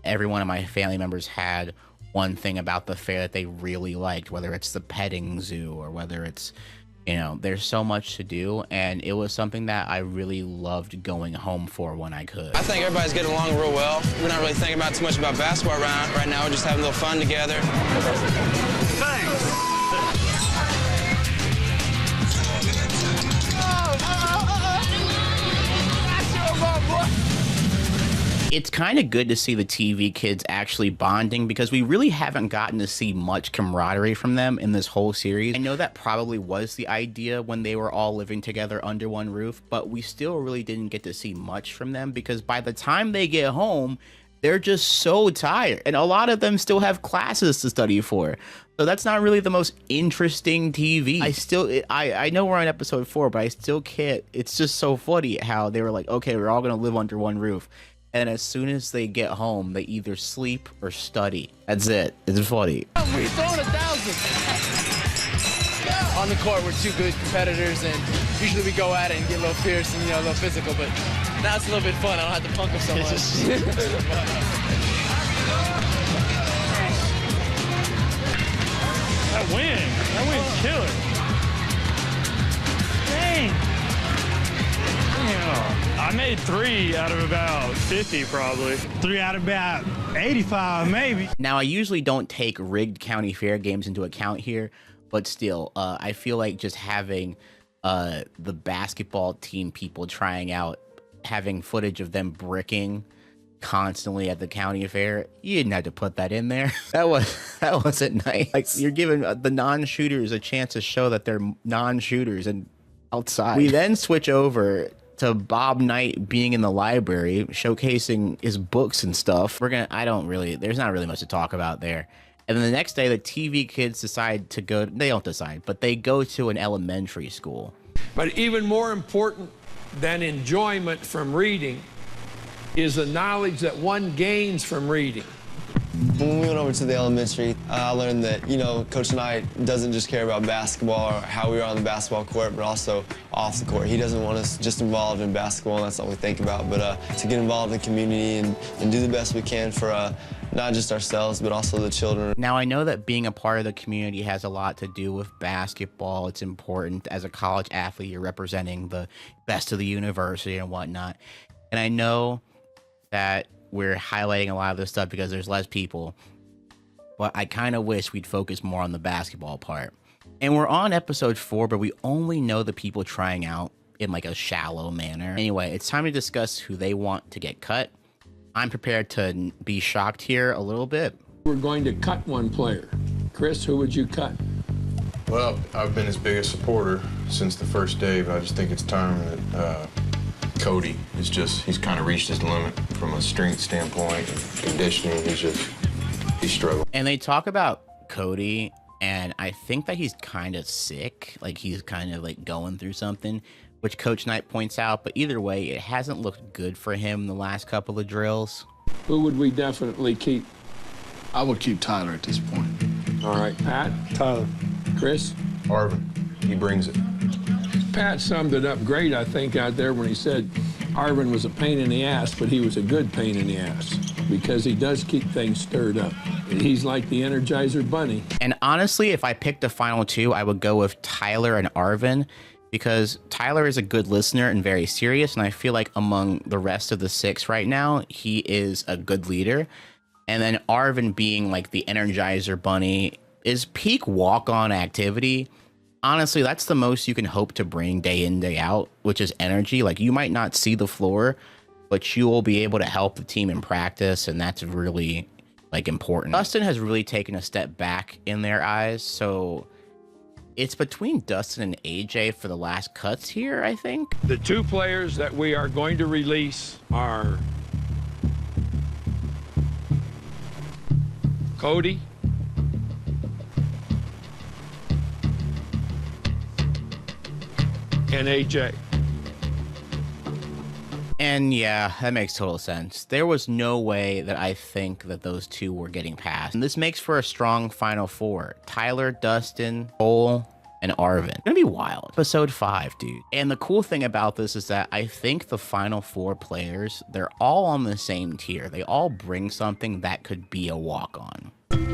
S1: every one of my family members had one thing about the fair that they really liked, whether it's the petting zoo or whether it's, you know, there's so much to do, and it was something that I really loved going home for when I could.
S18: I think everybody's getting along real well. We're not really thinking about too much about basketball right now. We're just having a little fun together.
S10: Thanks.
S1: It's kind of good to see the TV kids actually bonding because we really haven't gotten to see much camaraderie from them in this whole series. I know that probably was the idea when they were all living together under one roof, but we still really didn't get to see much from them because by the time they get home, they're just so tired. And a lot of them still have classes to study for. So that's not really the most interesting TV. I know we're on episode 4, but I still can't. It's just so funny how they were like, okay, we're all going to live under one roof. And as soon as they get home, they either sleep or study. That's it. It's funny.
S5: We're throwing 1,000. On the court, we're 2 good competitors, and usually we go at it and get a little fierce and, you know, a little physical, but now it's a little bit fun. I don't have to punk them so much.
S8: that wind's killer. Dang. Damn. I made 3 out of about 50 probably.
S6: 3 out of about 85 maybe.
S1: Now, I usually don't take rigged county fair games into account here, but still, I feel like just having the basketball team people trying out, having footage of them bricking constantly at the county fair, you didn't have to put that in there. That wasn't nice. Like, you're giving the non-shooters a chance to show that they're non-shooters and outside. We then switch over to Bob Knight being in the library, showcasing his books and stuff. There's not really much to talk about there. And then the next day, the TV kids decide to go, they don't decide, but they go to an elementary school.
S3: But even more important than enjoyment from reading is the knowledge that one gains from reading.
S12: When we went over to the elementary, I learned that, Coach Knight doesn't just care about basketball or how we are on the basketball court, but also off the court. He doesn't want us just involved in basketball, and that's all we think about, but to get involved in the community and do the best we can for not just ourselves, but also the children.
S1: Now, I know that being a part of the community has a lot to do with basketball. It's important. As a college athlete, you're representing the best of the university and whatnot. And I know that we're highlighting a lot of this stuff because there's less people, but I kind of wish we'd focus more on the basketball part. And we're on episode 4, but we only know the people trying out in like a shallow manner. Anyway, it's time to discuss who they want to get cut. I'm prepared to be shocked here a little bit.
S3: We're going to cut one player. Chris, who would you cut?
S11: Well, I've been his biggest supporter since the first day, but I just think it's time that Cody he's kind of reached his limit from a strength standpoint and conditioning. He's struggling.
S1: And they talk about Cody, and I think that he's kind of sick. Like, he's kind of like going through something, which Coach Knight points out. But either way, it hasn't looked good for him the last couple of drills.
S3: Who would we definitely keep?
S17: I would keep Tyler at this point.
S3: All right, Pat?
S6: Tyler.
S3: Chris?
S11: Arvin, he brings it.
S3: Pat summed it up great, I think, out there when he said Arvin was a pain in the ass, but he was a good pain in the ass because he does keep things stirred up. He's like the Energizer Bunny.
S1: And honestly, if I picked a final 2, I would go with Tyler and Arvin, because Tyler is a good listener and very serious, and I feel like among the rest of the 6 right now, he is a good leader. And then Arvin being like the Energizer Bunny is peak walk-on activity. Honestly, that's the most you can hope to bring day in, day out, which is energy. Like, you might not see the floor, but you will be able to help the team in practice, and that's really, like, important. Dustin has really taken a step back in their eyes, so it's between Dustin and AJ for the last cuts here, I think.
S3: The 2 players that we are going to release are Cody and AJ.
S1: And yeah, that makes total sense. There was no way that I think that those 2 were getting past. And this makes for a strong final 4. Tyler, Dustin, Cole, and Arvin. It's gonna be wild. Episode 5, dude. And the cool thing about this is that I think the final 4 players, they're all on the same tier. They all bring something that could be a walk-on.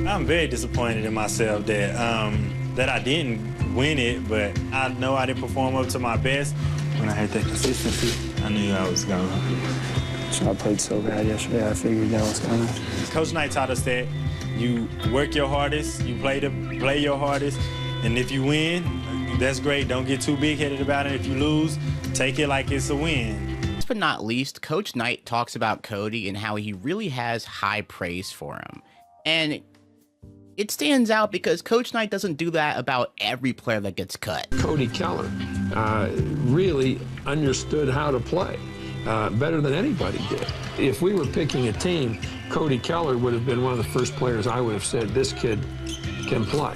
S6: I'm very disappointed in myself that I didn't win it, but I know I didn't perform up to my best. When I had that consistency, I knew I was going to.
S20: So I played so bad yesterday, I figured that was coming.
S6: Coach Knight taught us that you work your hardest, you play your hardest, and if you win, that's great. Don't get too big-headed about it. If you lose, take it like it's a win.
S1: Last but not least, Coach Knight talks about Cody and how he really has high praise for him. And it stands out because Coach Knight doesn't do that about every player that gets cut.
S3: Cody Keller really understood how to play better than anybody did. If we were picking a team, Cody Keller would have been one of the first players I would have said, this kid can play.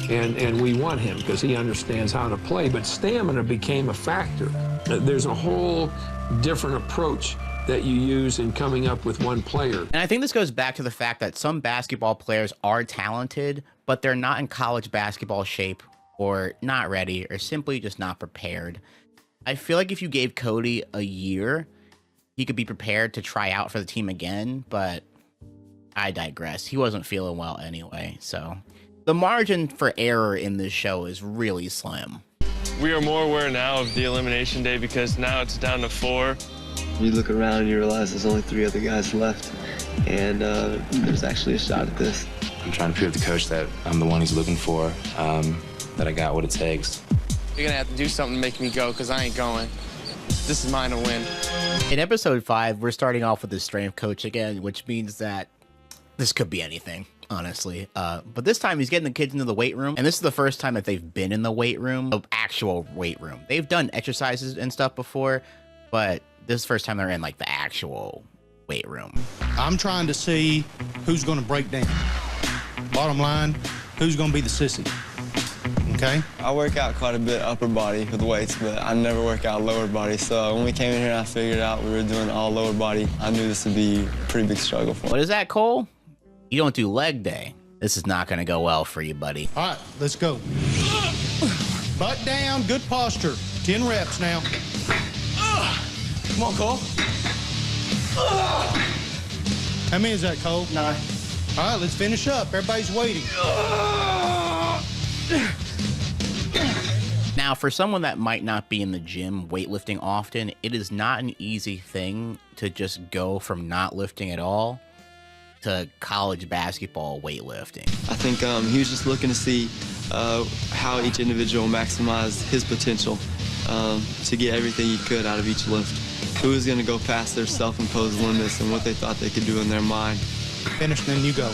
S3: And we want him because he understands how to play. But stamina became a factor. There's a whole different approach that you use in coming up with one player.
S1: And I think this goes back to the fact that some basketball players are talented, but they're not in college basketball shape, or not ready, or simply just not prepared. I feel like if you gave Cody a year, he could be prepared to try out for the team again, but I digress. He wasn't feeling well anyway, so The margin for error in this show is really slim.
S7: We are more aware now of the elimination day because now it's down to 4.
S12: You look around and you realize there's only 3 other guys left, and there's actually a shot at this.
S4: I'm trying to prove to coach that I'm the one he's looking for, that I got what it takes.
S5: You're gonna have to do something to make me go, because I ain't going. This is mine to win.
S1: In episode 5, we're starting off with the strength coach again, which means that this could be anything, honestly. But this time he's getting the kids into the weight room, and this is the first time that they've been in the weight room, the actual weight room. They've done exercises and stuff before, but this is the first time they're in like the actual weight room.
S21: I'm trying to see who's going to break down. Bottom line, who's going to be the sissy. Okay?
S12: I work out quite a bit upper body with weights, but I never work out lower body. So when we came in here and I figured out we were doing all lower body, I knew this would be a pretty big struggle for me.
S1: What is that, Cole? You don't do leg day. This is not going to go well for you, buddy.
S21: All right, let's go. Butt down, good posture. 10 reps now.
S15: Come on, Cole.
S21: How many is that, Cole?
S15: 9.
S21: All right, let's finish up. Everybody's waiting.
S1: Now, for someone that might not be in the gym weightlifting often, it is not an easy thing to just go from not lifting at all to college basketball weightlifting.
S12: I think he was just looking to see how each individual maximized his potential to get everything he could out of each lift. Who was going to go past their self-imposed limits and what they thought they could do in their mind.
S21: Finish, then you go.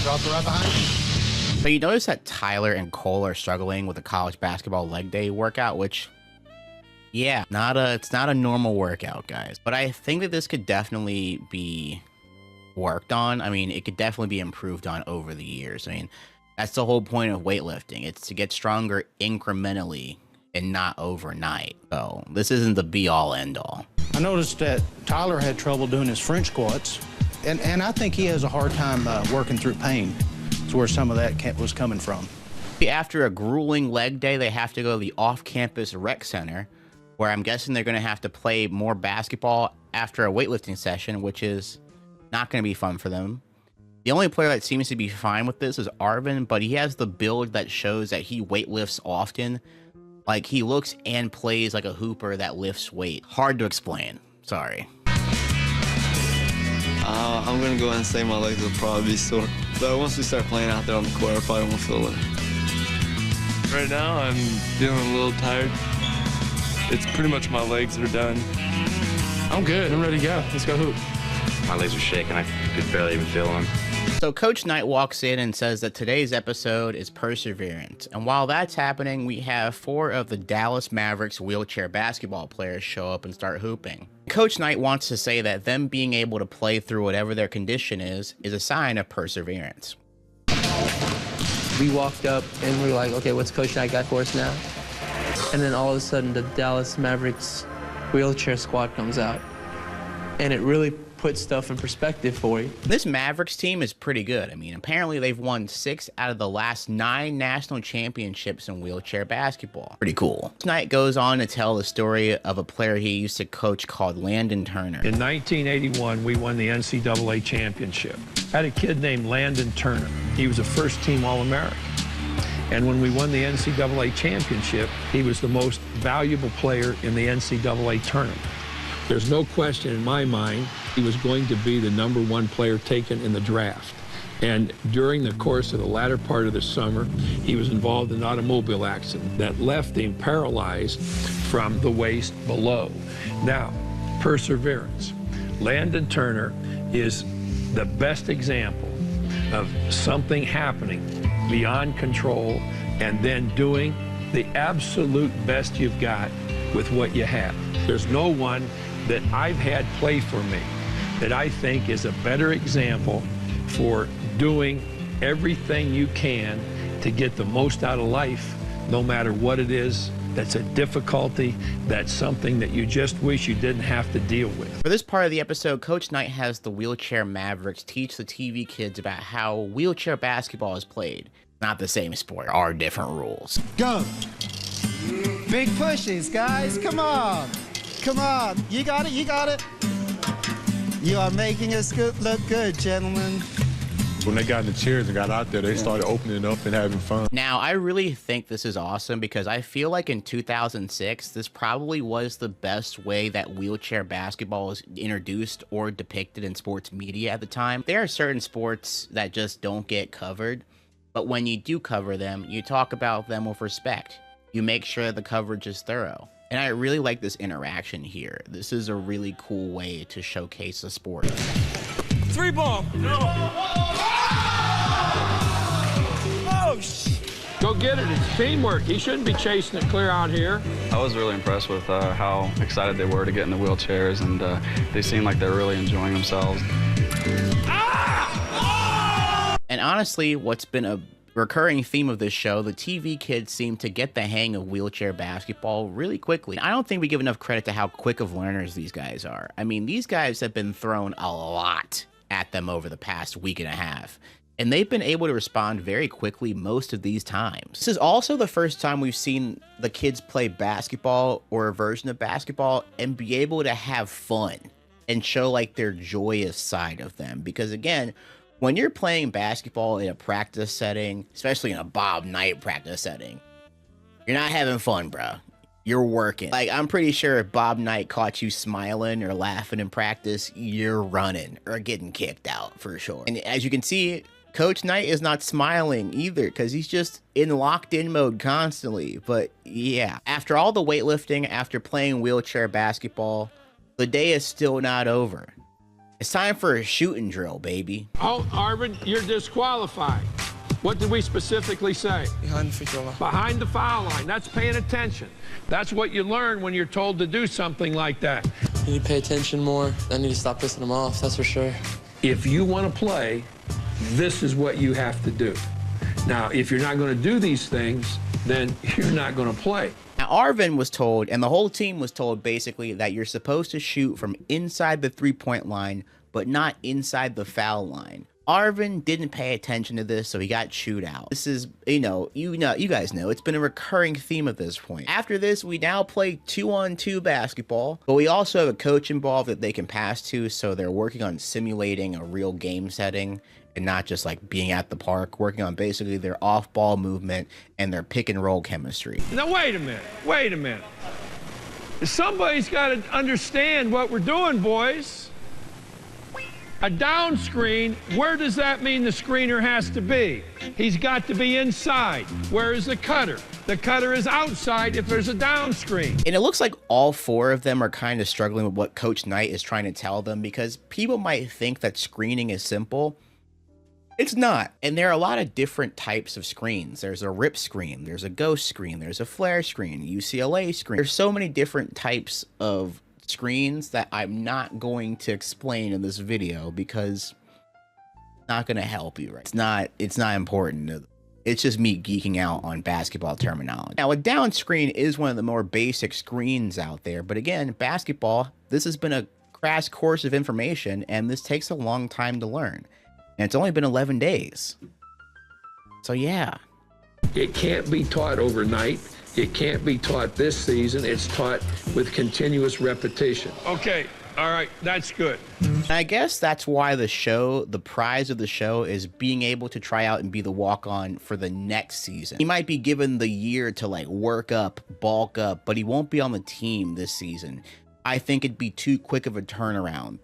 S21: Drop it right behind you.
S1: So you notice that Tyler and Cole are struggling with the college basketball leg day workout, which, yeah, it's not a normal workout, guys. But I think that this could definitely be worked on. I mean, it could definitely be improved on over the years. I mean, that's the whole point of weightlifting. It's to get stronger incrementally and not overnight. So this isn't the be-all, end-all.
S21: I noticed that Tyler had trouble doing his French squats, and I think he has a hard time working through pain. That's where some of that was coming from.
S1: After a grueling leg day, they have to go to the off-campus rec center, where I'm guessing they're going to have to play more basketball after a weightlifting session, which is not going to be fun for them. The only player that seems to be fine with this is Arvin, but he has the build that shows that he weightlifts often. Like, he looks and plays like a hooper that lifts weight. Hard to explain. Sorry.
S12: I'm going to go ahead and say my legs will probably be sore. But once we start playing out there on the court, I probably won't feel it.
S7: Right now, I'm feeling a little tired. It's pretty much my legs are done.
S5: I'm good. I'm ready to go. Let's go hoop.
S4: My legs are shaking. I could barely even feel them.
S1: So Coach Knight walks in and says that today's episode is perseverance. And while that's happening, we have 4 of the Dallas Mavericks wheelchair basketball players show up and start hooping. Coach Knight wants to say that them being able to play through whatever their condition is a sign of perseverance.
S16: We walked up and we were like, okay, what's Coach Knight got for us now? And then all of a sudden the Dallas Mavericks wheelchair squad comes out. And it really put stuff in perspective for you.
S1: This Mavericks team is pretty good. I mean, apparently they've won 6 out of the last 9 national championships in wheelchair basketball. Pretty cool. Knight goes on to tell the story of a player he used to coach called Landon Turner.
S3: In 1981, we won the NCAA championship. I had a kid named Landon Turner. He was a first-team All-American. And when we won the NCAA championship, he was the most valuable player in the NCAA tournament. There's no question in my mind he was going to be the #1 player taken in the draft. And during the course of the latter part of the summer, he was involved in an automobile accident that left him paralyzed from the waist below. Now, perseverance. Landon Turner is the best example of something happening beyond control and then doing the absolute best you've got with what you have. There's no one that I've had play for me that I think is a better example for doing everything you can to get the most out of life, no matter what it is. That's a difficulty. That's something that you just wish you didn't have to deal with.
S1: For this part of the episode, Coach Knight has the wheelchair Mavericks teach the TV kids about how wheelchair basketball is played. Not the same sport, are different rules.
S19: Go. Big pushes, guys. Come on. Come on. You got it. You got it. You are making us look good, gentlemen.
S13: When they got in the chairs and got out there, they started opening up and having fun.
S1: Now, I really think this is awesome because I feel like in 2006, this probably was the best way that wheelchair basketball was introduced or depicted in sports media at the time. There are certain sports that just don't get covered, but when you do cover them, you talk about them with respect. You make sure the coverage is thorough. And I really like this interaction here. This is a really cool way to showcase the sport.
S3: 3 ball. Oh, go get it. It's teamwork. He shouldn't be chasing it clear out here.
S22: I was really impressed with how excited they were to get in the wheelchairs, and they seemed like they're really enjoying themselves.
S1: And honestly, what's been a recurring theme of this show, the TV kids seem to get the hang of wheelchair basketball really quickly. I don't think we give enough credit to how quick of learners these guys are. I mean, these guys have been thrown a lot at them over the past week and a half, and they've been able to respond very quickly most of these times. This is also the first time we've seen the kids play basketball or a version of basketball and be able to have fun and show like their joyous side of them. Because again, when you're playing basketball in a practice setting, especially in a Bob Knight practice setting, you're not having fun, bro. You're working. Like, I'm pretty sure if Bob Knight caught you smiling or laughing in practice, you're running or getting kicked out for sure. And as you can see, Coach Knight is not smiling either because he's just in locked in mode constantly. But yeah, after all the weightlifting, after playing wheelchair basketball, the day is still not over. It's time for a shooting drill, baby.
S3: Oh, Arvin, you're disqualified. What did we specifically say?
S7: Behind the free throw line.
S3: Behind the foul line. That's paying attention. That's what you learn when you're told to do something like that.
S7: You need to pay attention more. I need to stop pissing them off, that's for sure.
S3: If you want to play, this is what you have to do. Now, if you're not going to do these things, then you're not going to play.
S1: Now, Arvin was told, and the whole team was told basically that you're supposed to shoot from inside the three-point line, but not inside the foul line. Arvin didn't pay attention to this, so he got chewed out. This is, you guys know, it's been a recurring theme at this point. After this, we now play 2-on-2 basketball, but we also have a coach involved that they can pass to, so they're working on simulating a real game setting and not just like being at the park, working on basically their off-ball movement and their pick and roll chemistry.
S3: Now, wait a minute. Somebody's got to understand what we're doing, boys. A down screen, where does that mean the screener has to be? He's got to be inside. Where is the cutter? The cutter is outside if there's a down screen.
S1: And it looks like all four of them are kind of struggling with what Coach Knight is trying to tell them, because people might think that screening is simple. It's not. And there are a lot of different types of screens. There's a rip screen, there's a ghost screen, there's a flare screen, UCLA screen. There's so many different types of screens that I'm not going to explain in this video because it's not going to help you, right? It's not important. It's just me geeking out on basketball terminology. Now, a down screen is one of the more basic screens out there, but again, basketball, this has been a crash course of information, and this takes a long time to learn. And it's only been 11 days. So yeah.
S3: It can't be taught overnight. It can't be taught this season. It's taught with continuous repetition. Okay, all right, that's good.
S1: I guess that's why the prize of the show is being able to try out and be the walk-on for the next season. He might be given the year to like work up, bulk up, but he won't be on the team this season. I think it'd be too quick of a turnaround.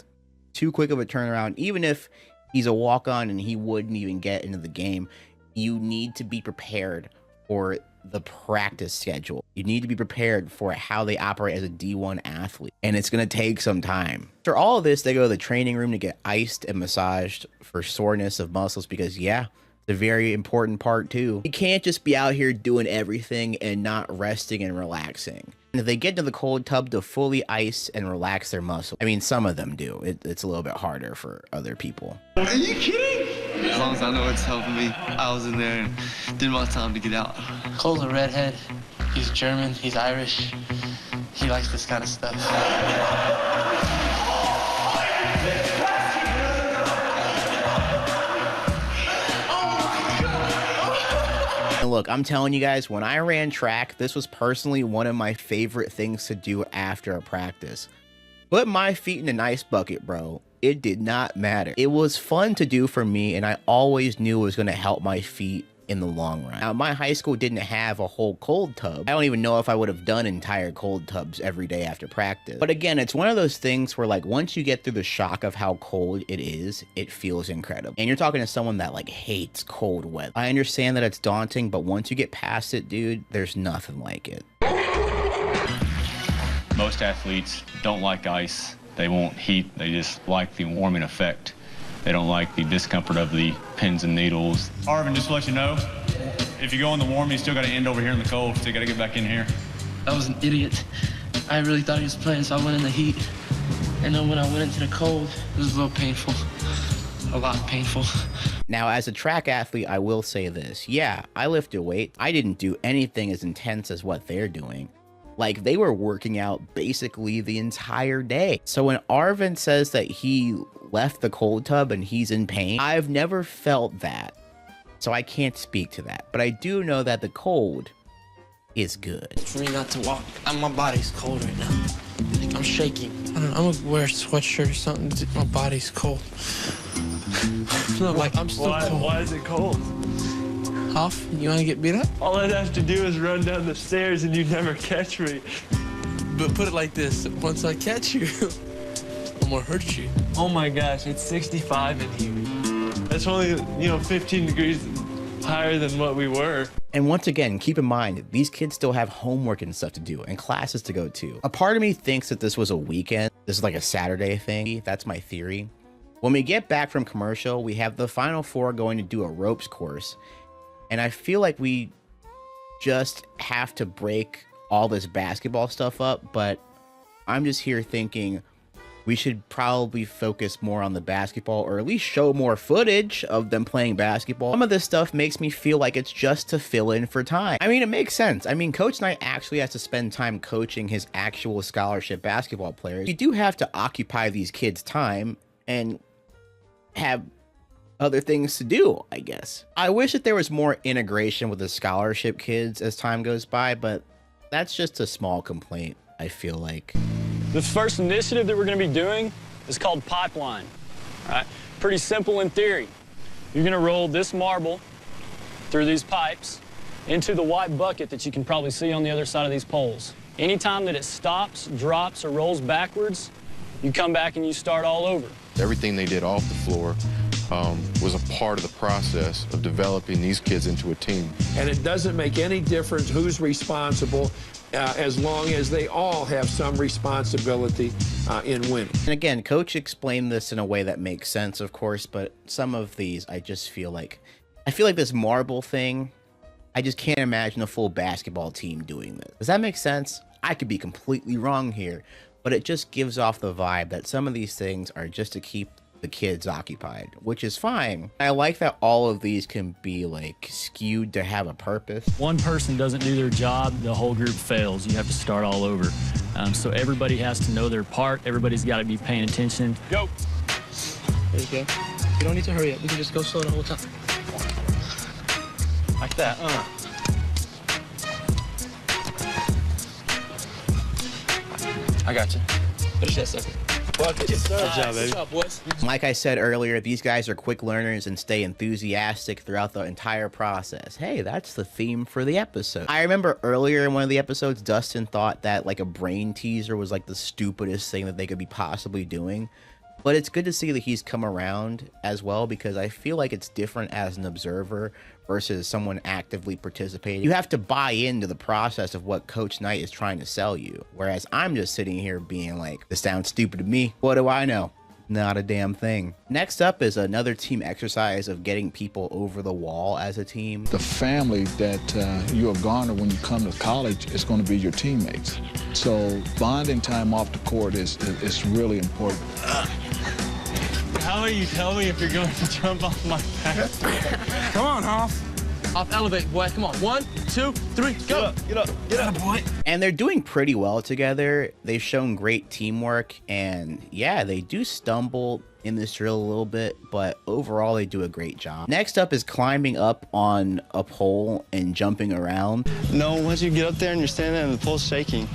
S1: Even if he's a walk-on and he wouldn't even get into the game, you need to be prepared for the practice schedule. You need to be prepared for how they operate as a D1 athlete, and it's going to take some time. After all of this, they go to the training room to get iced and massaged for soreness of muscles, because yeah, it's a very important part too. You can't just be out here doing everything and not resting and relaxing. And if they get into the cold tub to fully ice and relax their muscles, I mean, some of them do. It's a little bit harder for other people.
S12: Are you kidding? As long as I know it's helping me, I was in there and did my time to get out.
S16: Cole's a redhead. He's German. He's Irish. He likes this kind of stuff.
S1: And look, I'm telling you guys, when I ran track, this was personally one of my favorite things to do after a practice. Put my feet in an ice bucket, bro. it did not matter. It was fun to do for me, and I always knew it was going to help my feet in the long run. Now, my high school didn't have a whole cold tub. I don't even know if I would have done entire cold tubs every day after practice. But again, it's one of those things where like once you get through the shock of how cold it is, it feels incredible. And you're talking to someone that like hates cold weather. I understand that it's daunting, but once you get past it, dude, there's nothing like it.
S9: Most athletes don't like ice. They want heat. They just like the warming effect. They don't like the discomfort of the pins and needles. Arvin, just to let you know, if you go in the warm, you still got to end over here in the cold, so you got to get back in here.
S16: I was an idiot. I really thought he was playing, so I went in the heat. And then when I went into the cold, it was a little painful. A lot painful.
S1: Now, as a track athlete, I will say this. Yeah, I lifted weight. I didn't do anything as intense as what they're doing. Like, they were working out basically the entire day. So when Arvin says that he left the cold tub and he's in pain, I've never felt that. So I can't speak to that. But I do know that the cold is good.
S5: For me not to walk, my body's cold right now. Like, I'm shaking. I don't know, I'm gonna wear a sweatshirt or something. My body's cold. No, like, I'm still cold.
S7: Why is it cold?
S5: Hoff, you wanna get beat up?
S7: All I'd have to do is run down the stairs and you'd never catch me.
S5: But put it like this, once I catch you, I'm gonna hurt you.
S7: Oh my gosh, it's 65 in here. That's only, 15 degrees higher than what we were.
S1: And once again, keep in mind, these kids still have homework and stuff to do and classes to go to. A part of me thinks that this was a weekend. This is like a Saturday thing. That's my theory. When we get back from commercial, we have the Final Four going to do a ropes course. And I feel like we just have to break all this basketball stuff up, but I'm just here thinking we should probably focus more on the basketball, or at least show more footage of them playing basketball. Some of this stuff makes me feel like it's just to fill in for time. I mean, it makes sense. I mean, Coach Knight actually has to spend time coaching his actual scholarship basketball players. You do have to occupy these kids' time and have other things to do, I guess. I wish that there was more integration with the scholarship kids as time goes by, but that's just a small complaint, I feel like.
S14: The first initiative that we're going to be doing is called pipeline. All right? Pretty simple in theory. You're going to roll this marble through these pipes into the white bucket that you can probably see on the other side of these poles. Anytime that it stops, drops, or rolls backwards, you come back and you start all over.
S11: Everything they did off the floor was a part of the process of developing these kids into a team.
S3: And it doesn't make any difference who's responsible as long as they all have some responsibility in winning.
S1: And again, Coach explained this in a way that makes sense, of course, but some of these I just feel like this marble thing, I just can't imagine a full basketball team doing this. Does that make sense? I could be completely wrong here, but it just gives off the vibe that some of these things are just to keep the kids occupied, which is fine. I like that all of these can be like skewed to have a purpose.
S14: One person doesn't do their job, the whole group fails. You have to start all over. So everybody has to know their part. Everybody's got to be paying attention. Go.
S5: There you go. You don't need to hurry up. We can just go slow the whole time.
S14: Like that.
S5: I got you. Finish that sucker. Good
S7: job, baby.
S5: Good job, boys.
S1: Like I said earlier, these guys are quick learners and stay enthusiastic throughout the entire process. Hey, that's the theme for the episode. I remember earlier in one of the episodes, Dustin thought that like a brain teaser was like the stupidest thing that they could be possibly doing. But it's good to see that he's come around as well, because I feel like it's different as an observer versus someone actively participating. You have to buy into the process of what Coach Knight is trying to sell you. Whereas I'm just sitting here being like, this sounds stupid to me. What do I know? Not a damn thing. Next up is another team exercise of getting people over the wall as a team.
S17: The family that you are garnered when you come to college is going to be your teammates. So bonding time off the court is really important.
S7: How will you tell me if you're going to jump off my back?
S5: Come on, Hoff. Hoff, elevate, boy. Come on. 1, 2, 3, go. Get up, boy.
S1: And they're doing pretty well together. They've shown great teamwork, and yeah, they do stumble in this drill a little bit, but overall they do a great job. Next up is climbing up on a pole and jumping around.
S12: No, once you get up there and you're standing there and the pole's shaking,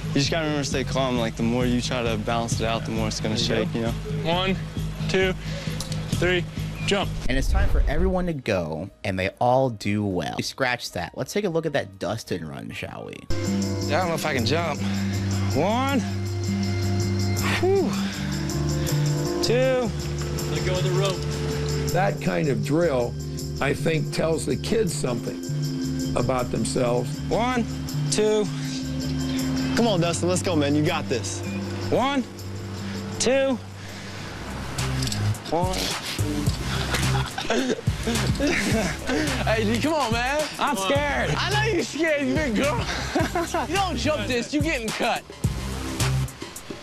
S12: you just gotta remember to stay calm. Like, the more you try to balance it out, the more it's gonna shake, you know?
S7: 1,
S14: 2, 3, jump.
S1: And it's time for everyone to go, and they all do well. Scratch that. Let's take a look at that Dustin run, shall we?
S2: I don't know if I can jump. 1, whew, 2.
S14: Let go of the rope.
S18: That kind of drill, I think, tells the kids something about themselves.
S2: 1, 2.
S12: Come on, Dustin, let's go, man. You got this.
S2: 1, 2. 1.
S15: Hey, dude, come on, man.
S2: I'm scared.
S15: I know you're scared, you big girl. You don't jump this, you getting cut.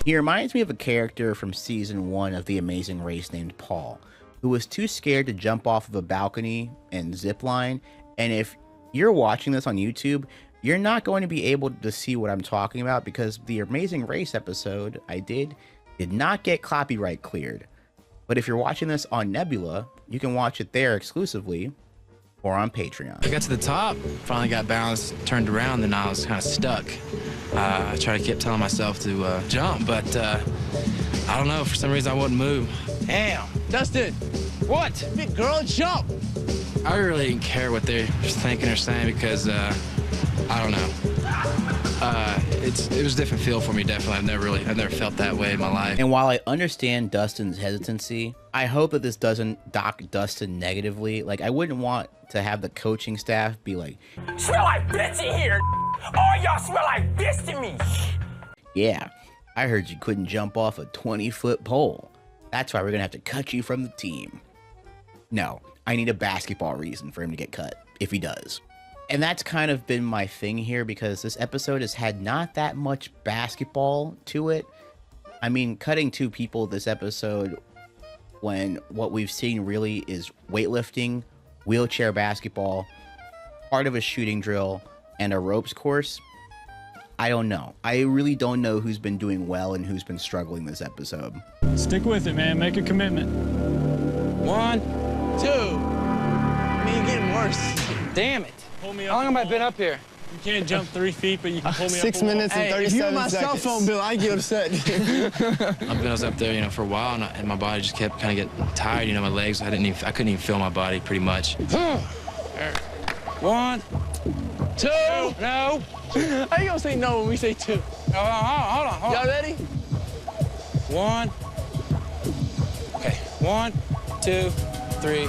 S1: He reminds me of a character from season 1 of The Amazing Race named Paul, who was too scared to jump off of a balcony and zip line. And if you're watching this on YouTube, you're not going to be able to see what I'm talking about because the Amazing Race episode I did not get copyright cleared. But if you're watching this on Nebula, you can watch it there exclusively or on Patreon.
S5: I got to the top, finally got balanced, turned around, then I was kind of stuck. I tried to keep telling myself to jump, but I don't know, for some reason I wouldn't move.
S15: Damn. Dustin.
S5: What?
S15: Big girl, jump.
S5: I really didn't care what they're thinking or saying because, I don't know. It was a different feel for me, definitely. I've never felt that way in my life.
S1: And while I understand Dustin's hesitancy, I hope that this doesn't dock Dustin negatively. Like, I wouldn't want to have the coaching staff be like,
S23: smell like bitch in here. All y'all smell like bitch to me.
S1: yeah, I heard you couldn't jump off a 20-foot pole. That's why we're going to have to cut you from the team. No, I need a basketball reason for him to get cut, if he does. And that's kind of been my thing here because this episode has had not that much basketball to it. I mean, cutting 2 people this episode when what we've seen really is weightlifting, wheelchair basketball, part of a shooting drill, and a ropes course. I don't know. I really don't know who's been doing well and who's been struggling this episid.
S14: Stick with it, man. Make a commitment.
S2: 1,
S15: 2. I mean, you're getting worse.
S2: damn it.
S14: Pull me
S2: How long have I been up here?
S14: You can't jump 3 feet, but you can pull me up.
S12: 6 minutes and 37 seconds.
S15: If you were my cell phone bill, I'd get upset.
S5: I was up there, for a while, and my body just kept kind of getting tired. My legs, I couldn't even feel my body pretty much.
S2: 1,
S15: 2.
S2: No.
S15: How you gonna say no when we say 2?
S2: Hold on.
S15: Y'all ready?
S2: 1. Okay. 1, 2, 3.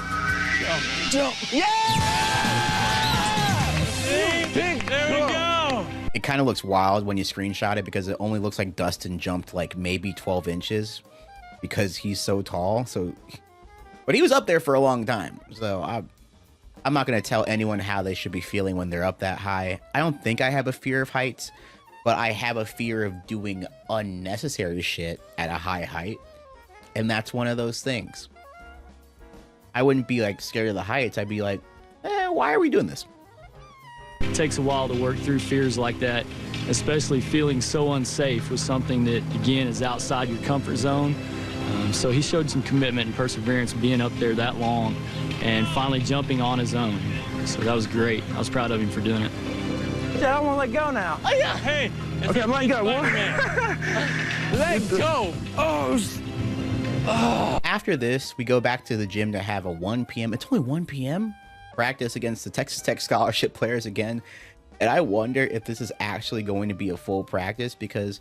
S15: Jump. Yeah!
S14: Big, there we go.
S1: It kind of looks wild when you screenshot it because it only looks like Dustin jumped like maybe 12 inches because he's so tall. But he was up there for a long time. So I'm not going to tell anyone how they should be feeling when they're up that high. I don't think I have a fear of heights, but I have a fear of doing unnecessary shit at a high height. And that's one of those things. I wouldn't be like scared of the heights. I'd be like, why are we doing this?
S14: It takes a while to work through fears like that, especially feeling so unsafe with something that, again, is outside your comfort zone. So he showed some commitment and perseverance being up there that long and finally jumping on his own. So that was great. I was proud of him for doing it.
S2: Yeah, I don't want to let go now.
S15: Oh, yeah.
S14: Hey.
S15: Okay, I'm letting go. Let go.
S1: After this, we go back to the gym to have a 1 p.m. It's only 1 p.m. practice against the Texas Tech scholarship players again. And I wonder if this is actually going to be a full practice because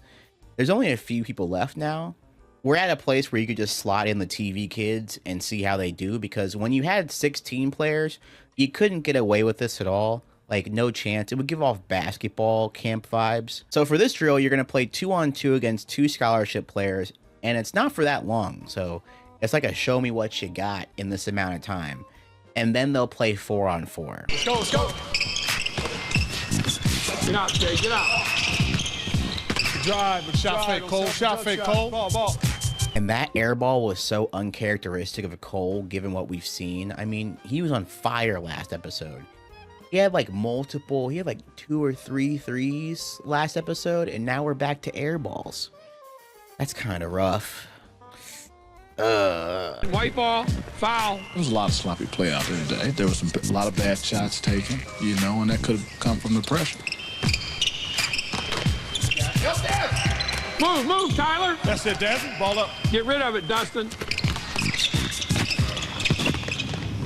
S1: there's only a few people left now. We're at a place where you could just slot in the TV kids and see how they do because when you had 16 players, you couldn't get away with this at all. Like, no chance. It would give off basketball camp vibes. So for this drill, you're going to play 2-on-2 against 2 scholarship players, and it's not for that long. So it's like a show me what you got in this amount of time. And then they'll play 4-on-4.
S18: Let's go, let's go. Get out, Jay, get out. Drive, shot fake, Cole, shot fake, Cole. Ball.
S1: And that air ball was so uncharacteristic of Cole, given what we've seen. I mean, he was on fire last episode. He had like 2 or 3 threes last episode, and now we're back to air balls. That's kind of rough.
S18: White ball, foul.
S17: There was a lot of sloppy play out there today. There was a lot of bad shots taken, and that could have come from the pressure.
S18: Move, Tyler. That's it, Dazzy. Ball up. Get rid of it, Dustin.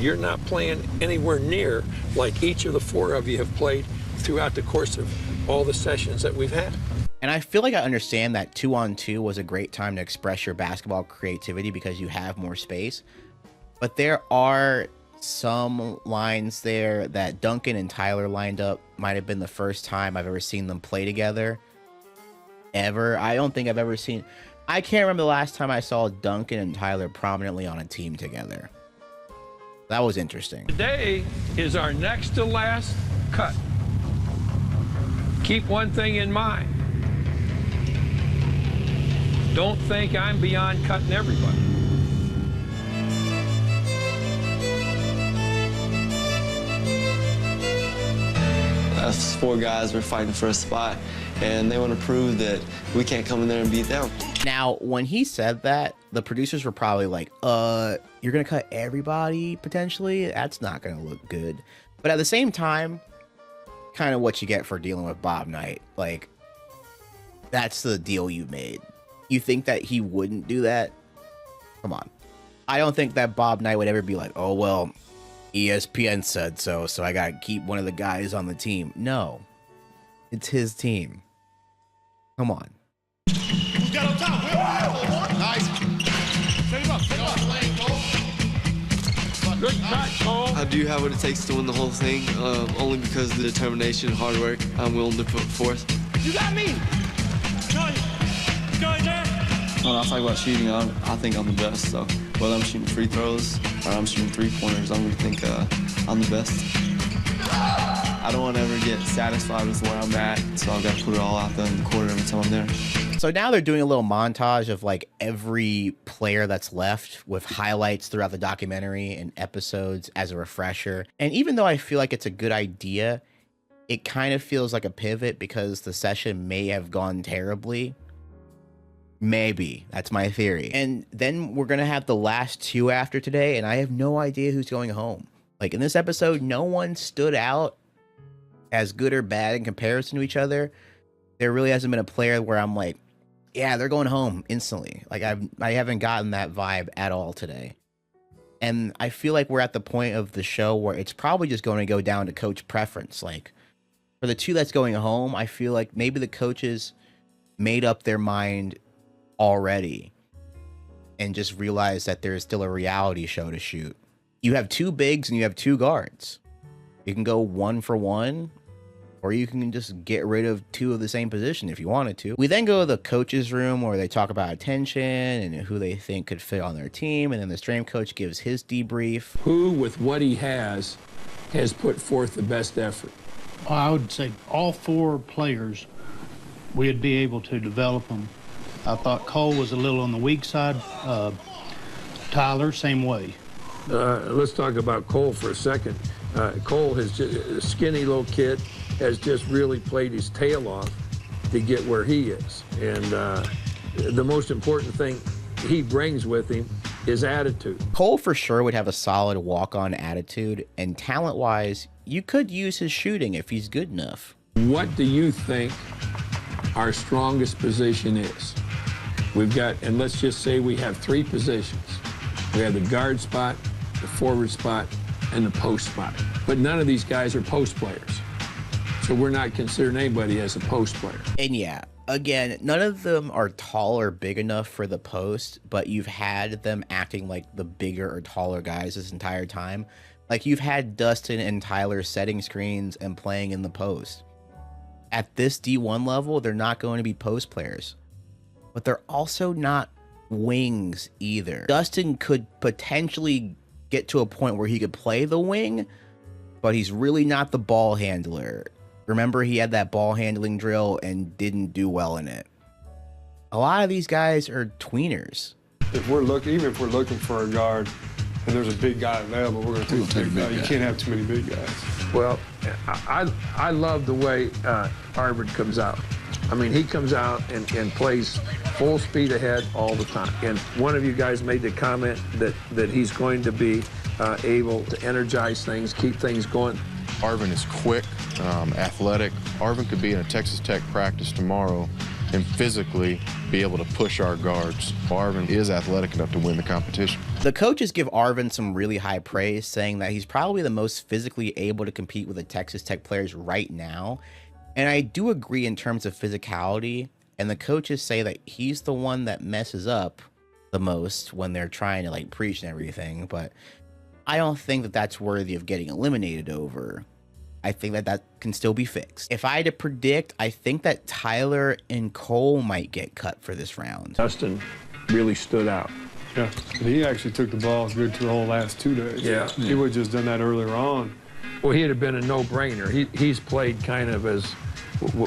S21: You're not playing anywhere near like each of the four of you have played throughout the course of all the sessions that we've had.
S1: And I feel like I understand that 2-on-2 was a great time to express your basketball creativity because you have more space. But there are some lines there that Duncan and Tyler lined up. Might have been the first time I've ever seen them play together. Ever. I don't think I've ever seen... I can't remember the last time I saw Duncan and Tyler prominently on a team together. That was interesting.
S21: Today is our next to last cut. Keep one thing in mind. Don't think I'm beyond cutting everybody.
S12: Us four guys were fighting for a spot, and they want to prove that we can't come in there and beat them.
S1: Now, when he said that, the producers were probably like, you're going to cut everybody, potentially? That's not going to look good. But at the same time, kind of what you get for dealing with Bob Knight. Like, that's the deal you made. You think that he wouldn't do that? Come on. I don't think that Bob Knight would ever be like, oh, well, ESPN said so I got to keep one of the guys on the team. No. It's his team. Come on.
S21: Who's got up top? Nice. Set him up. Good cut, Cole.
S12: I do have what it takes to win the whole thing, only because of the determination and hard work I'm willing to put forth.
S21: You got me. Go there.
S12: When I talk about shooting, I think I'm the best. So whether I'm shooting free throws or I'm shooting three-pointers, I'm going to think I'm the best. I don't want to ever get satisfied with where I'm at, so I've got to put it all out there in the quarter every time I'm there.
S1: So now they're doing a little montage of like every player that's left with highlights throughout the documentary and episodes as a refresher. And even though I feel like it's a good idea, it kind of feels like a pivot because the session may have gone terribly. Maybe. That's my theory. And then we're going to have the last two after today, and I have no idea who's going home. Like in this episode, no one stood out as good or bad in comparison to each other. There really hasn't been a player where I'm like, yeah, they're going home instantly. Like I haven't gotten that vibe at all today. And I feel like we're at the point of the show where it's probably just going to go down to coach preference. Like for the two that's going home, I feel like maybe the coaches made up their mind already and just realized that there's still a reality show to shoot. You have two bigs and you have two guards. You can go 1 for 1, or you can just get rid of two of the same position if you wanted to. We then go to the coach's room where they talk about attention and who they think could fit on their team. And then the strength coach gives his debrief.
S21: Who, with what he has put forth the best effort?
S8: Well, I would say all four players, we'd be able to develop them. I thought Cole was a little on the weak side. Tyler, same way.
S21: Let's talk about Cole for a second. Cole, a skinny little kid, has just really played his tail off to get where he is. And the most important thing he brings with him is attitude.
S1: Cole for sure would have a solid walk-on attitude, and talent-wise, you could use his shooting if he's good enough.
S21: What do you think our strongest position is? We've got, and let's just say we have 3 positions. We have the guard spot, the forward spot, and the post spot. But none of these guys are post players. So we're not considering anybody as a post player.
S1: And yeah, again, none of them are tall or big enough for the post, but you've had them acting like the bigger or taller guys this entire time. Like you've had Dustin and Tyler setting screens and playing in the post. At this D1 level, they're not going to be post players, but they're also not wings either. Dustin could potentially get to a point where he could play the wing, but he's really not the ball handler. Remember, he had that ball handling drill and didn't do well in it. A lot of these guys are tweeners.
S13: If we're looking, even if we're looking for a guard and there's a big guy available, we're going to take a big guy. You can't have too many big guys.
S21: Well, I love the way Harvard comes out. I mean, he comes out and plays full speed ahead all the time. And one of you guys made the comment that he's going to be able to energize things, keep things going.
S11: Arvin is quick, athletic. Arvin could be in a Texas Tech practice tomorrow and physically be able to push our guards. Arvin is athletic enough to win the competition.
S1: The coaches give Arvin some really high praise, saying that he's probably the most physically able to compete with the Texas Tech players right now. And I do agree in terms of physicality, and the coaches say that he's the one that messes up the most when they're trying to like preach and everything, but I don't think that that's worthy of getting eliminated over. I think that that can still be fixed. If I had to predict, I think that Tyler and Cole might get cut for this round.
S13: Dustin really stood out. Yeah, he actually took the ball good to the whole last 2 days.
S3: Yeah.
S13: He would have just done that earlier on.
S3: Well, he'd have been a no-brainer. He's played kind of as,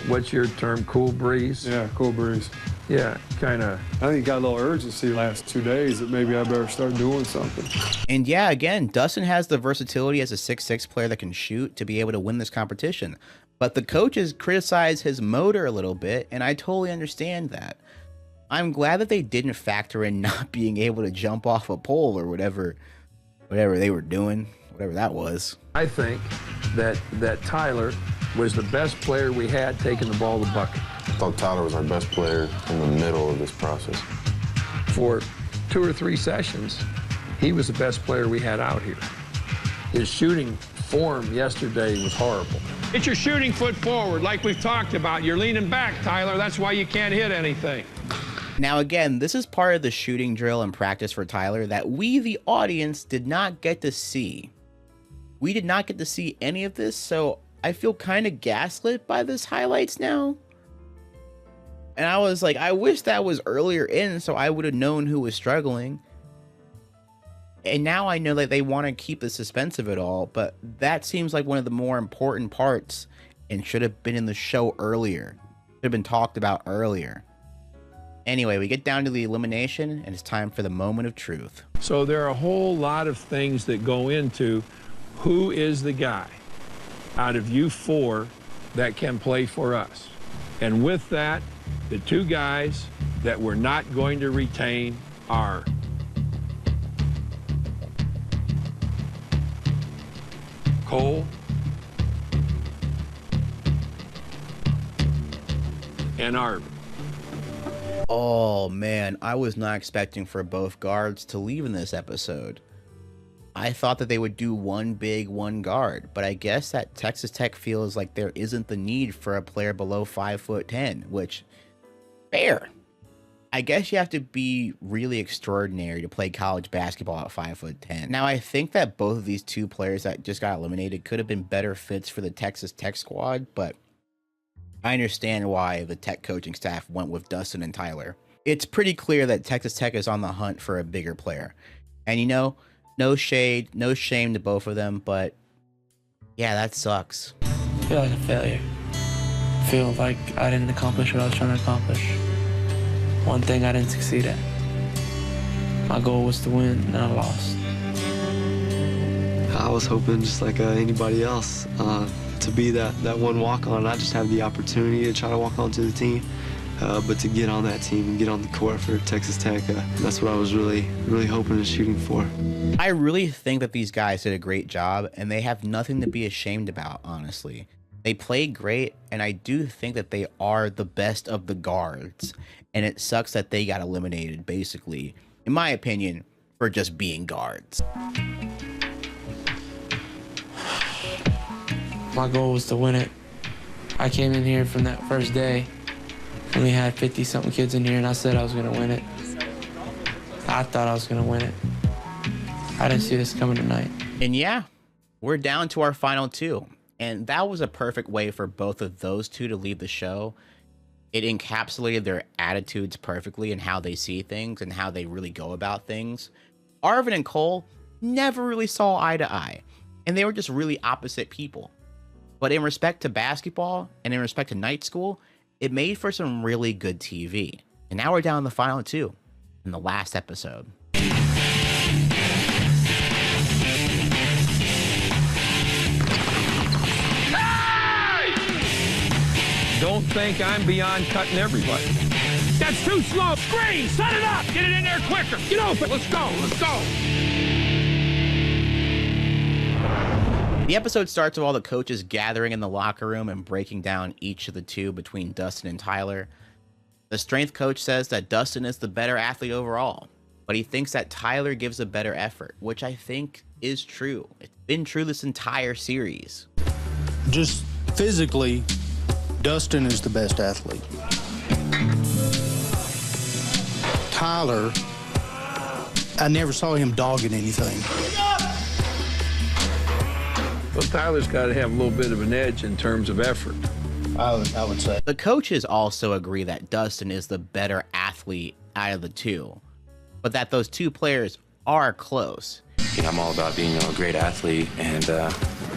S3: what's your term, cool breeze?
S13: Yeah, cool breeze.
S3: Yeah, kind of.
S13: I think he got a little urgency the last 2 days that maybe I better start doing something.
S1: And yeah, again, Dustin has the versatility as a 6'6" player that can shoot to be able to win this competition. But the coaches criticize his motor a little bit, and I totally understand that. I'm glad that they didn't factor in not being able to jump off a pole or whatever they were doing, whatever that was.
S3: I think that Tyler was the best player we had taking the ball to the bucket.
S11: I thought Tyler was our best player in the middle of this process.
S3: For 2 or 3 sessions, he was the best player we had out here. His shooting form yesterday was horrible.
S6: Get your shooting foot forward like we've talked about. You're leaning back, Tyler. That's why you can't hit anything.
S1: Now again, this is part of the shooting drill and practice for Tyler that we, the audience, did not get to see. We did not get to see any of this, so I feel kind of gaslit by this highlights now. And I was like, I wish that was earlier in so I would have known who was struggling. And now I know that they want to keep the suspense of it all, but that seems like one of the more important parts and should have been in the show earlier. Should have been talked about earlier. Anyway, we get down to the elimination, and it's time for the moment of truth.
S3: So there are a whole lot of things that go into who is the guy out of you 4 that can play for us. And with that, the 2 guys that we're not going to retain are Cole and Arvin.
S1: Oh man, I was not expecting for both guards to leave in this episode. I thought that they would do one big, one guard, but I guess that Texas Tech feels like there isn't the need for a player below 5'10", which, fair. I guess you have to be really extraordinary to play college basketball at 5'10". Now, I think that both of these 2 players that just got eliminated could have been better fits for the Texas Tech squad, but I understand why the Tech coaching staff went with Dustin and Tyler. It's pretty clear that Texas Tech is on the hunt for a bigger player. And you know, no shade, no shame to both of them, but yeah, that sucks.
S5: I feel like a failure. I feel like I didn't accomplish what I was trying to accomplish. One thing I didn't succeed at. My goal was to win, and I lost.
S12: I was hoping just like anybody else to be that one walk-on. I just have the opportunity to try to walk onto the team, but to get on that team and get on the court for Texas Tech, that's what I was really hoping and shooting for.
S1: I really think that these guys did a great job, and they have nothing to be ashamed about, honestly. They played great, and I do think that they are the best of the guards, and it sucks that they got eliminated, basically, in my opinion, for just being guards.
S5: My goal was to win it. I came in here from that first day, and we had 50-something kids in here, and I said I was going to win it. I thought I was going to win it. I didn't see this coming tonight.
S1: And yeah, we're down to our final 2. And that was a perfect way for both of those 2 to leave the show. It encapsulated their attitudes perfectly and how they see things and how they really go about things. Arvin and Cole never really saw eye to eye, and they were just really opposite people. But in respect to basketball and in respect to night school, it made for some really good TV. And now we're down to the final 2 in the last episode.
S3: Don't think I'm beyond cutting everybody.
S6: That's too slow. Screen, set it up. Get it in there quicker. Get open. Let's go. Let's go.
S1: The episode starts with all the coaches gathering in the locker room and breaking down each of the 2 between Dustin and Tyler. The strength coach says that Dustin is the better athlete overall, but he thinks that Tyler gives a better effort, which I think is true. It's been true this entire series.
S8: Just physically, Dustin is the best athlete. Tyler, I never saw him dogging anything.
S13: Well, Tyler's got to have a little bit of an edge in terms of effort.
S8: I would say.
S1: The coaches also agree that Dustin is the better athlete out of the two, but that those two players are close.
S4: I'm all about being a great athlete and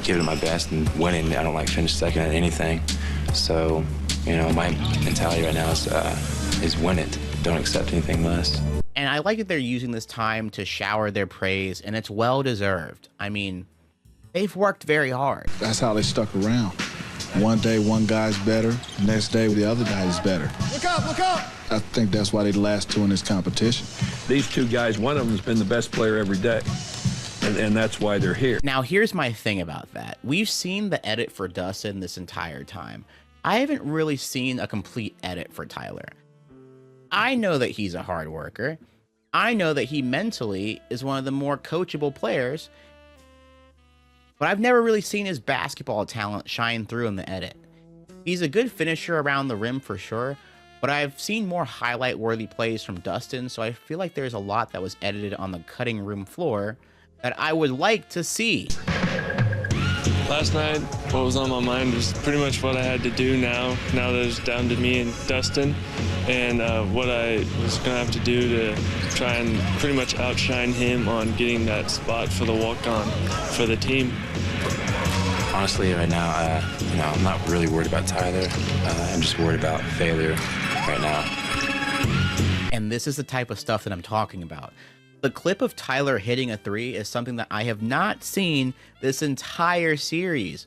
S4: giving it my best and winning. I don't like finish second at anything. So, my mentality right now is win it. Don't accept anything less.
S1: And I like that they're using this time to shower their praise, and it's well deserved. I mean, they've worked very hard.
S17: That's how they stuck around. One day, one guy's better. The next day, the other guy is better.
S21: Look up, look up!
S17: I think that's why they the last two in this competition.
S13: These two guys, one of them has been the best player every day, and that's why they're here.
S1: Now, here's my thing about that. We've seen the edit for Dustin this entire time. I haven't really seen a complete edit for Tyler. I know that he's a hard worker. I know that he mentally is one of the more coachable players, but I've never really seen his basketball talent shine through in the edit. He's a good finisher around the rim for sure, but I've seen more highlight-worthy plays from Dustin, so I feel like there's a lot that was edited on the cutting room floor that I would like to see.
S7: Last night, what was on my mind was pretty much what I had to do now that it's down to me and Dustin, and what I was going to have to do to try and pretty much outshine him on getting that spot for the walk-on for the team.
S4: Honestly, right now, I'm not really worried about Tyler. I'm just worried about failure right now.
S1: And this is the type of stuff that I'm talking about. The clip of Tyler hitting a three is something that I have not seen this entire series.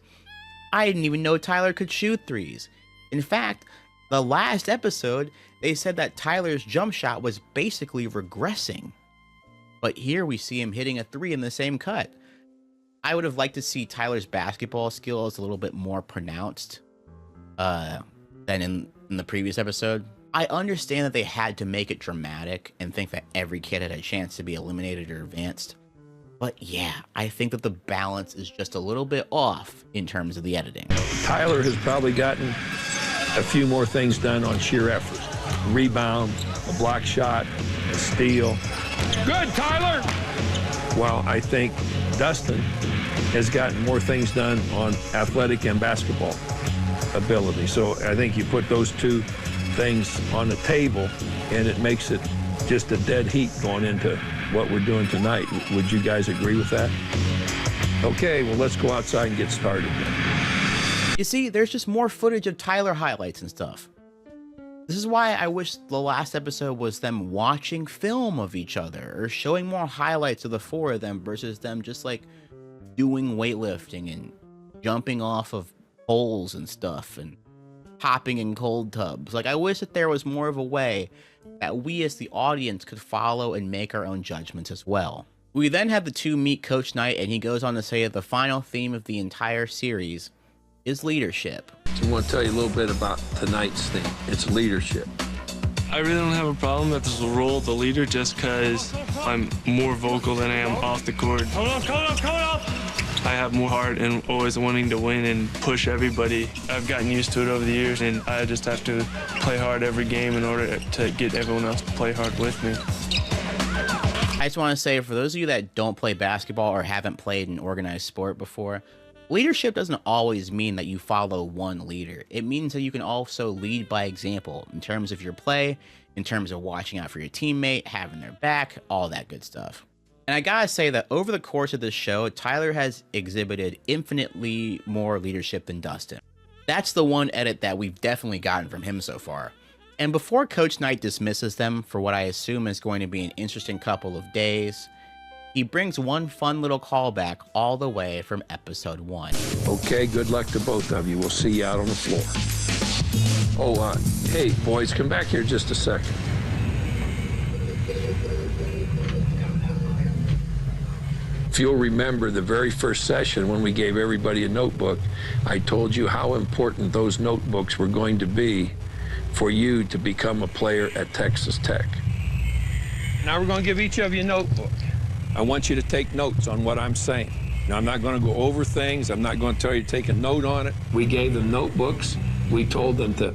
S1: I didn't even know Tyler could shoot threes. In fact, the last episode, they said that Tyler's jump shot was basically regressing. But here we see him hitting a three in the same cut. I would have liked to see Tyler's basketball skills a little bit more pronounced than in the previous episode. I understand that they had to make it dramatic and think that every kid had a chance to be eliminated or advanced. But yeah, I think that the balance is just a little bit off in terms of the editing.
S13: Tyler has probably gotten a few more things done on sheer effort. Rebound, a block shot, a steal. Good, Tyler! Well, I think Dustin has gotten more things done on athletic and basketball ability. So I think you put those two things on the table and it makes it just a dead heat going into what we're doing tonight. Would you guys agree with that? Okay, well, let's go outside and get started then.
S1: You see, there's just more footage of Tyler highlights and stuff. This is why I wish the last episode was them watching film of each other or showing more highlights of the four of them versus them just like doing weightlifting and jumping off of poles and stuff and hopping in cold tubs. Like, I wish that there was more of a way that we as the audience could follow and make our own judgments as well. We then have the two meet Coach Knight, and he goes on to say that the final theme of the entire series is leadership.
S13: So I want to tell you a little bit about tonight's theme. It's leadership.
S7: I really don't have a problem with the role of the leader just because I'm more vocal than I am off the court.
S21: Coming up!
S7: I have more heart and always wanting to win and push everybody. I've gotten used to it over the years, and I just have to play hard every game in order to get everyone else to play hard with me.
S1: I just want to say, for those of you that don't play basketball or haven't played an organized sport before, leadership doesn't always mean that you follow one leader. It means that you can also lead by example in terms of your play, in terms of watching out for your teammate, having their back, all that good stuff. And I gotta say that over the course of this show, Tyler has exhibited infinitely more leadership than Dustin. That's the one edit that we've definitely gotten from him so far. And before Coach Knight dismisses them for what I assume is going to be an interesting couple of days, he brings one fun little callback all the way from episode 1.
S13: Okay, good luck to both of you. We'll see you out on the floor. Oh, hey, boys, come back here just a second. If you'll remember the very first session when we gave everybody a notebook, I told you how important those notebooks were going to be for you to become a player at Texas Tech.
S3: Now we're going to give each of you a notebook. I want you to take notes on what I'm saying. Now, I'm not going to go over things. I'm not going to tell you to take a note on it.
S13: We gave them notebooks. We told them to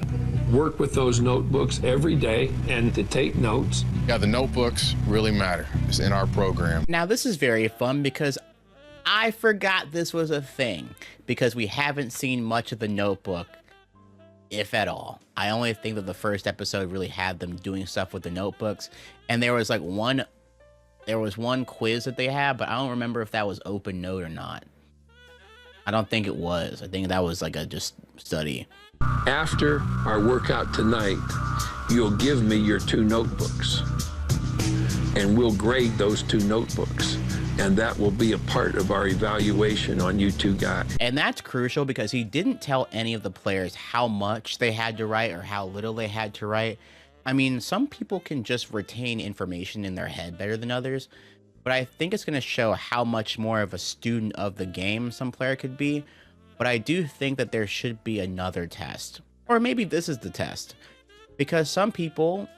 S13: work with those notebooks every day and to take notes.
S11: Yeah, the notebooks really matter. It's in our program.
S1: Now, this is very fun because I forgot this was a thing because we haven't seen much of the notebook, if at all. I only think that the first episode really had them doing stuff with the notebooks, and there was like one quiz that they had, but I don't remember if that was open note or not. I don't think it was. I think that was like a just study.
S13: After our workout tonight, you'll give me your 2 notebooks, and we'll grade those 2 notebooks, and that will be a part of our evaluation on you 2 guys.
S1: And that's crucial because he didn't tell any of the players how much they had to write or how little they had to write. I mean, some people can just retain information in their head better than others, but I think it's going to show how much more of a student of the game some player could be. But I do think that there should be another test, or maybe this is the test, because some people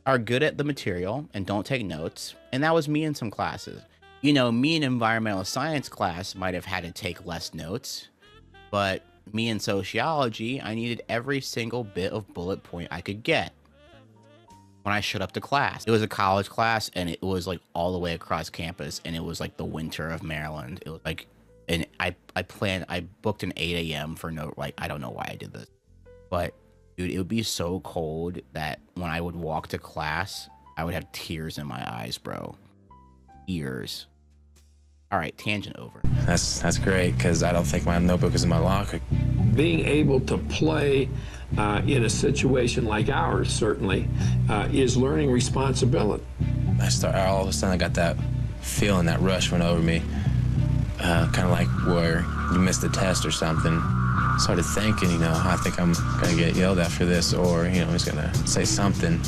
S1: are good at the material and don't take notes, and that was me in some classes. You know, me in environmental science class might have had to take less notes, but me in sociology, I needed every single bit of bullet point I could get when I showed up to class. It was a college class, and it was like all the way across campus, and it was like the winter of Maryland. It was like, and I booked an 8 a.m. for no, like, I don't know why I did this, but dude, it would be so cold that when I would walk to class, I would have tears in my eyes, bro. Tears. All right, tangent over.
S4: That's great, because I don't think my notebook is in my locker.
S13: Being able to play in a situation like ours, certainly, is learning responsibility.
S4: All of a sudden I got that feeling, that rush went over me. Kind of like where you missed a test or something. Started thinking, I think I'm gonna get yelled at for this, or, he's gonna say something.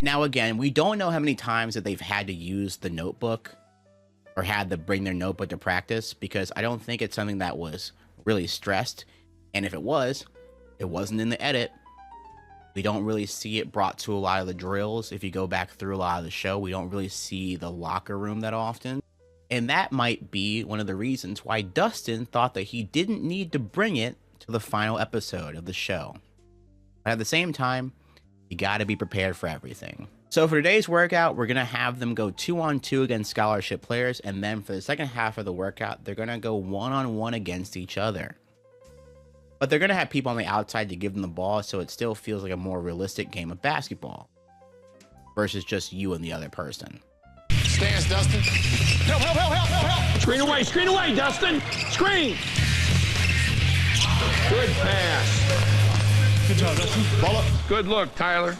S1: Now, again, we don't know how many times that they've had to use the notebook or had to bring their notebook to practice, because I don't think it's something that was really stressed. And if it was, it wasn't in the edit. We don't really see it brought to a lot of the drills. If you go back through a lot of the show, we don't really see the locker room that often. And that might be one of the reasons why Dustin thought that he didn't need to bring it to the final episode of the show. But at the same time, you got to be prepared for everything. So for today's workout, we're going to have them go 2-on-2 against scholarship players. And then for the second half of the workout, they're going to go 1-on-1 against each other. But they're going to have people on the outside to give them the ball, so it still feels like a more realistic game of basketball versus just you and the other person.
S21: Stance, Dustin. Help, help, help, help, help, help.
S13: Screen away, Dustin. Screen. Good pass.
S21: Good job, Dustin. Ball up.
S3: Good look, Tyler.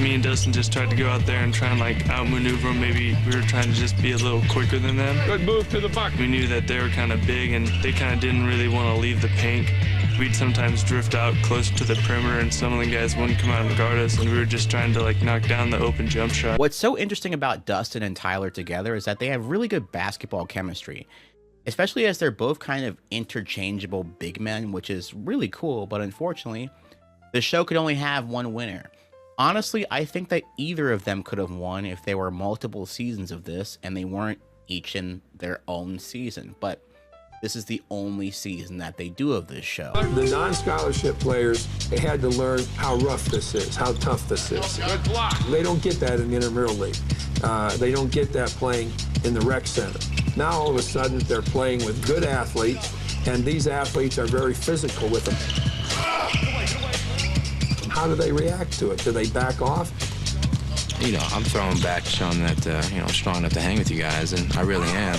S7: Me and Dustin just tried to go out there and try and outmaneuver them. Maybe we were trying to just be a little quicker than them.
S3: Good move to the bucket.
S7: We knew that they were kind of big and they kind of didn't really want to leave the paint. We'd sometimes drift out close to the perimeter and some of the guys wouldn't come out and guard us, and we were just trying to knock down the open jump shot.
S1: What's so interesting about Dustin and Tyler together is that they have really good basketball chemistry, especially as they're both kind of interchangeable big men, which is really cool. But unfortunately, the show could only have one winner. Honestly, I think that either of them could have won if there were multiple seasons of this and they weren't each in their own season. But this is the only season that they do of this show.
S13: The non-scholarship players, they had to learn how rough this is, how tough this is.
S3: Good block.
S13: They don't get that in the intramural league. They don't get that playing in the rec center. Now all of a sudden they're playing with good athletes, and these athletes are very physical with them. How do they react to it? Do they back off?
S4: I'm throwing back, showing that, I'm strong enough to hang with you guys, and I really am.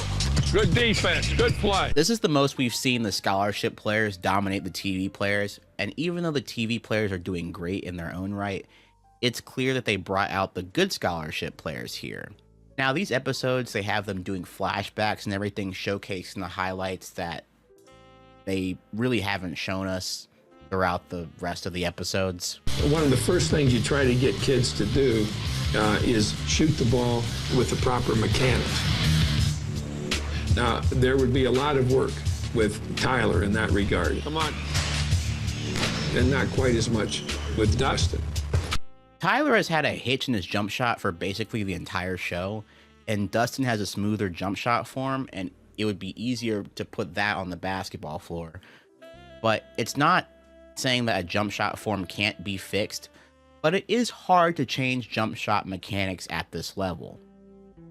S3: Good defense, good play.
S1: This is the most we've seen the scholarship players dominate the TV players, and even though the TV players are doing great in their own right, it's clear that they brought out the good scholarship players here. Now, these episodes, they have them doing flashbacks and everything, showcasing the highlights that they really haven't shown us throughout the rest of the episodes.
S13: One of the first things you try to get kids to do is shoot the ball with the proper mechanics. Now, there would be a lot of work with Tyler in that regard.
S3: Come on.
S13: And not quite as much with Dustin.
S1: Tyler has had a hitch in his jump shot for basically the entire show, and Dustin has a smoother jump shot form, and it would be easier to put that on the basketball floor. But it's not saying that a jump shot form can't be fixed, but it is hard to change jump shot mechanics at this level.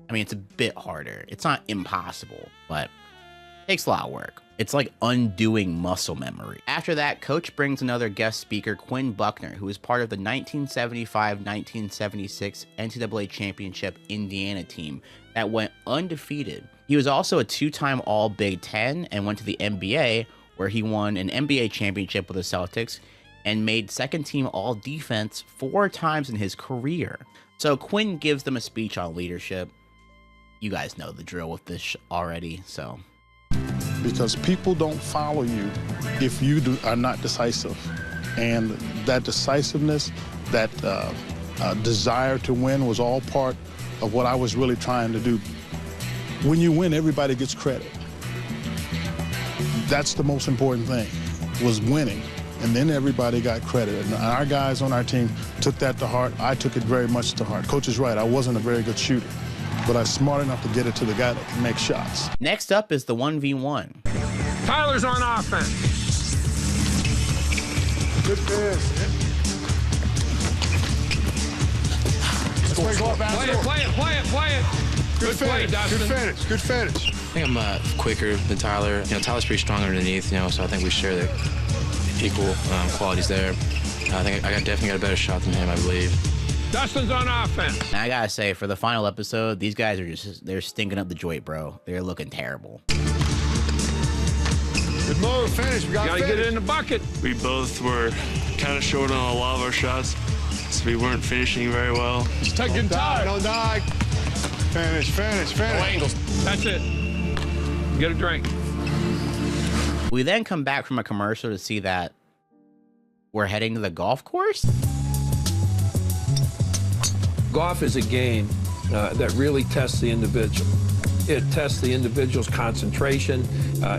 S1: I mean, it's a bit harder. It's not impossible, but it takes a lot of work. It's like undoing muscle memory. After that, Coach brings another guest speaker, Quinn Buckner, who is part of the 1975-1976 NCAA Championship Indiana team that went undefeated. He was also a two-time All-Big Ten and went to the NBA, where he won an NBA championship with the Celtics and made second-team All-Defense 4 times in his career. So Quinn gives them a speech on leadership. You guys know the drill with this already, so...
S10: Because people don't follow you if you are not decisive. And that decisiveness, that desire to win was all part of what I was really trying to do. When you win, everybody gets credit. That's the most important thing, was winning. And then everybody got credit. And our guys on our team took that to heart. I took it very much to heart. Coach is right, I wasn't a very good shooter, but I was smart enough to get it to the guy that can make shots.
S1: Next up is the 1v1.
S6: Tyler's on offense.
S10: Good pass.
S6: Play it. Good play, Dustin.
S10: Good finish.
S4: I think I'm quicker than Tyler. You know, Tyler's pretty strong underneath, so I think we share the equal qualities there. I think I definitely got a better shot than him, I believe.
S6: Dustin's on offense.
S1: And I gotta say, for the final episode, these guys are they're stinking up the joint, bro. They're looking terrible.
S10: Good move, finish. We
S6: gotta get it in the bucket.
S7: We both were kind of short on a lot of our shots, so we weren't finishing very well.
S6: Just taking time.
S10: Don't die. Finish.
S6: No angles. That's it. Get a drink.
S1: We then come back from a commercial to see that we're heading to the golf course.
S13: Golf is a game that really tests the individual. It tests the individual's concentration.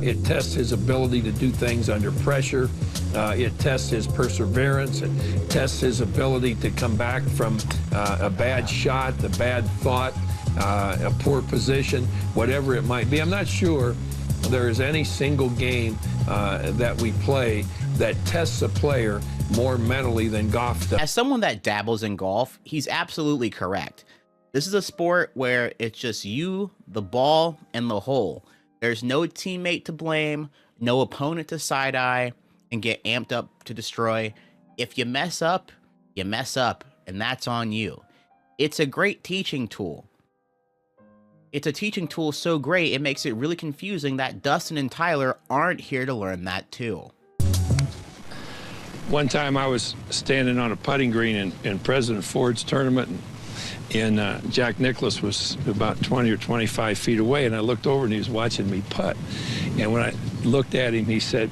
S13: It tests his ability to do things under pressure. It tests his perseverance. It tests his ability to come back from a bad shot, a bad thought, a poor position, whatever it might be. I'm not sure there is any single game that we play that tests a player more mentally than golf does.
S1: As someone that dabbles in golf, he's absolutely correct. This is a sport where it's just you, the ball, and the hole. There's no teammate to blame, no opponent to side-eye and get amped up to destroy. If you mess up, and that's on you. It's a great teaching tool. It's a teaching tool so great, it makes it really confusing that Dustin and Tyler aren't here to learn that too.
S3: One time I was standing on a putting green in President Ford's tournament, and Jack Nicklaus was about 20 or 25 feet away, and I looked over and he was watching me putt. And when I looked at him, he said,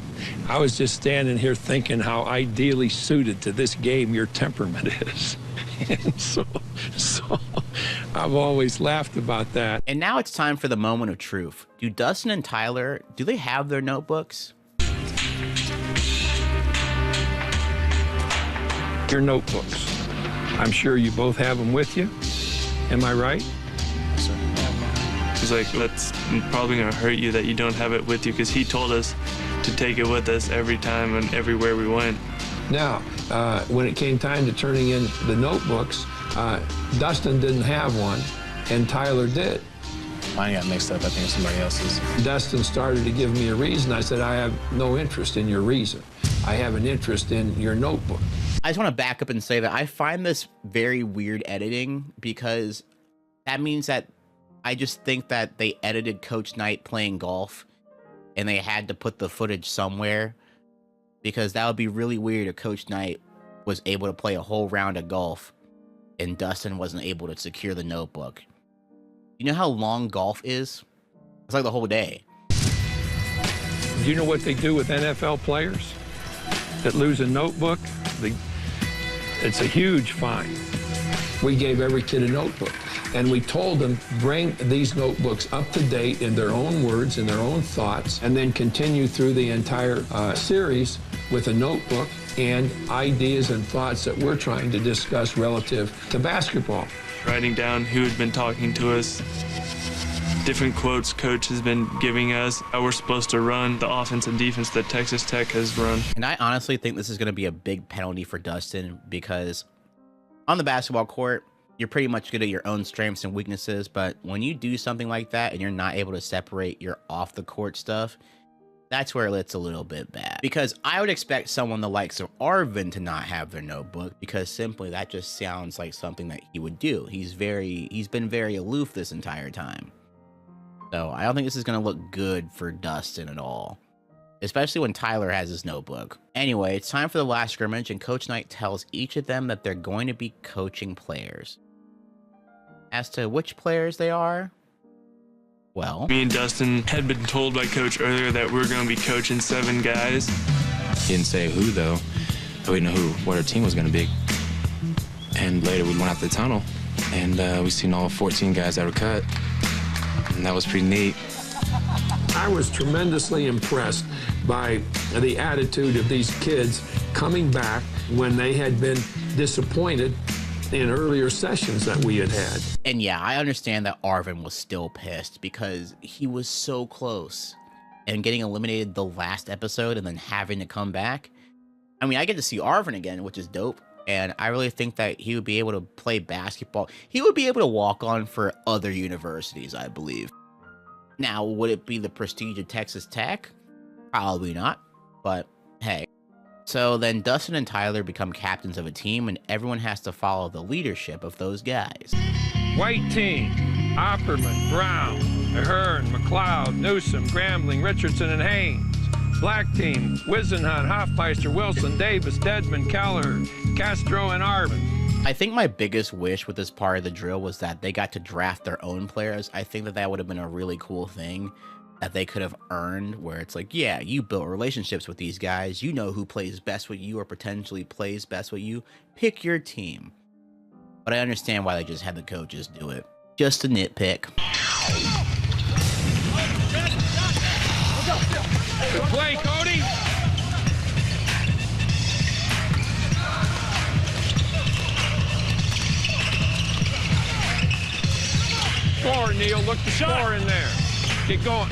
S3: "I was just standing here thinking how ideally suited to this game your temperament is." And so I've always laughed about that.
S1: And now it's time for the moment of truth. Do Dustin and Tyler, do they have their notebooks?
S3: Your notebooks. I'm sure you both have them with you. Am I right?
S7: He's like, that's probably gonna hurt you that you don't have it with you, because he told us to take it with us every time and everywhere we went.
S13: Now, when it came time to turning in the notebooks, Dustin didn't have one, and Tyler did.
S4: Mine got mixed up. I think somebody else's.
S13: Dustin started to give me a reason. I said, I have no interest in your reason. I have an interest in your notebook.
S1: I just want to back up and say that I find this very weird editing, because that means that I just think that they edited Coach Knight playing golf and they had to put the footage somewhere, because that would be really weird if Coach Knight was able to play a whole round of golf and Dustin wasn't able to secure the notebook. You know how long golf is? It's like the whole day.
S3: Do you know what they do with NFL players that lose a notebook? It's a huge fine.
S13: We gave every kid a notebook, and we told them, bring these notebooks up to date in their own words, in their own thoughts, and then continue through the entire series with a notebook and ideas and thoughts that we're trying to discuss relative to basketball.
S7: Writing down who had been talking to us, different quotes Coach has been giving us, how we're supposed to run the offense and defense that Texas Tech has run.
S1: And I honestly think this is going to be a big penalty for Dustin, because on the basketball court, you're pretty much good at your own strengths and weaknesses, but when you do something like that and you're not able to separate your off the court stuff, that's where it's a little bit bad. Because I would expect someone the likes of Arvin to not have their notebook, because simply that just sounds like something that he would do. He's been very aloof this entire time. So I don't think this is going to look good for Dustin at all, especially when Tyler has his notebook. Anyway, it's time for the last scrimmage, and Coach Knight tells each of them that they're going to be coaching players. As to which players they are, well,
S7: me and Dustin had been told by Coach earlier that we're going to be coaching 7 guys.
S4: He didn't say who, though. We didn't know what our team was going to be. And later we went out the tunnel, and we seen all 14 guys that were cut. And that was pretty neat.
S13: I was tremendously impressed by the attitude of these kids coming back when they had been disappointed in earlier sessions that we had had.
S1: And yeah, I understand that Arvin was still pissed because he was so close and getting eliminated the last episode and then having to come back. I mean, I get to see Arvin again, which is dope. And I really think that he would be able to play basketball. He would be able to walk on for other universities, I believe. Now, would it be the prestige of Texas Tech? Probably not, but hey. So then Dustin and Tyler become captains of a team, and everyone has to follow the leadership of those guys.
S6: White team, Opperman, Brown, Ahern, McLeod, Newsom, Grambling, Richardson, and Haynes. Black team, Wisenhunt, Hoffmeister, Wilson, Davis, Dedman, Keller, Castro, and Arvin.
S1: I think my biggest wish with this part of the drill was that they got to draft their own players. I think that that would have been a really cool thing that they could have earned, where it's like, yeah, you built relationships with these guys. You know who plays best with you or potentially plays best with you. Pick your team. But I understand why they just had the coaches do it. Just a nitpick.
S6: Good play, Cody. Score, Neil. Look to score in there. Get going.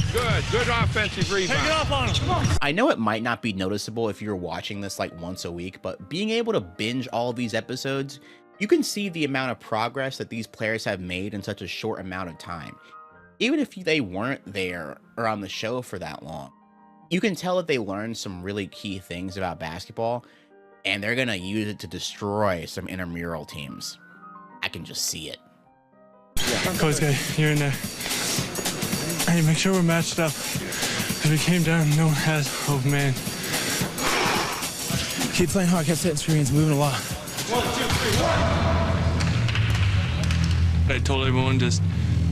S6: Good offensive rebound. Take it up on him. Come on.
S1: I know it might not be noticeable if you're watching this like once a week, but being able to binge all of these episodes, you can see the amount of progress that these players have made in such a short amount of time. Even if they weren't there or on the show for that long, you can tell that they learned some really key things about basketball, and they're going to use it to destroy some intramural teams. I can just see it.
S19: Coach Guy, you're in there. Hey, make sure we're matched up. Because we came down, no one has hope, man. Keep playing hard, keep setting screens, moving a lot.
S7: 1, 2, 3, 1. I told everyone just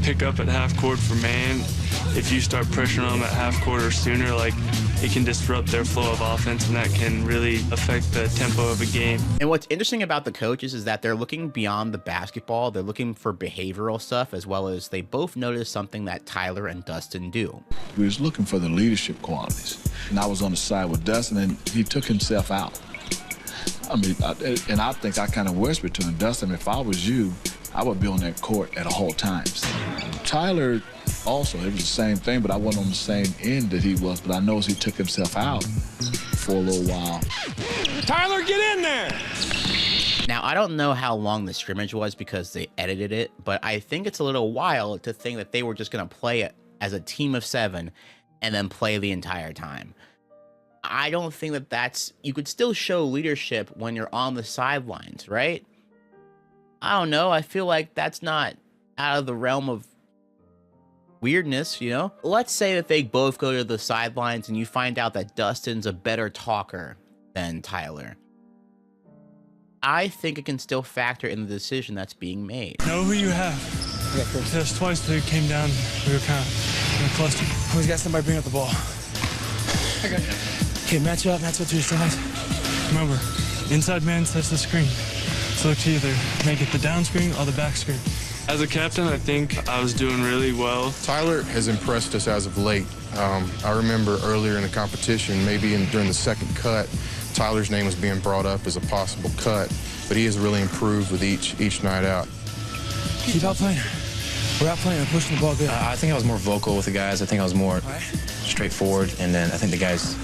S7: pick up at half court for man. If you start pressuring them at half court or sooner, like, it can disrupt their flow of offense, and that can really affect the tempo of a game.
S1: And what's interesting about the coaches is that they're looking beyond the basketball. They're looking for behavioral stuff, as well as they both noticed something that Tyler and Dustin do.
S17: We was looking for the leadership qualities. And I was on the side with Dustin, and he took himself out. I mean, I think I kind of whispered to him, Dustin, if I was you, I would be on that court at all times. Tyler also, it was the same thing, but I wasn't on the same end that he was, but I noticed he took himself out for a little while.
S6: Tyler, get in there!
S1: Now, I don't know how long the scrimmage was because they edited it, but I think it's a little wild to think that they were just going to play it as a team of 7 and then play the entire time. I don't think that that's... You could still show leadership when you're on the sidelines, right? I don't know. I feel like that's not out of the realm of weirdness, you know? Let's say that they both go to the sidelines and you find out that Dustin's a better talker than Tyler. I think it can still factor in the decision that's being made.
S19: Know who you have. There's twice they came down, we were kind of in a cluster. Always got somebody bring up the ball. I got you. Okay, match up to your sides. Remember, inside man sets the screen. So look to either make it the down screen or the back screen.
S7: As a captain, I think I was doing really well.
S11: Tyler has impressed us as of late. I remember earlier in the competition, maybe during the second cut, Tyler's name was being brought up as a possible cut, but he has really improved with each night out.
S19: Keep out playing. We're out playing and pushing the ball good.
S4: I think I was more vocal with the guys. I think I was more straightforward, and then I think the guys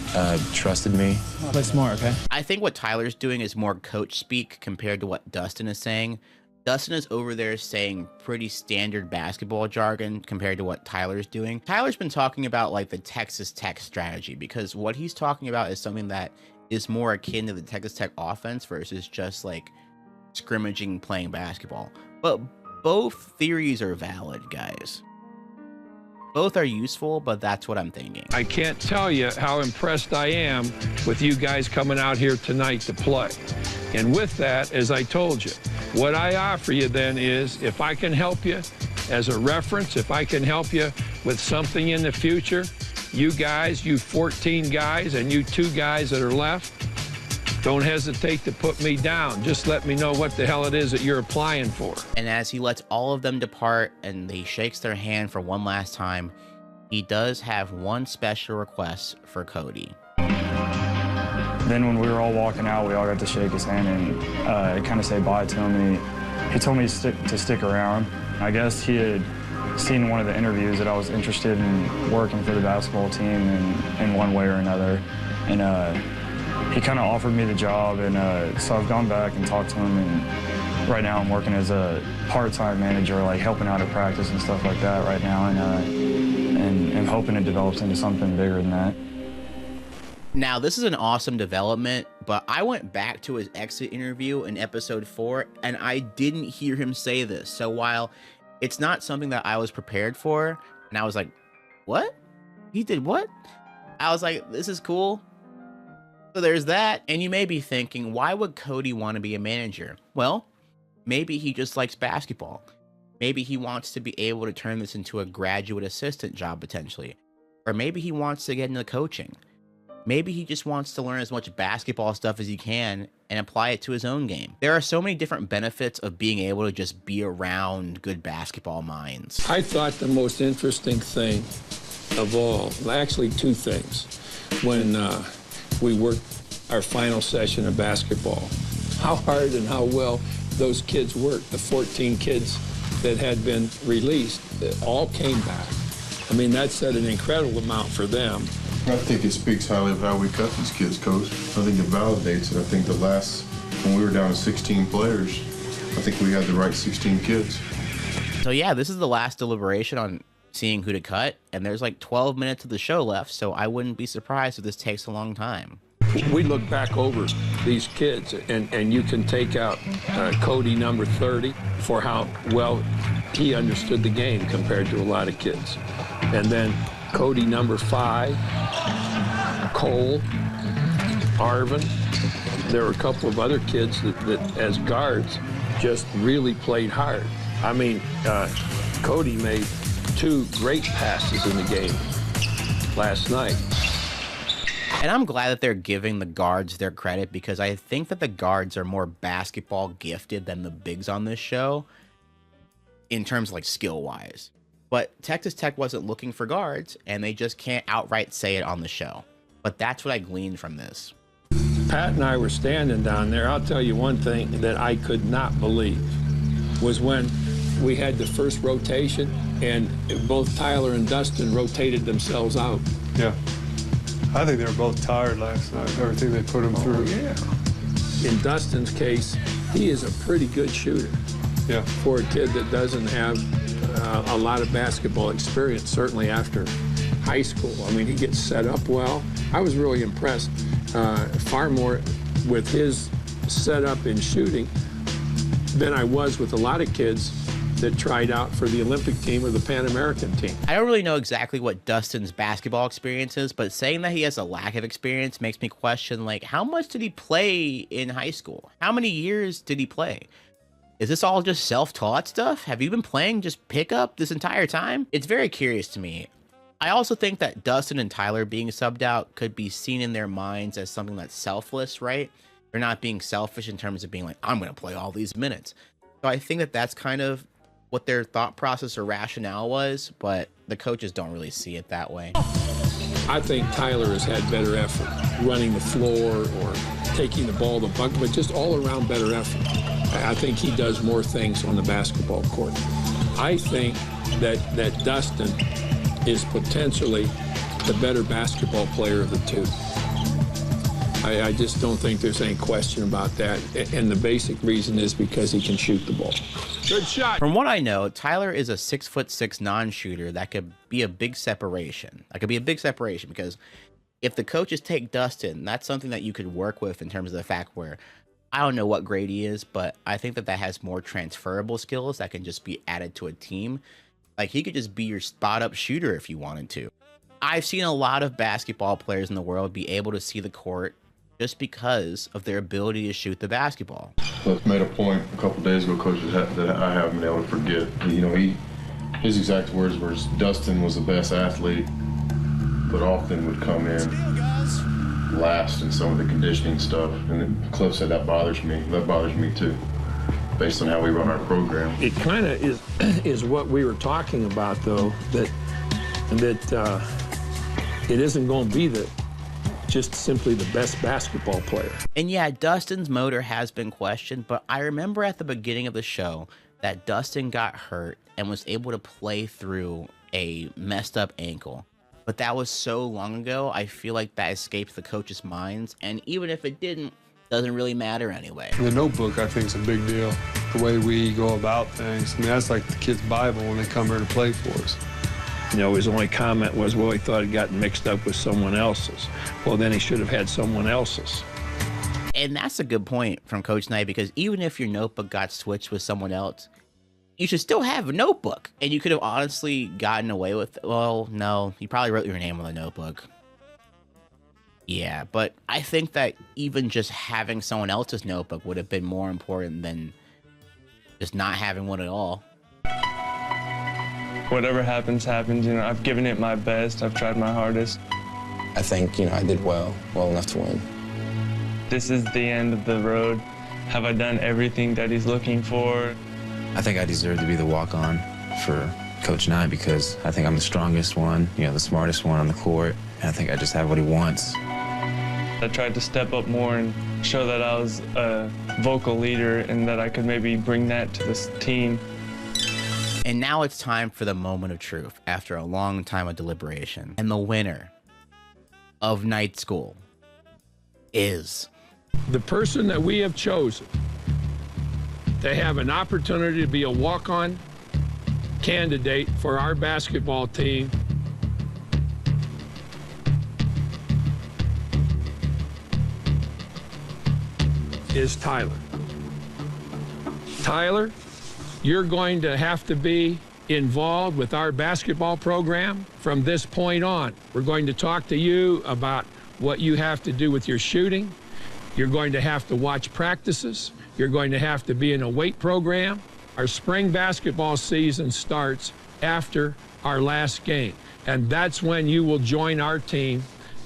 S4: trusted me.
S19: Play smart, okay?
S1: I think what Tyler's doing is more coach speak compared to what Dustin is saying. Dustin is over there saying pretty standard basketball jargon compared to what Tyler's doing. Tyler's been talking about like the Texas Tech strategy, because what he's talking about is something that is more akin to the Texas Tech offense versus just like scrimmaging, playing basketball. But both theories are valid, guys. Both are useful, but that's what I'm thinking.
S3: I can't tell you how impressed I am with you guys coming out here tonight to play. And with that, as I told you, what I offer you then is, if I can help you as a reference, if I can help you with something in the future, you guys, you 14 guys and you 2 guys that are left, don't hesitate to put me down. Just let me know what the hell it is that you're applying for.
S1: And as he lets all of them depart and he shakes their hand for one last time, he does have one special request for Cody.
S9: Then when we were all walking out, we all got to shake his hand and kind of say bye to him. He told me to stick around. I guess he had seen in one of the interviews that I was interested in working for the basketball team in one way or another. And he kind of offered me the job, and so I've gone back and talked to him, and right now I'm working as a part-time manager, like helping out at practice and stuff like that right now, and hoping it develops into something bigger than that.
S1: Now, this is an awesome development, but I went back to his exit interview in episode 4, and I didn't hear him say this. So while it's not something that I was prepared for, and I was like, what? He did what? I was like, this is cool. So there's that. And you may be thinking, why would Cody want to be a manager? Well, maybe he just likes basketball. Maybe he wants to be able to turn this into a graduate assistant job potentially. Or maybe he wants to get into coaching. Maybe he just wants to learn as much basketball stuff as he can and apply it to his own game. There are so many different benefits of being able to just be around good basketball minds.
S3: I thought the most interesting thing of all, actually 2 things, when we worked our final session of basketball, how hard and how well those kids worked. The 14 kids that had been released all came back. I mean, that said an incredible amount for them.
S11: I think it speaks highly of how we cut these kids, Coach. I think it validates it. I think when we were down to 16 players, I think we had the right 16 kids.
S1: So yeah, this is the last deliberation on seeing who to cut, and there's like 12 minutes of the show left, so I wouldn't be surprised if this takes a long time.
S3: We look back over these kids, and you can take out Cody number 30 for how well he understood the game compared to a lot of kids. And then Cody number 5, Cole, Arvin. There were a couple of other kids that as guards just really played hard. I mean, Cody made 2 great passes in the game last night.
S1: And I'm glad that they're giving the guards their credit, because I think that the guards are more basketball gifted than the bigs on this show in terms of like skill wise. But Texas Tech wasn't looking for guards, and they just can't outright say it on the show. But that's what I gleaned from this.
S3: Pat and I were standing down there. I'll tell you one thing that I could not believe was when we had the first rotation and both Tyler and Dustin rotated themselves out.
S20: Yeah. I think they were both tired last night, everything they put them through.
S3: Yeah. In Dustin's case, he is a pretty good shooter.
S20: Yeah.
S3: For a kid that doesn't have a lot of basketball experience, certainly after high school. I mean, he gets set up well. I was really impressed far more with his setup in shooting than I was with a lot of kids that tried out for the Olympic team or the Pan American team.
S1: I don't really know exactly what Dustin's basketball experience is, but saying that he has a lack of experience makes me question, like, how much did he play in high school? How many years did he play? Is this all just self-taught stuff? Have you been playing just pickup this entire time? It's very curious to me. I also think that Dustin and Tyler being subbed out could be seen in their minds as something that's selfless, right? They're not being selfish in terms of being like, I'm going to play all these minutes. So I think that that's kind of what their thought process or rationale was, but the coaches don't really see it that way.
S3: I think Tyler has had better effort running the floor or
S13: taking the ball to the bucket, but just all around better effort. I think he does more things on the basketball court. I think that Dustin is potentially the better basketball player of the two. I just don't think there's any question about that. And the basic reason is because he can shoot the ball. Good shot.
S1: From what I know, Tyler is a 6'6" non-shooter that could be a big separation. That could be a big separation because if the coaches take Dustin, that's something that you could work with in terms of the fact where I don't know what grade he is, but I think that has more transferable skills that can just be added to a team. Like, he could just be your spot-up shooter if you wanted to. I've seen a lot of basketball players in the world be able to see the court just because of their ability to shoot the basketball.
S11: Cliff made a point a couple days ago, Coach, that I haven't been able to forget. You know, his exact words were, Dustin was the best athlete, but often would come in last in some of the conditioning stuff. And then Cliff said, that bothers me. That bothers me too, based on how we run our program.
S13: It kind of is what we were talking about, though, that it isn't going to be just simply the best basketball player.
S1: And yeah, Dustin's motor has been questioned, but I remember at the beginning of the show that Dustin got hurt and was able to play through a messed up ankle. But that was so long ago, I feel like that escaped the coaches' minds, and even if it didn't, doesn't really matter anyway.
S20: The notebook, I think, is a big deal. The way we go about things. I mean, that's like the kids' Bible when they come here to play for us.
S13: You know, his only comment was, well, he thought he'd gotten mixed up with someone else's. Well, then he should have had someone else's.
S1: And that's a good point from Coach Knight, because even if your notebook got switched with someone else, you should still have a notebook. And you could have honestly gotten away with, well, no, you probably wrote your name on the notebook. Yeah, but I think that even just having someone else's notebook would have been more important than just not having one at all.
S7: Whatever happens, happens. You know, I've given it my best. I've tried my hardest.
S4: I think, you know, I did well enough to win.
S7: This is the end of the road. Have I done everything that he's looking for?
S4: I think I deserve to be the walk-on for Coach Knight because I think I'm the strongest one, you know, the smartest one on the court, and I think I just have what he wants.
S7: I tried to step up more and show that I was a vocal leader and that I could maybe bring that to this team.
S1: And now it's time for the moment of truth after a long time of deliberation. And the winner of night school is
S13: the person that we have chosen to have an opportunity to be a walk-on candidate for our basketball team is Tyler. Tyler, you're going to have to be involved with our basketball program from this point on. We're going to talk to you about what you have to do with your shooting. You're going to have to watch practices. You're going to have to be in a weight program. Our spring basketball season starts after our last game, and that's when you will join our team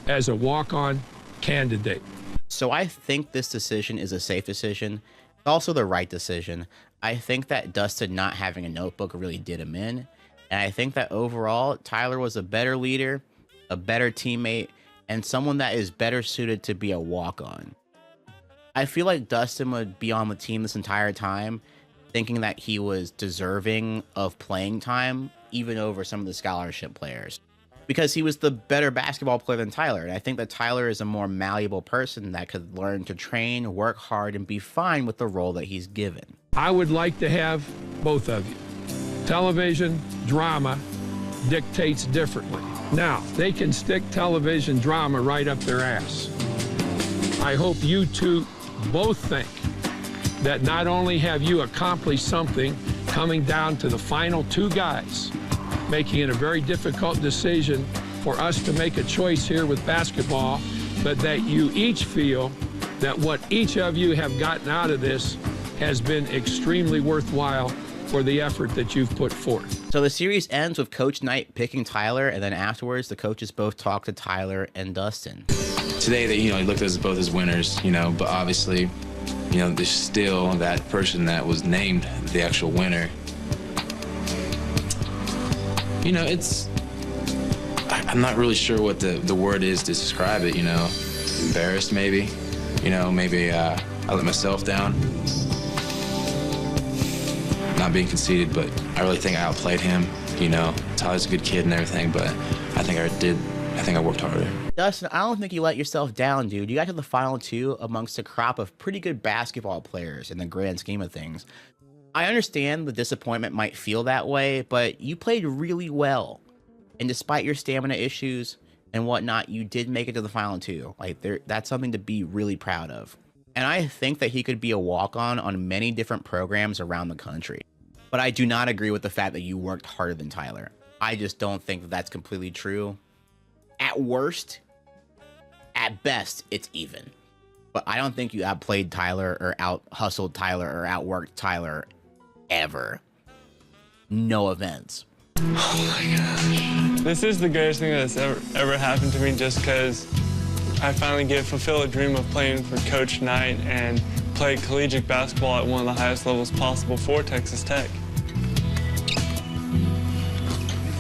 S13: as a walk-on candidate.
S1: So I think this decision is a safe decision. It's also the right decision. I think that Dustin not having a notebook really did him in. And I think that overall, Tyler was a better leader, a better teammate, and someone that is better suited to be a walk-on. I feel like Dustin would be on the team this entire time, thinking that he was deserving of playing time, even over some of the scholarship players, because he was the better basketball player than Tyler. And I think that Tyler is a more malleable person that could learn to train, work hard, and be fine with the role that he's given.
S13: I would like to have both of you. Television drama dictates differently. Now, they can stick television drama right up their ass. I hope you two both think that not only have you accomplished something coming down to the final two guys, making it a very difficult decision for us to make a choice here with basketball, but that you each feel that what each of you have gotten out of this has been extremely worthwhile for the effort that you've put forth.
S1: So the series ends with Coach Knight picking Tyler, and then afterwards the coaches both talk to Tyler and Dustin.
S4: Today, he looked at us both as winners, but obviously, there's still that person that was named the actual winner. I'm not really sure what the word is to describe it, embarrassed maybe. You know, maybe I let myself down. Not being conceited, but I really think I outplayed him. You know, Tyler's a good kid and everything, but I think I worked harder.
S1: Dustin, I don't think you let yourself down, dude. You got to the Final Two amongst a crop of pretty good basketball players in the grand scheme of things. I understand the disappointment might feel that way, but you played really well. And despite your stamina issues and whatnot, you did make it to the Final Two. Like, that's something to be really proud of. And I think that he could be a walk-on on many different programs around the country. But I do not agree with the fact that you worked harder than Tyler. I just don't think that that's completely true. At worst, at best, it's even. But I don't think you outplayed Tyler or out-hustled Tyler or outworked Tyler ever. No offense.
S7: Oh my gosh. This is the greatest thing that's ever happened to me, just because I finally get to fulfill a dream of playing for Coach Knight and play collegiate basketball at one of the highest levels possible for Texas Tech.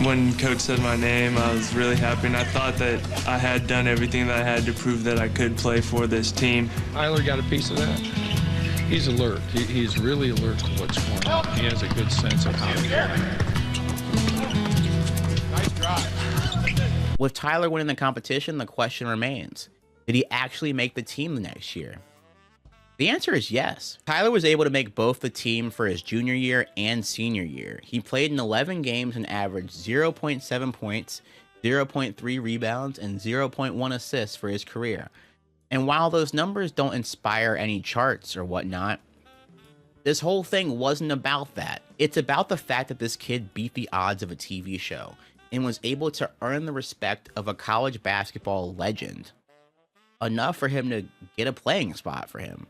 S7: When Coach said my name, I was really happy, and I thought that I had done everything that I had to prove that I could play for this team.
S13: Tyler got a piece of that. He's alert. He's really alert to what's going on. He has a good sense of how to play.
S21: Nice drive.
S1: With Tyler winning the competition, the question remains, did he actually make the team the next year? The answer is yes. Tyler was able to make both the team for his junior year and senior year. He played in 11 games and averaged 0.7 points, 0.3 rebounds, and 0.1 assists for his career. And while those numbers don't inspire any charts or whatnot, this whole thing wasn't about that. It's about the fact that this kid beat the odds of a TV show and was able to earn the respect of a college basketball legend, enough for him to get a playing spot for him.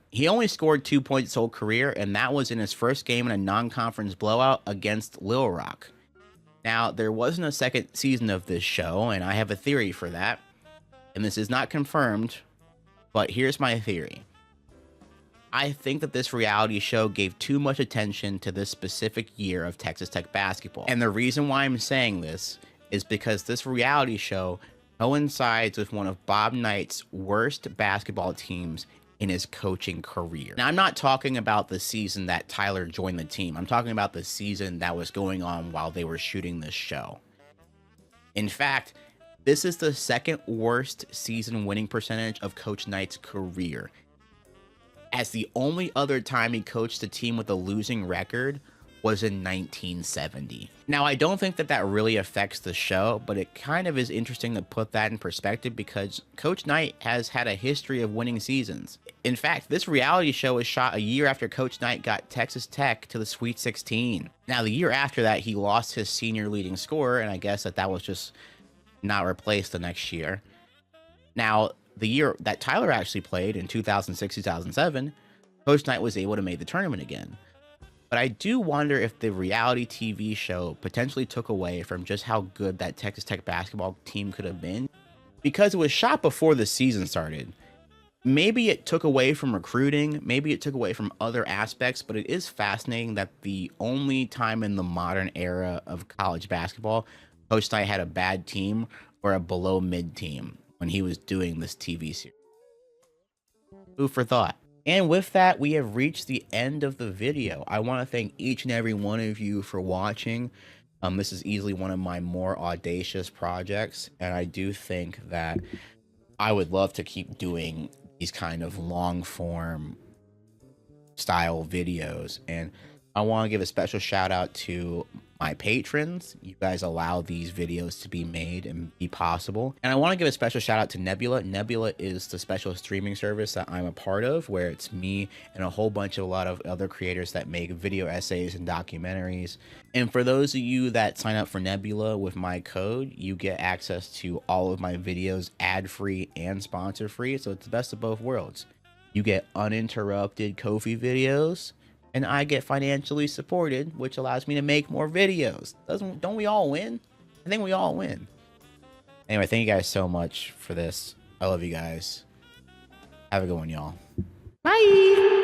S1: He only scored 2 points his whole career, and that was in his first game in a non-conference blowout against Little Rock. Now, there wasn't a second season of this show, and I have a theory for that. And this is not confirmed, but here's my theory. I think that this reality show gave too much attention to this specific year of Texas Tech basketball. And the reason why I'm saying this is because this reality show coincides with one of Bob Knight's worst basketball teams in his coaching career. Now, I'm not talking about the season that Tyler joined the team. I'm talking about the season that was going on while they were shooting this show. In fact, this is the second worst season winning percentage of Coach Knight's career, as the only other time he coached a team with a losing record was in 1970. Now, I don't think that that really affects the show, but it kind of is interesting to put that in perspective because Coach Knight has had a history of winning seasons. In fact, this reality show was shot a year after Coach Knight got Texas Tech to the Sweet 16. Now, the year after that, he lost his senior leading scorer, and I guess that was just not replaced the next year. Now, the year that Tyler actually played in 2006-2007, Coach Knight was able to make the tournament again. But I do wonder if the reality TV show potentially took away from just how good that Texas Tech basketball team could have been. Because it was shot before the season started. Maybe it took away from recruiting, maybe it took away from other aspects, but it is fascinating that the only time in the modern era of college basketball, Coach Knight had a bad team or a below mid team when he was doing this TV series. Food for thought. And with that, we have reached the end of the video. I want to thank each and every one of you for watching. This is easily one of my more audacious projects, and I do think that I would love to keep doing these kind of long form style videos. And I want to give a special shout out to my patrons. You guys allow these videos to be made and be possible. And I want to give a special shout out to Nebula. Nebula is the special streaming service that I'm a part of, where it's me and a whole bunch of a lot of other creators that make video essays and documentaries. And for those of you that sign up for Nebula with my code, you get access to all of my videos ad-free and sponsor-free. So it's the best of both worlds. You get uninterrupted Kofie videos, and I get financially supported, which allows me to make more videos. Don't we all win? I think we all win. Anyway, thank you guys so much for this. I love you guys. Have a good one, y'all. Bye.